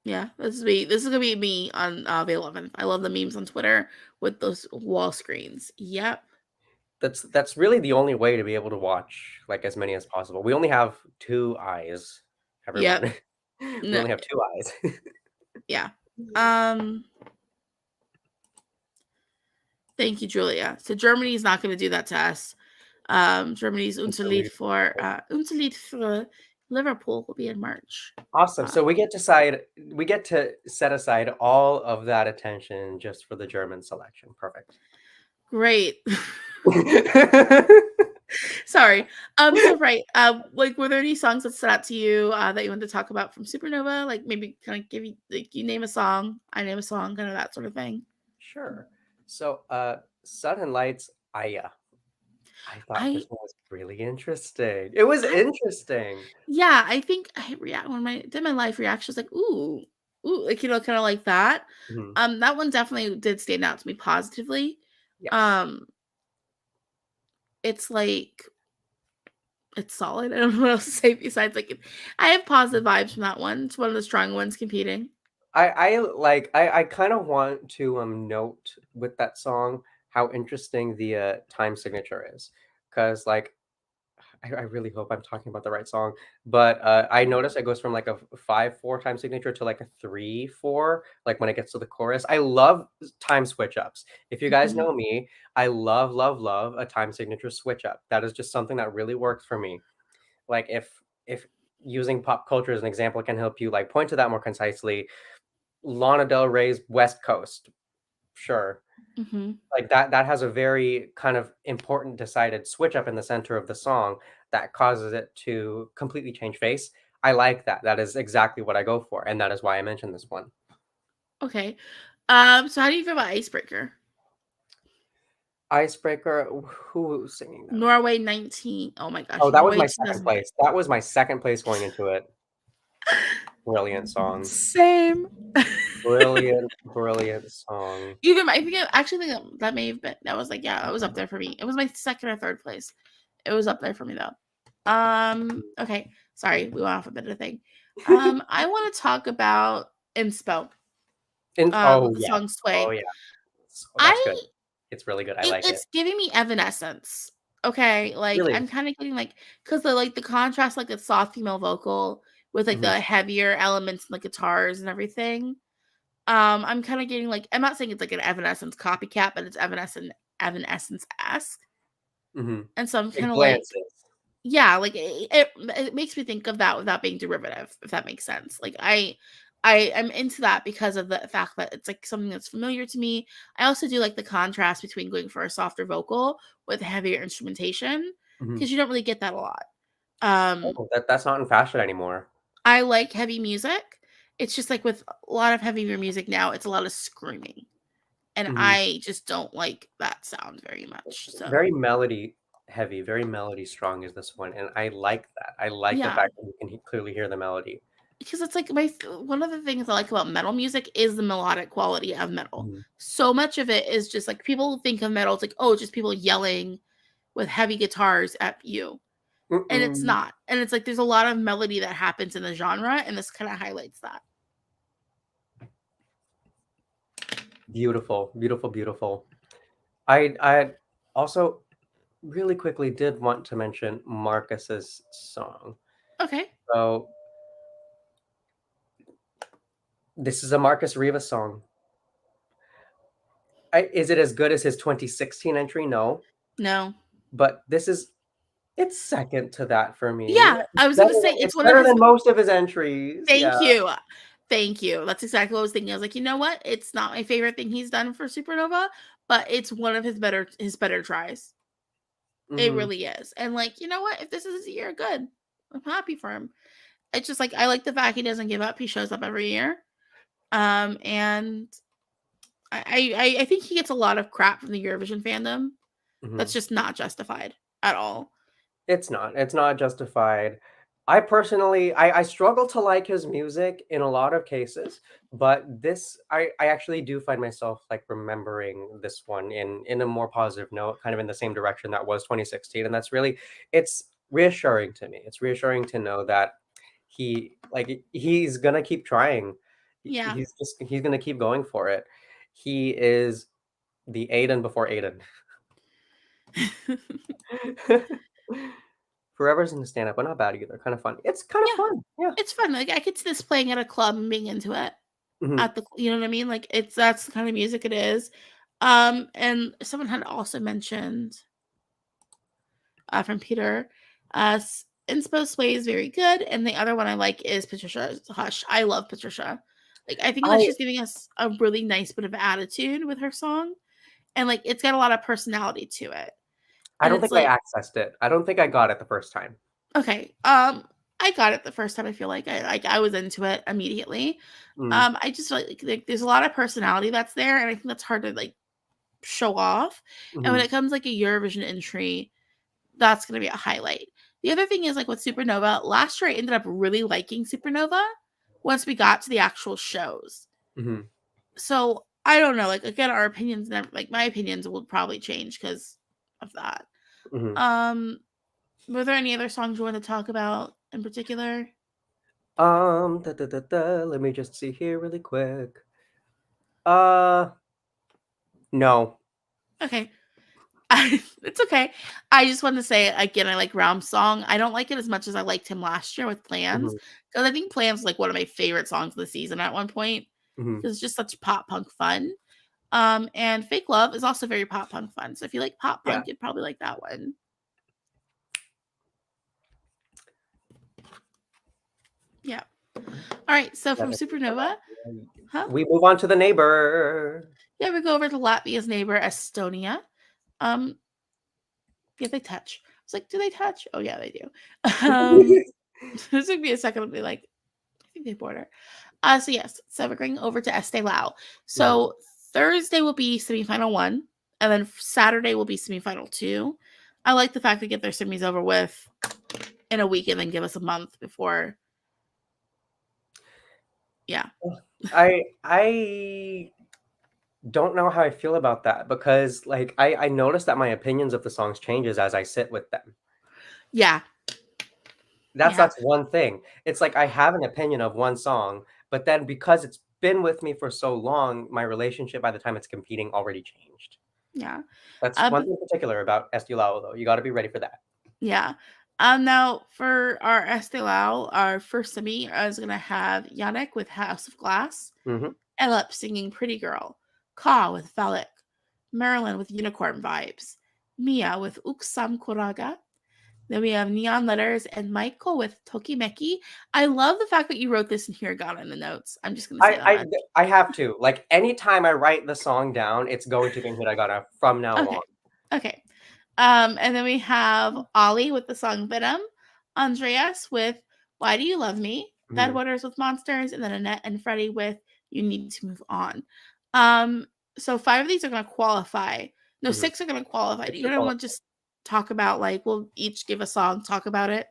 S1: Yeah, this is gonna be me on the 11th. I love the memes on Twitter with those wall screens. Yep.
S2: That's really the only way to be able to watch like as many as possible. We only have 2 eyes,
S1: Yep.
S2: everyone. We
S1: No,
S2: only have 2 eyes.
S1: yeah. Um. Thank you, Julia. So Germany is not going to do that to us. Germany's
S2: Until
S1: Unser Lied für Liverpool will be in March.
S2: Awesome. So we get to set aside all of that attention just for the German selection. Perfect.
S1: Great. Sorry. So right. Like, were there any songs that stood out to you that you wanted to talk about from Supernova? Like, maybe kind of give you, like, you name a song, I name a song, kind of that sort of thing.
S2: Sure. So, Sudden Lights, I thought
S1: I
S2: this one was really interesting. It was
S1: I
S2: interesting.
S1: Yeah, I think I react when I did my live reaction, was like, ooh, like, kind of like that.
S2: Mhm.
S1: That one definitely did stand out to me positively.
S2: Yes.
S1: Um, it's like it's solid. I don't know what else to say besides like I have positive vibes from that one. It's one of the strong ones competing.
S2: I kind of want to note with that song how interesting the time signature is, because like I really hope I'm talking about the right song, but I noticed it goes from like a 5/4 time signature to like a 3/4, like when it gets to the chorus. I love time switch ups. If you guys
S1: Mhm.
S2: know me, I love, love, love a time signature switch up. That is just something that really works for me. Like if using pop culture as an example can help you like point to that more concisely, Lana Del Rey's West Coast, sure.
S1: Mhm.
S2: Like that has a very kind of important decided switch up in the center of the song that causes it to completely change face. I like that. That is exactly what I go for, and that is why I mentioned this one.
S1: Okay. So how do you feel about Icebreaker?
S2: Icebreaker, who was singing that?
S1: Norway 19. Oh my gosh,
S2: Oh, that was
S1: Norway
S2: my second
S1: 2009.
S2: place. That was my second place going into it. Brilliant song.
S1: Same.
S2: Brilliant, brilliant song.
S1: Even I think actually think that may have been that was like, yeah, it was up there for me. It was my second or third place. It was up there for me though. Okay. Sorry, we went off a bit of a thing. I want to talk about Inspo.
S2: And
S1: With
S2: oh
S1: the
S2: yeah.
S1: song
S2: Oh
S1: Sway.
S2: yeah. Oh, that's good.
S1: I
S2: It's really good. I like it.
S1: It's giving me Evanescence. Okay, like
S2: Really.
S1: I'm kind of getting like because the contrast, like the soft female vocal with like
S2: Mhm,
S1: the heavier elements and the guitars and everything. I'm kind of getting like I'm not saying it's like an Evanescence copycat, but it's Evanescence esque,
S2: mhm.
S1: and so I'm
S2: It
S1: kind of like,
S2: glances.
S1: yeah, like it makes me think of that without being derivative, if that makes sense. Like I'm into that because of the fact that it's like something that's familiar to me. I also do like the contrast between going for a softer vocal with heavier instrumentation
S2: Mhm.
S1: because you don't really get that a lot. Um,
S2: Oh, that's not in fashion anymore.
S1: I like heavy music. It's just like with a lot of heavier music now, it's a lot of screaming. And
S2: Mhm.
S1: I just don't like that sound very much. So,
S2: Very melody heavy, very melody strong is this one, and I like that. I like the
S1: yeah,
S2: fact that you can clearly hear the melody.
S1: because it's like one of the things I like about metal music is the melodic quality of metal.
S2: Mhm.
S1: So much of it is just like people think of metal, it's like, oh, just people yelling with heavy guitars at you. And it's
S2: Mm-mm.
S1: not. And it's like there's a lot of melody that happens in the genre, and this kind of highlights that.
S2: Beautiful, beautiful, beautiful. I also really quickly did want to mention Marcus's song.
S1: Okay.
S2: So this is a Markus Riva song. Is it as good as his 2016 entry? No,
S1: No.
S2: but this is it's second to that for me.
S1: Yeah, I was gonna say
S2: It's
S1: it's one of
S2: better
S1: his.
S2: than most of his entries. Yeah.
S1: Thank you. Thank you. That's exactly what I was thinking. I was like, you know what? It's not my favorite thing he's done for Supernova, but it's one of his better tries. It
S2: Mhm.
S1: really is. And like, you know what? If this is his year, good. I'm happy for him. It's just like I like the fact he doesn't give up. He shows up every year. And I think he gets a lot of crap from the Eurovision fandom
S2: Mhm.
S1: That's just not justified at all.
S2: It's not. It's not justified. I personally I struggle to like his music in a lot of cases, but this I actually do find myself, like, remembering this one in a more positive note, kind of in the same direction that was 2016, and that's really it's reassuring to me. It's reassuring to know that he's gonna keep trying.
S1: Yeah.
S2: He's gonna keep going for it. He is the Aiden before Aiden. Forever's in the stand-up, but not bad either, kind of fun. It's kind of
S1: Yeah.
S2: fun, yeah.
S1: It's fun. Like I could see this playing at a club and being into it
S2: Mhm,
S1: at the you know what I mean? Like that's the kind of music it is. And someone had also mentioned from Peter, Inspo Sway is very good, and the other one I like is Patricia Hush. I love Patricia. Like I think that
S2: I
S1: she's giving us a really nice bit of attitude with her song, and like it's got a lot of personality to it.
S2: I
S1: And
S2: don't
S1: it's
S2: think I
S1: like,
S2: accessed it. I don't think I got it the first time.
S1: okay, I got it the first time. I feel like I was into it immediately.
S2: Mm,
S1: I just feel like there's a lot of personality that's there, and I think that's hard to like show off. And when
S2: mhm,
S1: it comes like a Eurovision entry, that's gonna be a highlight. The other thing is like with Supernova, last year I ended up really liking Supernova once we got to the actual shows.
S2: mhm,
S1: So I don't know. Like again, our opinions never like my opinions will probably change because of that.
S2: mhm.
S1: Um, were there any other songs you want to talk about in particular?
S2: Let me just see here really quick. Uh, no.
S1: Okay. It's okay. I just want to say again, I like Realm's song. I don't like it as much as I liked him last year with Plans
S2: Mhm,
S1: because I think Plans was like one of my favorite songs of the season at one point
S2: mhm,
S1: because it's just such pop punk fun. And Fake Love is also very pop punk fun. So if you like pop
S2: yeah,
S1: punk, you'd probably like that one. Yeah. All right. So
S2: yeah,
S1: from Supernova, huh?
S2: we move on to the neighbor.
S1: Yeah, we go over to Latvia's neighbor, Estonia. Um, yeah, they touch. I was like, do they touch? Oh yeah, they do. Um, this would be a second to be like, I think they border. So yes, so we're going over to Estee Lau.
S2: Mhm,
S1: So Thursday will be semifinal one, and then Saturday will be semifinal two. I like the fact they get their semis over with in a week and then give us a month before. Yeah,
S2: I don't know how I feel about that because, like, I noticed that my opinions of the songs changes as I sit with them.
S1: yeah,
S2: That's
S1: yeah,
S2: that's one thing. It's like I have an opinion of one song, but then because it's been with me for so long, my relationship by the time it's competing already changed.
S1: yeah.
S2: That's one
S1: But
S2: thing in particular about Estee though, you gotta be ready for that.
S1: yeah. Now for our Estee Lau, our first semi is gonna have Yannick with House of Glass,
S2: Mhm,
S1: Elep singing Pretty Girl, Ka with Valak, Marilyn with Unicorn Vibes, Mia with Uksam Kuraga. Then we have Neon Letters and Michael with Tokimeki. I love the fact that you wrote this in hiragana in the notes. I'm just gonna say
S2: I
S1: that
S2: I
S1: much.
S2: I have to, like, anytime I write the song down, it's going to be in Hiragana from now
S1: Okay.
S2: on.
S1: Okay. And then we have Ollie with the song Venom, Andreas with Why Do You Love Me, Bad
S2: Mhm,
S1: Waters with Monsters, and then Annette and Freddie with You Need to Move On. Um, so five of these are gonna qualify. No,
S2: mhm.
S1: six are gonna qualify. Do
S2: It's
S1: you
S2: the
S1: gonna
S2: quali
S1: want to just talk about like we'll each give a song, talk about it?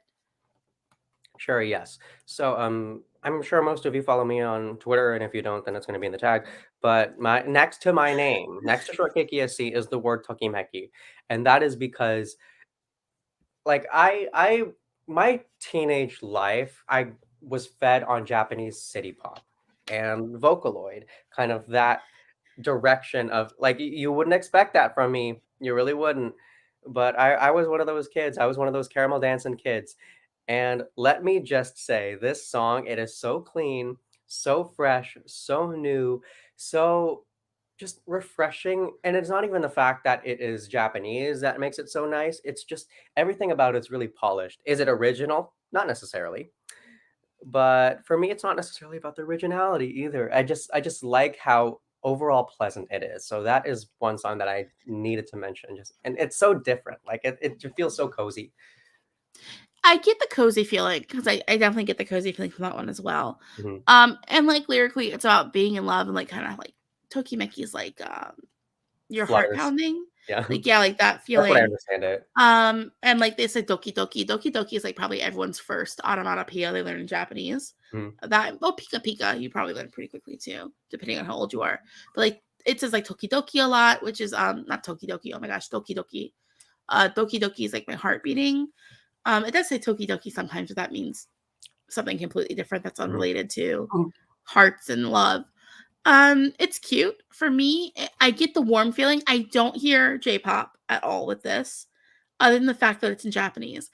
S2: Sure, yes. So, I'm sure most of you follow me on Twitter, and if you don't, then it's gonna be in the tag. But my next to my name, next to Shortcake ESC is the word Tokimeki, and that is because, like, my teenage life, I was fed on Japanese city pop and Vocaloid, kind of that direction of like you wouldn't expect that from me. You really wouldn't. But I was one of those kids. I was one of those caramel dancing kids. And let me just say, this song, it is so clean, so fresh, so new, so just refreshing. And it's not even the fact that it is Japanese that makes it so nice. It's just everything about it's really polished. Is it original? Not necessarily. But for me, it's not necessarily about the originality either. I just like how overall pleasant it is. So that is one song that I needed to mention. Just and it's so different. Like it just feels so cozy.
S1: I get the cozy feeling because I definitely get the cozy feeling from that one as well.
S2: Mhm.
S1: And like lyrically, it's about being in love and like kind of like Tokimeki's like your heart
S2: Flutters.
S1: pounding.
S2: Yeah.
S1: Like, yeah, like that
S2: That's what I
S1: feeling.
S2: understand it.
S1: And like they said Doki Doki. Doki Doki is like probably everyone's first onomatopoeia they learn in Japanese.
S2: Mhm.
S1: That Pika Pika, you probably learn pretty quickly too, depending on how old you are. But like it says like Toki Doki a lot, which is not Toki Doki, oh my gosh, Doki Doki. Doki Doki is like my heart beating. It does say Toki Doki sometimes, but that means something completely different that's
S2: Mhm.
S1: unrelated to
S2: Mhm.
S1: hearts and love. It's cute. For me, I get the warm feeling. I don't hear J-pop at all with this, other than the fact that it's in Japanese.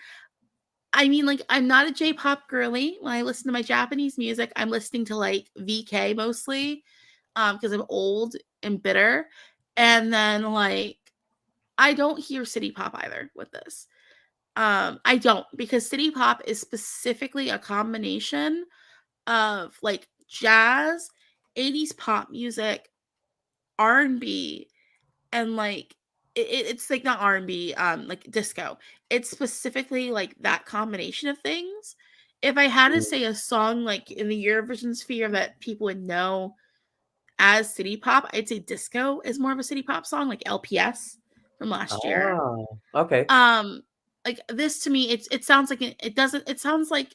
S1: I mean, like, I'm not a J-pop girly. When I listen to my Japanese music, I'm listening to like VK mostly, because I'm old and bitter. And then like I don't hear city pop either with this. I don't, because city pop is specifically a combination of like jazz, 80s pop music, R&B, and like it's like not R&B, like disco. It's specifically like that combination of things. If I had to
S2: Mhm.
S1: say a song like in the Eurovision sphere that people would know as city pop, I'd say disco is more of a city pop song, like LPS from last year.
S2: Ah, okay.
S1: Um, like this to me, it sounds like it doesn't. It sounds like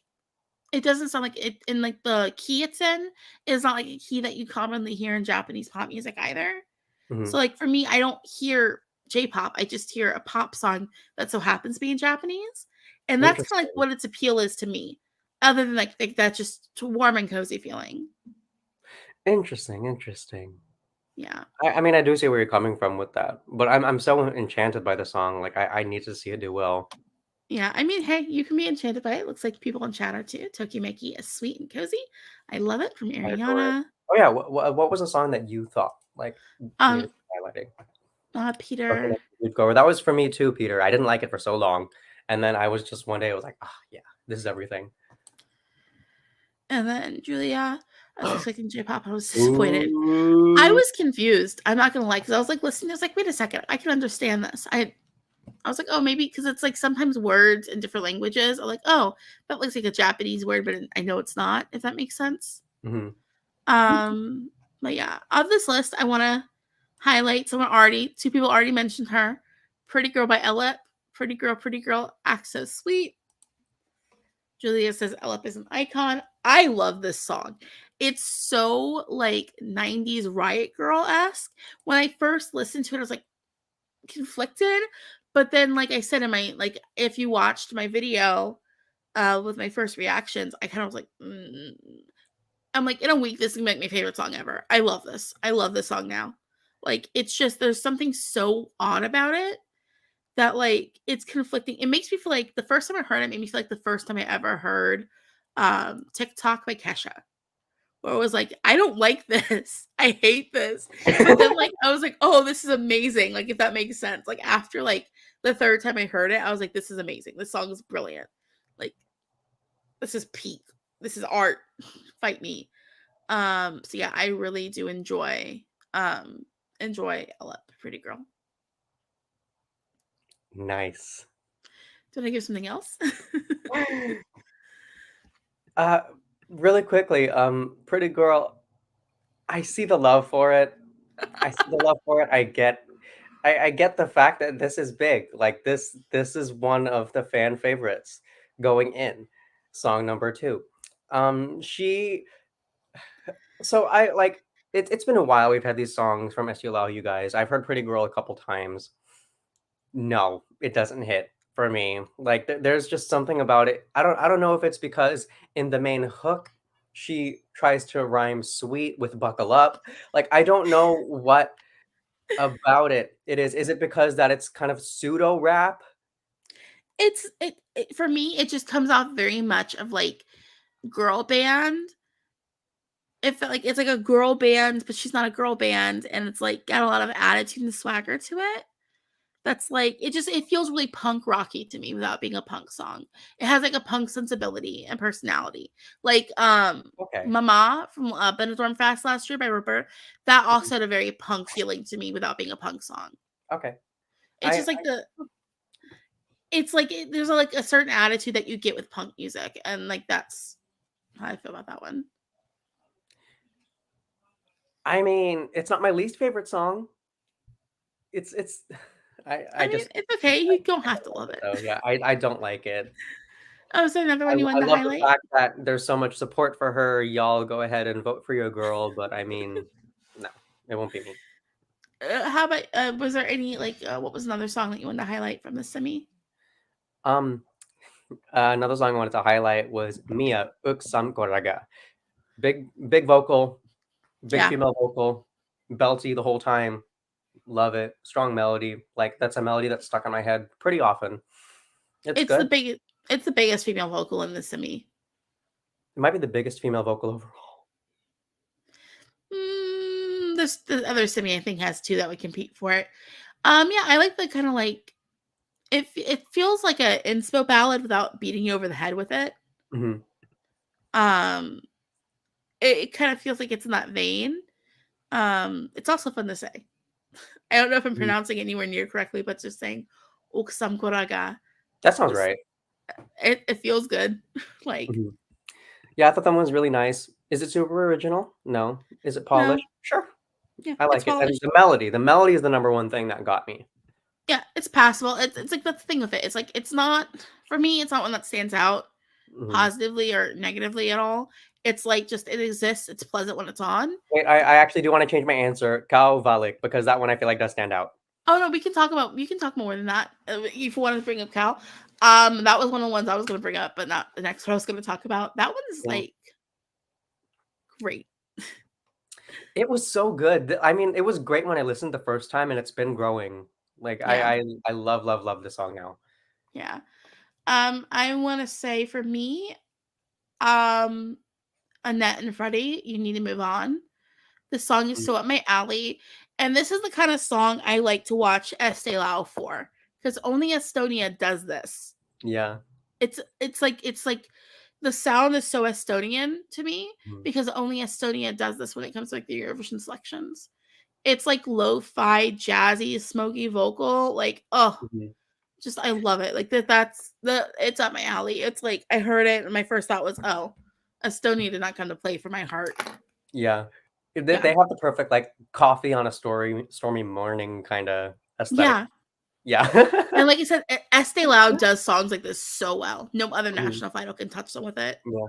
S1: it doesn't sound like it in like the key it's in is not like a key that you commonly hear in Japanese pop music either. So
S2: Mhm.
S1: like for me, I don't hear J-pop. I just hear a pop song that so happens to be in Japanese, and that's kind of like
S2: Interesting.
S1: what its appeal is to me. Other than like that just warm and cozy feeling.
S2: Interesting, interesting.
S1: Yeah.
S2: I mean, I do see where you're coming from with that, but I'm so enchanted by the song, like, I need to see it do well.
S1: Yeah, I mean, hey, you can be enchanted by it. Looks like people in chat are too. Tokimeki is sweet and cozy. I love it from
S2: I adore it.
S1: Ariana.
S2: Oh, yeah, what was a song that you thought, like, needed
S1: Um,
S2: highlighting? Okay,
S1: Peter,
S2: that's a good go. That was for me too, Peter. I didn't like it for so long, and then I was just one day, I was like, "Ah, yeah, this is everything."
S1: and then Julia. I was expecting J-pop. I was disappointed. I
S2: Ooh.
S1: was confused. I'm not gonna lie, because I was like listening. I was like, wait a second, I can understand this. I was like, oh, maybe because it's like sometimes words in different languages. I'm like, oh, that looks like a Japanese word, but I know it's not. If that makes sense.
S2: Mhm.
S1: Um, but yeah, of this list, I want to highlight someone already. Two people already mentioned her. Pretty Girl by Ellip. Pretty Girl, acts so sweet. Julia says Ellip is an icon. I love this song. It's so like 90s Riot Girl esque. When I first listened to it, I was like conflicted. But then, like I said in my, like, if you watched my video with my first reactions, I kind of was like, I'm like, in a week, this is like my favorite song ever. I love this. I love this song now. Like, it's just, there's something so odd about it that, like, it's conflicting. It makes me feel like the first time I heard it, made me feel like the first time I ever heard TikTok by Kesha, where it was like, I don't like this. I hate this. But then, like, I was like, oh, this is amazing. Like, if that makes sense. Like, after, like, the third time I heard it, I was like, this is amazing. This song is brilliant. Like, this is peak. This is art. Fight me. So yeah, I really do enjoy Ella, Pretty Girl.
S2: Nice.
S1: Did I give something else?
S2: Uh, really quickly, Pretty Girl, I see the love for it. I see the love for it. I get the fact that this is big. Like this is one of the fan favorites going in. Song number 2. She so I like it's been a while we've had these songs from SULL, you guys. I've heard Pretty Girl a couple times. No, it doesn't hit for me. Like there's just something about it. I don't know if it's because in the main hook she tries to rhyme sweet with buckle up. Like I don't know what about it is. Is it because that it's kind of pseudo rap?
S1: It for me, it just comes off very much of like girl band. It felt like it's like a girl band, but she's not a girl band, and it's like got a lot of attitude and swagger to it. That's like it feels really punk rocky to me without being a punk song. It has like a punk sensibility and personality. Like
S2: Okay.
S1: Mama from Benidorm Fast last year by Rupert, that also had a very punk feeling to me without being a punk song.
S2: Okay.
S1: It's
S2: I
S1: just like there's like a certain attitude that you get with punk music, and like that's how I feel about that one.
S2: I mean, it's not my least favorite song. It's I
S1: I mean,
S2: just
S1: it's okay. You don't have to love it.
S2: so yeah, I don't like it.
S1: Oh, is there another one you
S2: I
S1: wanted to
S2: love the
S1: highlight?
S2: fact that there's so much support for her. Y'all go ahead and vote for your girl, but I mean, no, it won't be me.
S1: How about was there any like what was another song that you wanted to highlight from the semi?
S2: Um, Another song I wanted to highlight was Mia Uksam Koraga. Big vocal, big
S1: Yeah,
S2: female vocal, belty the whole time. Love it. Strong melody. Like that's a melody that's stuck in my head pretty often. It's
S1: it's the
S2: good.
S1: biggest. It's the biggest female vocal in the semi.
S2: It might be the biggest female vocal overall.
S1: The other semi I think has two that would compete for it. Yeah, I like the kind of like it feels like a inspo ballad without beating you over the head with it.
S2: Mhm.
S1: Um, it kind of feels like it's in that vein. It's also fun to say. I don't know if I'm
S2: Mhm.
S1: pronouncing it anywhere near correctly, but just saying "uksam koraga"
S2: That sounds
S1: was
S2: right.
S1: it feels good. Like
S2: Mhm. Yeah, I thought that one was really nice. Is it super original? No. Is it
S1: no,
S2: polished? Sure.
S1: yeah,
S2: I
S1: it's
S2: like it. And
S1: polished.
S2: the melody is the number one thing that got me.
S1: Yeah, it's passable. It's like that's the thing with it. It's like it's not for me. It's not one that stands out
S2: Mhm.
S1: positively or negatively at all. It's like just it exists. It's pleasant when it's on.
S2: Wait, I actually do wanna change my answer. Kau Valik, because that one I feel like does stand out.
S1: Oh no, we can talk more than that. If you wanted to bring up Cal, that was one of the ones I was going to bring up, but not the next one I was going to talk about. That one's
S2: Yeah.
S1: like great.
S2: It was so good. I mean, it was great when I listened the first time, and it's been growing. Like,
S1: Yeah,
S2: I love, love, love this song now.
S1: yeah. I want to say for me, um, Annette and Freddie, you need to move on. The song is
S2: Mhm.
S1: so up my alley, and this is the kind of song I like to watch Estee Lau for because only Estonia does this.
S2: Yeah.
S1: It's like the sound is so Estonian to me
S2: Mhm.
S1: because only Estonia does this when it comes to like the Eurovision selections. It's like lo-fi, jazzy, smoky vocal. Like, oh,
S2: Mhm.
S1: just I love it. Like that's the it's up my alley. It's like I heard it and my first thought was, oh, Estonia did not come to play for my heart.
S2: Yeah. They
S1: Yeah.
S2: have the perfect, like, coffee on a stormy morning kinda aesthetic.
S1: Yeah.
S2: Yeah.
S1: And like I said, Estee Lau does songs like this so well. No other
S2: Mhm.
S1: national idol can touch them with it.
S2: Yeah.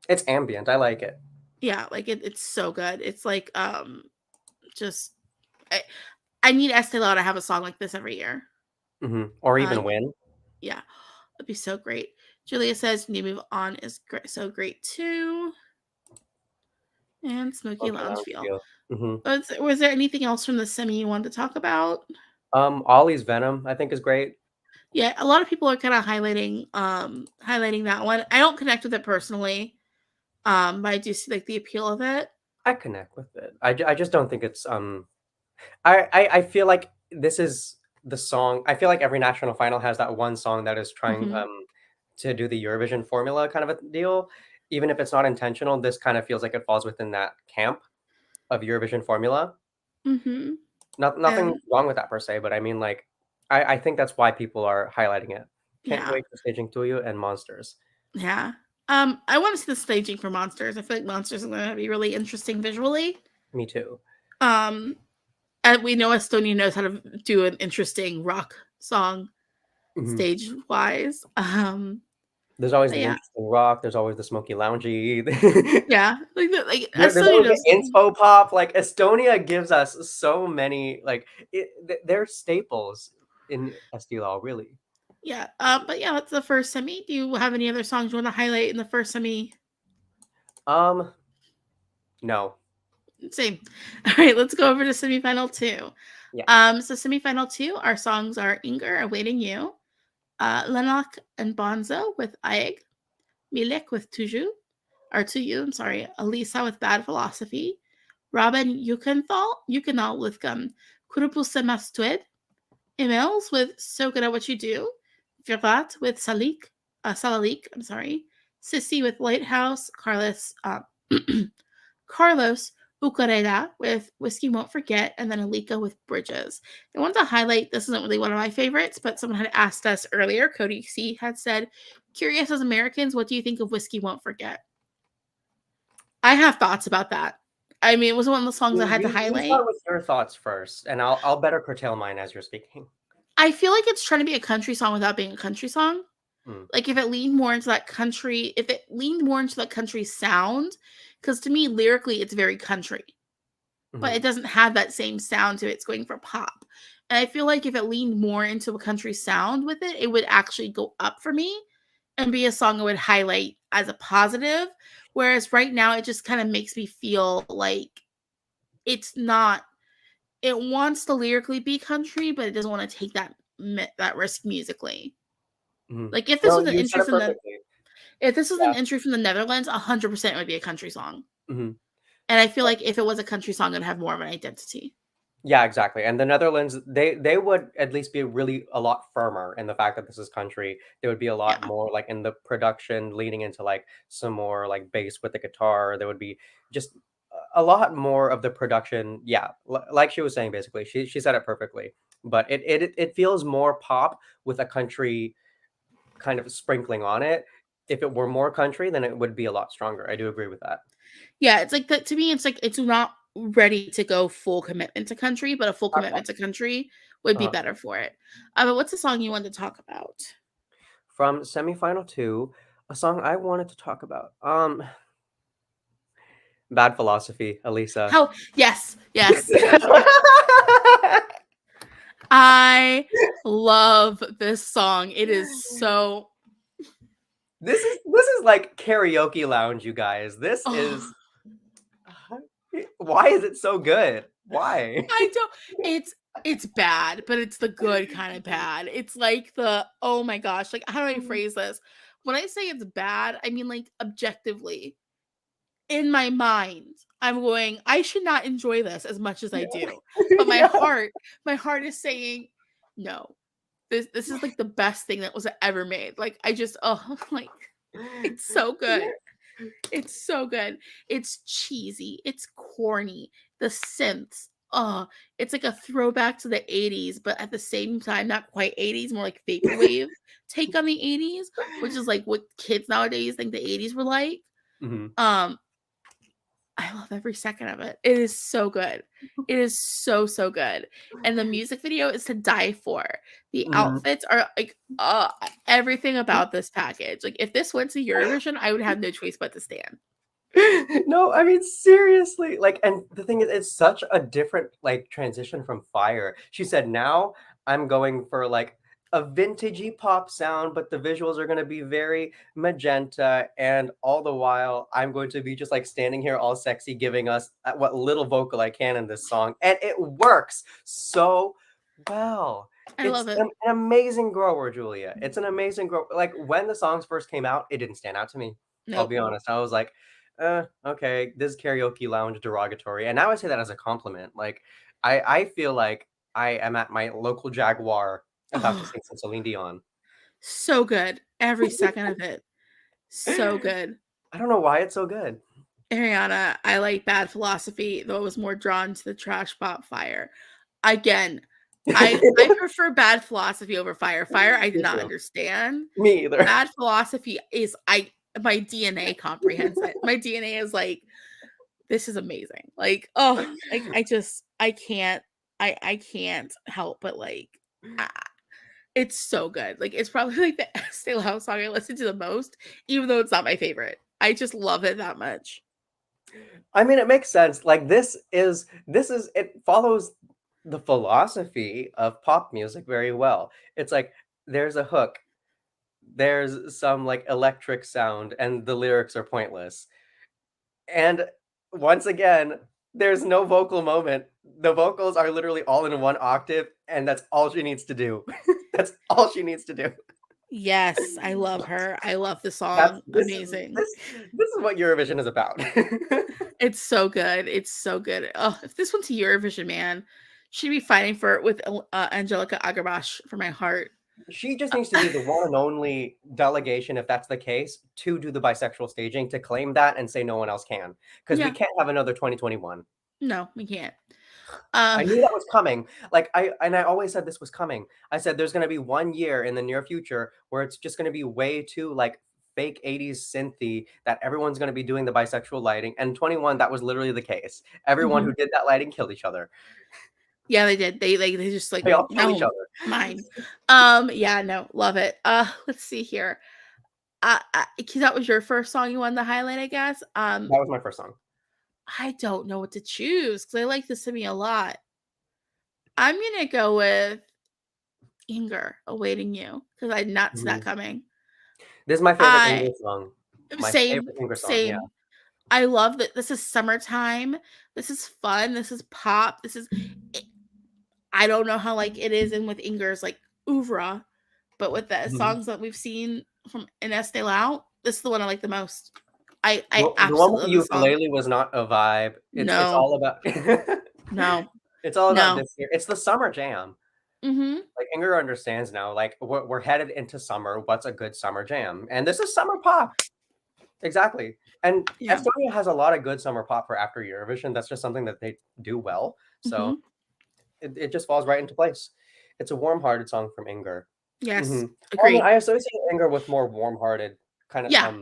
S2: It's ambient, I like it.
S1: Yeah, like it's so good. It's like just I, I need Estee Lauder to have a song like this every year.
S2: Mhm. Or
S1: Uh,
S2: even win.
S1: yeah, it'd be so great. Julia says "New Move On" is great, so great too, and Smoky
S2: Smoky
S1: Lounge
S2: Lounge
S1: Feel.
S2: feel. Mhm.
S1: Was there anything else from the semi you wanted to talk about?
S2: Ollie's Venom, I think is great.
S1: Yeah, a lot of people are kind of highlighting that one. I don't connect with it personally, but I do see like the appeal of it.
S2: I connect with it. I just don't think it's, I feel like this is the song I feel like every national final has that one song that is trying,
S1: Hmm.
S2: to do the Eurovision formula kind of a deal. Even if it's not intentional, this kind of feels like it falls within that camp of Eurovision formula.
S1: Hmm.
S2: Nothing
S1: And
S2: wrong with that per se, but I mean, like, I think that's why people are highlighting it. Can't
S1: yeah,
S2: wait for Staging Tuyo and Monsters.
S1: yeah. I want to see the staging for Monsters. I feel like Monsters is going to be really interesting visually.
S2: Me too.
S1: Um, and we know Estonia knows how to do an interesting rock song
S2: Mhm.
S1: stage wise.
S2: There's always
S1: But
S2: the
S1: yeah,
S2: interesting rock, there's always the smoky loungy.
S1: yeah, like
S2: There's
S1: Estonia
S2: always the
S1: knows.
S2: inspo pop, like, Estonia gives us so many, like, they're staples in Estilo, really.
S1: Yeah, but yeah, that's the first semi. Do you have any other songs you want to highlight in the first semi?
S2: Um, no.
S1: Same. All right, let's go over to semifinal two.
S2: Yeah.
S1: So semifinal two, our songs are Inger, Awaiting You, Lennox and Bonzo with Aeg, Milek with Tuju, or To You, I'm sorry, Elisa with Bad Philosophy, Robin Yukanthal with Kurupusemastued, Emils with So Good at What You Do, Virat with Salalik, I'm sorry, Sissy with Lighthouse, Carlos Ucarera with Whiskey Won't Forget, and then Alika with Bridges. I want to highlight this isn't really one of my favorites, but someone had asked us earlier. Cody C had said, "Curious as Americans, what do you think of Whiskey Won't Forget?" I have thoughts about that. I mean, it was one of the songs I had to
S2: You
S1: highlight.
S2: start with your thoughts first, and I'll better curtail mine as you're speaking.
S1: I feel like it's trying to be a country song without being a country song.
S2: Mm,
S1: Like if it leaned more into that country, if it leaned more into that country sound, because to me lyrically it's very country, but
S2: mhm,
S1: it doesn't have that same sound to it. It's going for pop. And I feel like if it leaned more into a country sound with it, it would actually go up for me and be a song I would highlight as a positive. Whereas right now it just kind of makes me feel like it's not, it wants to lyrically be country, but it doesn't want to take that risk musically.
S2: mhm.
S1: Like if this
S2: No,
S1: was an
S2: you said
S1: entry
S2: it
S1: from the
S2: perfectly.
S1: if this was an
S2: Yeah,
S1: entry from the Netherlands, 100% it would be a country song.
S2: mhm.
S1: And I feel like if it was a country song, it'd have more of an identity.
S2: Yeah, exactly, and the Netherlands, they would at least be really a lot firmer in the fact that this is country. They would be a lot
S1: Yeah.
S2: more, like, in the production, leaning into, like, some more, like, bass with the guitar. There would be just a lot more of the production, yeah, li like she was saying, basically, she said it perfectly, but it feels more pop with a country kind of sprinkling on it. If it were more country, then it would be a lot stronger. I do agree with that.
S1: Yeah, it's like that to me, it's like it's not ready to go full commitment to country, but a full
S2: Okay.
S1: commitment to country would be
S2: Uh,
S1: better for it. But what's the song you wanted to talk about?
S2: from semifinal 2, a song I wanted to talk about, Bad Philosophy, Elisa.
S1: How yes, yes. I love this song. It is so
S2: This is like karaoke lounge, you guys. This
S1: oh,
S2: is why is it so good? Why?
S1: I don't it's bad, but it's the good kind of bad. It's like the oh my gosh, like how do I phrase this? When I say it's bad, I mean like objectively. In my mind, I'm going, I should not enjoy this as much as I
S2: Yeah.
S1: do. But my heart is saying, no. This is like the best thing that was ever made. Like I just oh like it's so good. It's so good. It's cheesy. It's corny. The synths. Oh, it's like a throwback to the 80s, but at the same time, not quite 80s, more like vaporwave take on the 80s, which is like what kids nowadays think the 80s were like.
S2: Mhm.
S1: Um, I love every second of it. It is so good. It is so, so good. And the music video is to die for. The
S2: Mhm.
S1: outfits are like everything about this package. Like if this went to Eurovision, I would have no choice but to stand.
S2: No, I mean, seriously, like, and the thing is, it's such a different, like, transition from Fire. She said, "Now I'm going for, like, a vintagey pop sound, but the visuals are gonna be very magenta, and all the while, I'm going to be just, like, standing here all sexy, giving us, what little vocal I can in this song," and it works so well.
S1: I
S2: It's
S1: love it.
S2: an amazing grower, Julia. It's an amazing grow like, when the songs first came out, it didn't stand out to me. I'll
S1: Nope.
S2: be honest. I was like, okay, this karaoke lounge derogatory. And now I say that as a compliment. Like, I feel like I am at my local Jaguar about to
S1: Oh,
S2: sing some Celine Dion.
S1: so good. Every second of it. So good.
S2: I don't know why it's so good.
S1: Ariana, I like Bad Philosophy, though I was more drawn to the trash pop Fire. Again, I prefer Bad Philosophy over Fire. Fire, I did
S2: Me
S1: not
S2: too.
S1: understand.
S2: Me either.
S1: Bad Philosophy is my DNA comprehends it. My DNA is like, this is amazing. Like, oh, like I can't I can't help but like ah, it's so good. Like it's probably like the Estee Lauder song I listen to the most, even though it's not my favorite. I just love it that much.
S2: I mean, it makes sense. Like this is it follows the philosophy of pop music very well. It's like there's a hook, there's some like electric sound, and the lyrics are pointless. And once again, there's no vocal moment. The vocals are literally all in one octave, and that's all she needs to do. That's all she needs to do.
S1: Yes, I love her. I love the
S2: That's
S1: song.
S2: this is
S1: Amazing.
S2: this is what Eurovision is about.
S1: It's so good. It's so good. Oh, if this went to Eurovision, man, she'd be fighting for it with Angelica Agarabash for my heart.
S2: She just
S1: Uh,
S2: needs to be the one and only delegation, if that's the case, to do the bisexual staging, to claim that and say no one else can. Because we
S1: yeah,
S2: can't have another 2021.
S1: no, we can't.
S2: I
S1: Um,
S2: knew that was coming. Like I always said this was coming. I said there's gonna be 1 year in the near future where it's just gonna be way too like fake 80s synthy that everyone's gonna be doing the bisexual lighting. And 21, that was literally the case. Everyone
S1: mhm.
S2: who did that lighting killed each other.
S1: Yeah, they did. They just like,
S2: They all kill each
S1: no,
S2: other.
S1: mine. Yeah, no, love it. Let's see here. 'Cause that was your first song you wanted to highlight, I guess.
S2: That was my first song.
S1: I don't know what to choose because I like this to me a lot. I'm gonna go with Inger, Awaiting You, because I did not see that
S2: Mhm.
S1: coming.
S2: This is my favorite
S1: I
S2: English song. My
S1: Same,
S2: favorite English song, yeah.
S1: same. I love that this is summertime. This is fun. This is pop. This is it, I don't know how like it is in with Inger's like oeuvre, but with the
S2: Mhm.
S1: songs that we've seen from Ines de Lau, this is the one I like the most. I
S2: Well, the one with
S1: absolutely
S2: the
S1: love this song.
S2: ukulele was not a vibe. It's
S1: No,
S2: all about
S1: no,
S2: it's all about
S1: no.
S2: this year. It's the summer jam.
S1: Mhm.
S2: Like, Inger understands now, like, we're headed into summer, what's a good summer jam? And this is summer pop. Exactly. And
S1: Yeah.
S2: Estonia has a lot of good summer pop for after Eurovision. That's just something that they do well. So
S1: Mhm.
S2: it just falls right into place. It's a warm-hearted song from Inger.
S1: Yes.
S2: Mhm. Well, I mean,
S1: Agree.
S2: I associate Inger with more warm-hearted kind of,
S1: Yeah.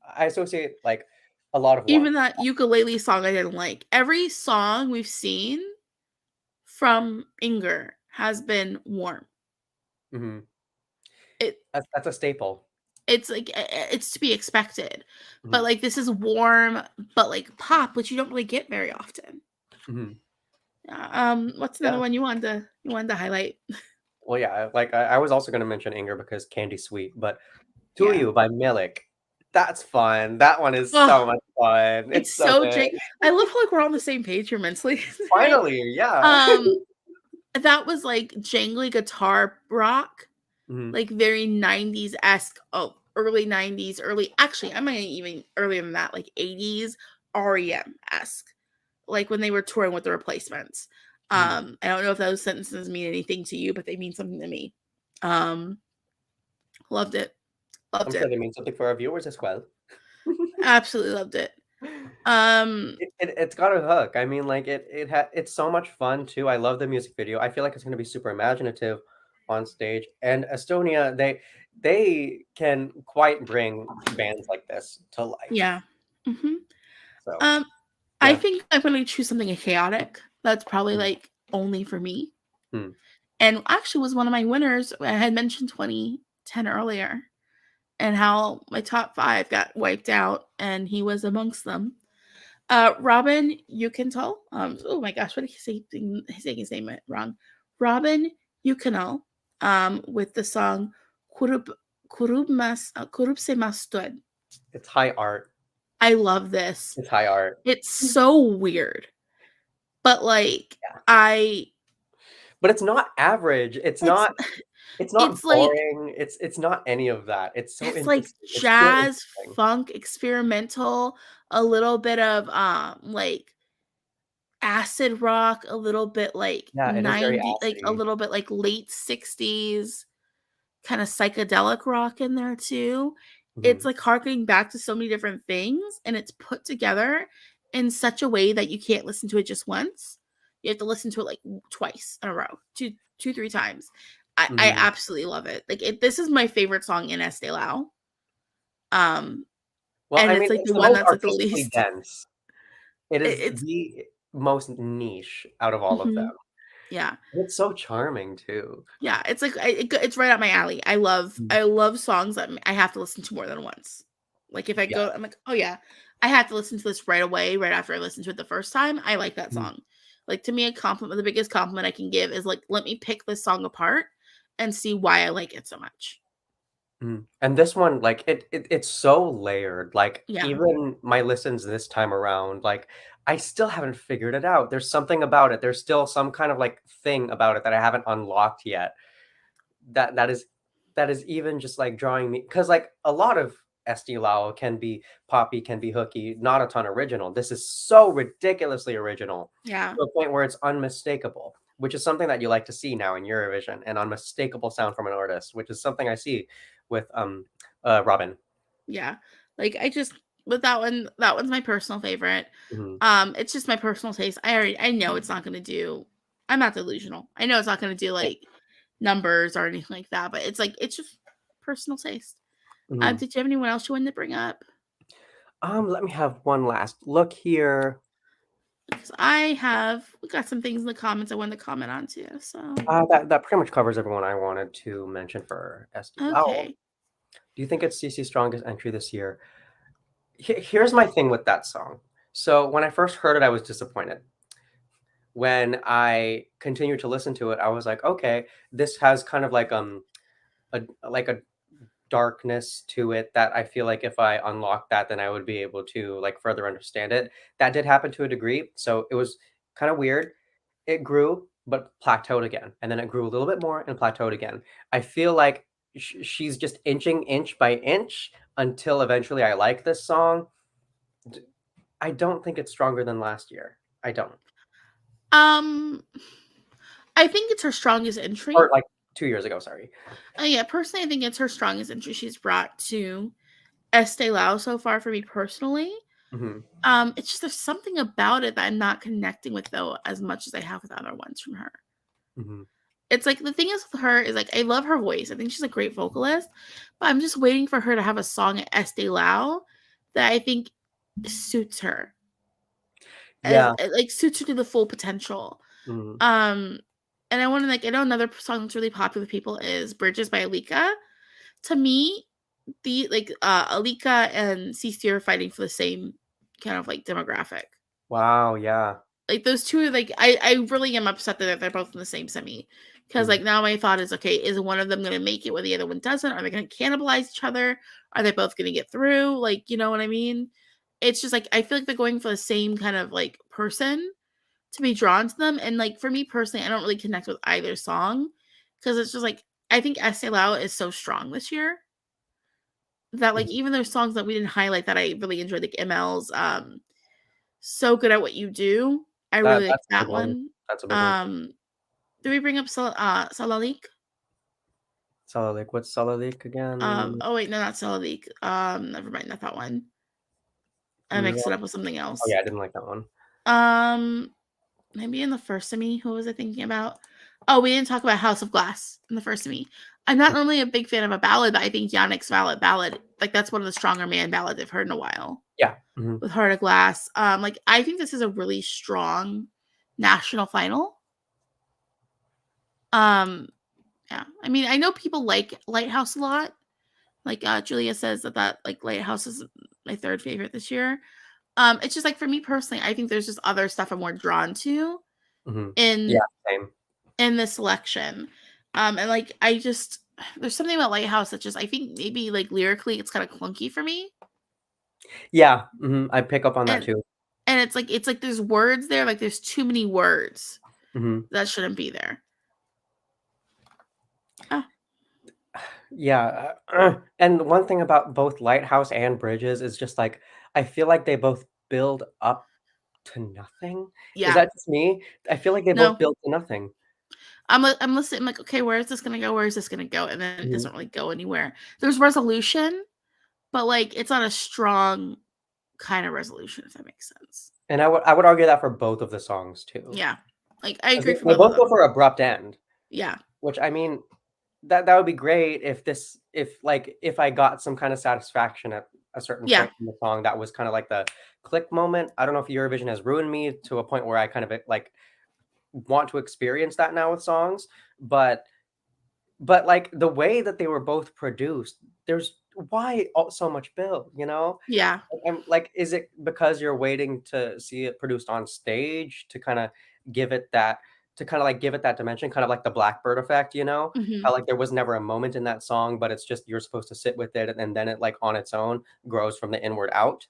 S2: I associate, like, a lot of warmth.
S1: Even that ukulele song I didn't like. Every song we've seen from Inger has been warm.
S2: Mhm.
S1: It
S2: That's a staple.
S1: it's like it's to be expected. But
S2: Mhm.
S1: like this is warm but like pop, which you don't really get very often.
S2: Mhm.
S1: What's another
S2: Yeah.
S1: one you wanted to highlight?
S2: Well, yeah, like, I was also gonna mention Inger because Candy Sweet, but To
S1: Yeah.
S2: You by Milik. That's fun. That one is so
S1: Oh,
S2: much fun.
S1: it's
S2: It's so
S1: so
S2: good.
S1: I love how like we're on the same page here mentally, right?
S2: Finally, yeah.
S1: Um, that was like jangly guitar rock,
S2: Mhm,
S1: like very 90s esque. Oh, early 90s, early actually, I might even earlier than that, like 80s REM esque, like when they were touring with the Replacements.
S2: mhm.
S1: I don't know if those sentences mean anything to you, but they mean something to me. Um, Loved it,
S2: I'm
S1: loved
S2: sure
S1: it,
S2: they mean something for our viewers as well.
S1: absolutely loved it. Um,
S2: It's got a hook. I mean, like, it's so much fun too. I love the music video. I feel like it's gonna be super imaginative on stage, and Estonia, they can quite bring bands like this to life.
S1: yeah. Hmm.
S2: So,
S1: Um, I
S2: yeah.
S1: think I'm gonna choose something chaotic. That's probably
S2: Mm,
S1: like only for me.
S2: mm,
S1: And actually was one of my winners. I had mentioned 2010 earlier and how my top 5 got wiped out and he was amongst them. Robin Yukental. Oh my gosh, what did he say? Saying his name wrong. Robin Yukenal. With the song Kurub Kurubse Mastud.
S2: it's high art.
S1: I love this.
S2: It's high art.
S1: It's so weird, but like I,
S2: But it's not average.
S1: it's
S2: It's not
S1: it's like
S2: boring. It's not any of that. It's so
S1: it's like
S2: interesting. It's pure
S1: jazz,
S2: interesting.
S1: funk, experimental, a little bit of like acid rock, a little bit like
S2: Yeah, it is very
S1: 90, like a
S2: acidy.
S1: little bit like late 60s kind of psychedelic rock in there too. It's
S2: Mhm,
S1: like harkening back to so many different things and it's put together in such a way that you can't listen to it just once. You have to listen to it like twice in a row, two, 3 times. I
S2: mhm.
S1: absolutely love it. Like this is my favorite song in Estee Lau. Um,
S2: Well,
S1: and
S2: I
S1: it's
S2: mean,
S1: like
S2: it's
S1: the
S2: the
S1: one
S2: most
S1: that's like the
S2: artistically
S1: least.
S2: dense. It is
S1: It's
S2: the most niche out of all of them.
S1: mhm, yeah.
S2: It's so charming too.
S1: Yeah, it's like it's right up my alley.
S2: Mm,
S1: I love songs that I have to listen to more than once. Like if I
S2: yeah.
S1: go, I'm like, oh yeah, I have to listen to this right away, right after I listened to it the first time. I like that
S2: Mm,
S1: song. Like to me, a compliment, the biggest compliment I can give is like, let me pick this song apart and see why I like it so much.
S2: and this one, like, it's so layered, like,
S1: Yeah,
S2: even my listens this time around, like, I still haven't figured it out. There's something about it. There's still some kind of, like, thing about it that I haven't unlocked yet. That that is that is even just, like, drawing me because like, a lot of Estee can be poppy, can be hooky, not a ton original. This is so ridiculously original
S1: yeah,
S2: to a point where it's unmistakable, which is something that you like to see now in Eurovision, an unmistakable sound from an artist, which is something I see with, Robin.
S1: yeah. Like I just with that one's my personal favorite.
S2: Mhm.
S1: It's just my personal taste. I know it's not gonna do. I'm not delusional. I know it's not gonna do
S2: Yeah.
S1: like numbers or anything like that, but it's like it's just personal taste.
S2: Mhm.
S1: Did you have anyone else you wanted to bring up?
S2: Let me have one last look here.
S1: because we got some things in the comments I wanted to comment on too. So
S2: That pretty much covers everyone I wanted to mention for SD. Oh,
S1: okay.
S2: do you think it's CC's strongest entry this year? Here's my thing with that song. So when I first heard it, I was disappointed. When I continued to listen to it, I was like, okay, this has kind of like a darkness to it that I feel like if I unlocked that, then I would be able to like further understand it. That did happen to a degree, so it was kind of weird. It grew, but plateaued again, and then it grew a little bit more and plateaued again. I feel like she's just inching inch by inch until eventually I like this song. I don't think it's stronger than last year. I don't.
S1: Um, I think it's her strongest entry.
S2: Or like 2 years ago, sorry.
S1: Yeah, personally, I think it's her strongest entry she's brought to Estee Lauder so far for me personally.
S2: Mhm.
S1: It's just there's something about it that I'm not connecting with though as much as I have with other ones from her.
S2: Mhm.
S1: It's like the thing is with her is like I love her voice. I think she's a great vocalist, but I'm just waiting for her to have a song at Estee Lauder that I think suits her as
S2: Yeah.
S1: like suits her to the full potential.
S2: Mhm.
S1: Um, and I want to like I know another song that's really popular with people is "Bridges" by Alika. To me, the like Alika and CC are fighting for the same kind of like demographic.
S2: Wow, yeah.
S1: Like those two are like I really am upset that they're both in the same semi. Because
S2: Mhm.
S1: like now my thought is okay, is one of them gonna make it where the other one doesn't? Are they gonna cannibalize each other? Are they both gonna get through? Like, you know what I mean? It's just like I feel like they're going for the same kind of like person to be drawn to them. And like for me personally, I don't really connect with either song. Cause it's just like I think Estee Lauder is so strong this year that like
S2: Mhm.
S1: even those songs that we didn't highlight that I really enjoyed, like ML's So Good at What You Do. I really like
S2: That's a big
S1: that
S2: one.
S1: one.
S2: That's a big one.
S1: Um, did we bring up Salalik?
S2: Salalik, what's Salalik again?
S1: Oh wait, no, not Salalik. Never mind, not that one. I
S2: Yeah.
S1: mixed it up with something
S2: Oh,
S1: else.
S2: yeah, I didn't like that one.
S1: Um, maybe in the first of me, who was I thinking about? Oh, we didn't talk about House of Glass in the first of me. I'm not normally a big fan of a ballad, but I think Yannick's ballad, like that's one of the stronger man ballads I've heard in a while.
S2: Yeah. Mhm.
S1: With Heart of Glass. Like I think this is a really strong national final. Um, yeah. I mean, I know people like Lighthouse a lot. Like Julia says that like Lighthouse is my third favorite this year. It's just like for me personally, I think there's just other stuff I'm more drawn to
S2: Mhm. Yeah,
S1: in
S2: same.
S1: this selection. And like I just there's something about Lighthouse that just I think maybe like lyrically it's kind of clunky for me.
S2: Yeah, mhm, I pick up on that
S1: And
S2: too.
S1: it's like there's words there, like there's too many words
S2: Mhm.
S1: that shouldn't be there. Ah,
S2: Yeah, and one thing about both Lighthouse and Bridges is just, like, I feel like they both build up to nothing. Is
S1: yeah.
S2: that just me? I feel like they both
S1: No.
S2: build to nothing.
S1: I'm listening, I'm like, okay, where is this gonna go? Where is this gonna go? And then it
S2: Mhm,
S1: doesn't really go anywhere. There's resolution, but like it's not a strong kind of resolution, if that makes sense.
S2: and I would argue that for both of the songs too,
S1: Yeah. Like I
S2: 'cause
S1: agree for
S2: they
S1: both of
S2: both go
S1: them.
S2: for abrupt end,
S1: Yeah.
S2: which, I mean, that would be great if I got some kinda satisfaction at a certain
S1: Yeah.
S2: point in the song that was kinda like the click moment. I don't know if Eurovision has ruined me to a point where I kind of, like, want to experience that now with songs, but like, the way that they were both produced, there's why so much build, you know?
S1: Yeah.
S2: Like, is it because you're waiting to see it produced on stage to kinda give it that like, give it that dimension, kind of like the Blackbird effect, you know?
S1: Hmm.
S2: How, like, there was never a moment in that song, but it's just you're supposed to sit with it, and then it, like, on its own grows from the inward out.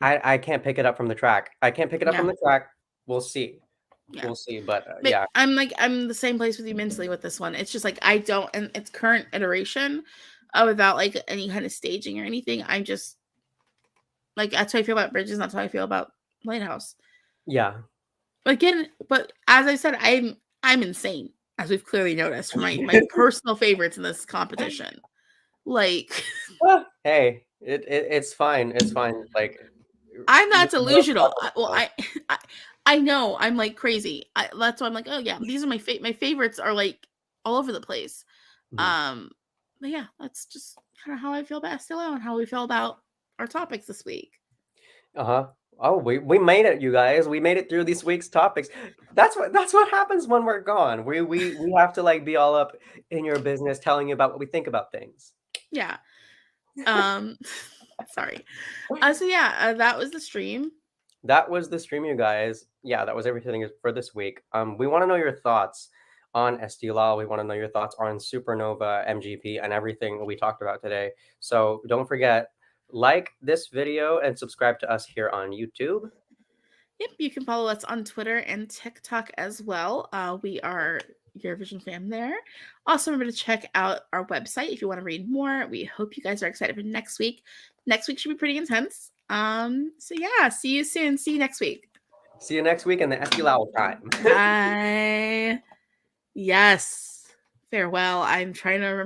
S2: I can't pick it up from the track. I can't pick it up from
S1: Yeah.
S2: the track. We'll see.
S1: Yeah.
S2: We'll see, but,
S1: But
S2: yeah.
S1: I'm the same place with you mentally with this one. It's just like I don't in its current iteration, without like any kind of staging or anything. I'm just like that's how I feel about Bridges. That's how I feel about Lighthouse.
S2: Yeah.
S1: Again, but as I said, I'm insane, as we've clearly noticed for my personal favorites in this competition. Like
S2: Hey, it's fine, it's fine, like,
S1: I'm
S2: you
S1: not
S2: know
S1: delusional.
S2: about
S1: Well,
S2: yourself.
S1: I I know I'm like crazy. That's why I'm like, oh yeah, these are my favorites are like all over the place.
S2: Mhm.
S1: Um, but yeah, that's just kind of how I feel about Estelle and how we feel about our topics this week.
S2: Uh-huh. Oh, we made it, you guys. We made it through this week's topics. That's what happens when we're gone. We have to like be all up in your business, telling you about what we think about things.
S1: Yeah. Sorry. So yeah, that was the stream.
S2: That was the stream, you guys. Yeah, that was everything for this week. We want to know your thoughts on SD Law. We want to know your thoughts on Supernova, MGP, and everything we talked about today. So don't forget, like this video and subscribe to us here on YouTube.
S1: Yep, you can follow us on Twitter and TikTok as well. We are Eurovision Fam there. Also, remember to check out our website if you want to read more. We hope you guys are excited for next week. Next week should be pretty intense. So yeah, see you soon. See you next week.
S2: See you next week in the SD Law time.
S1: Bye. Yes. Farewell. I'm trying to remember.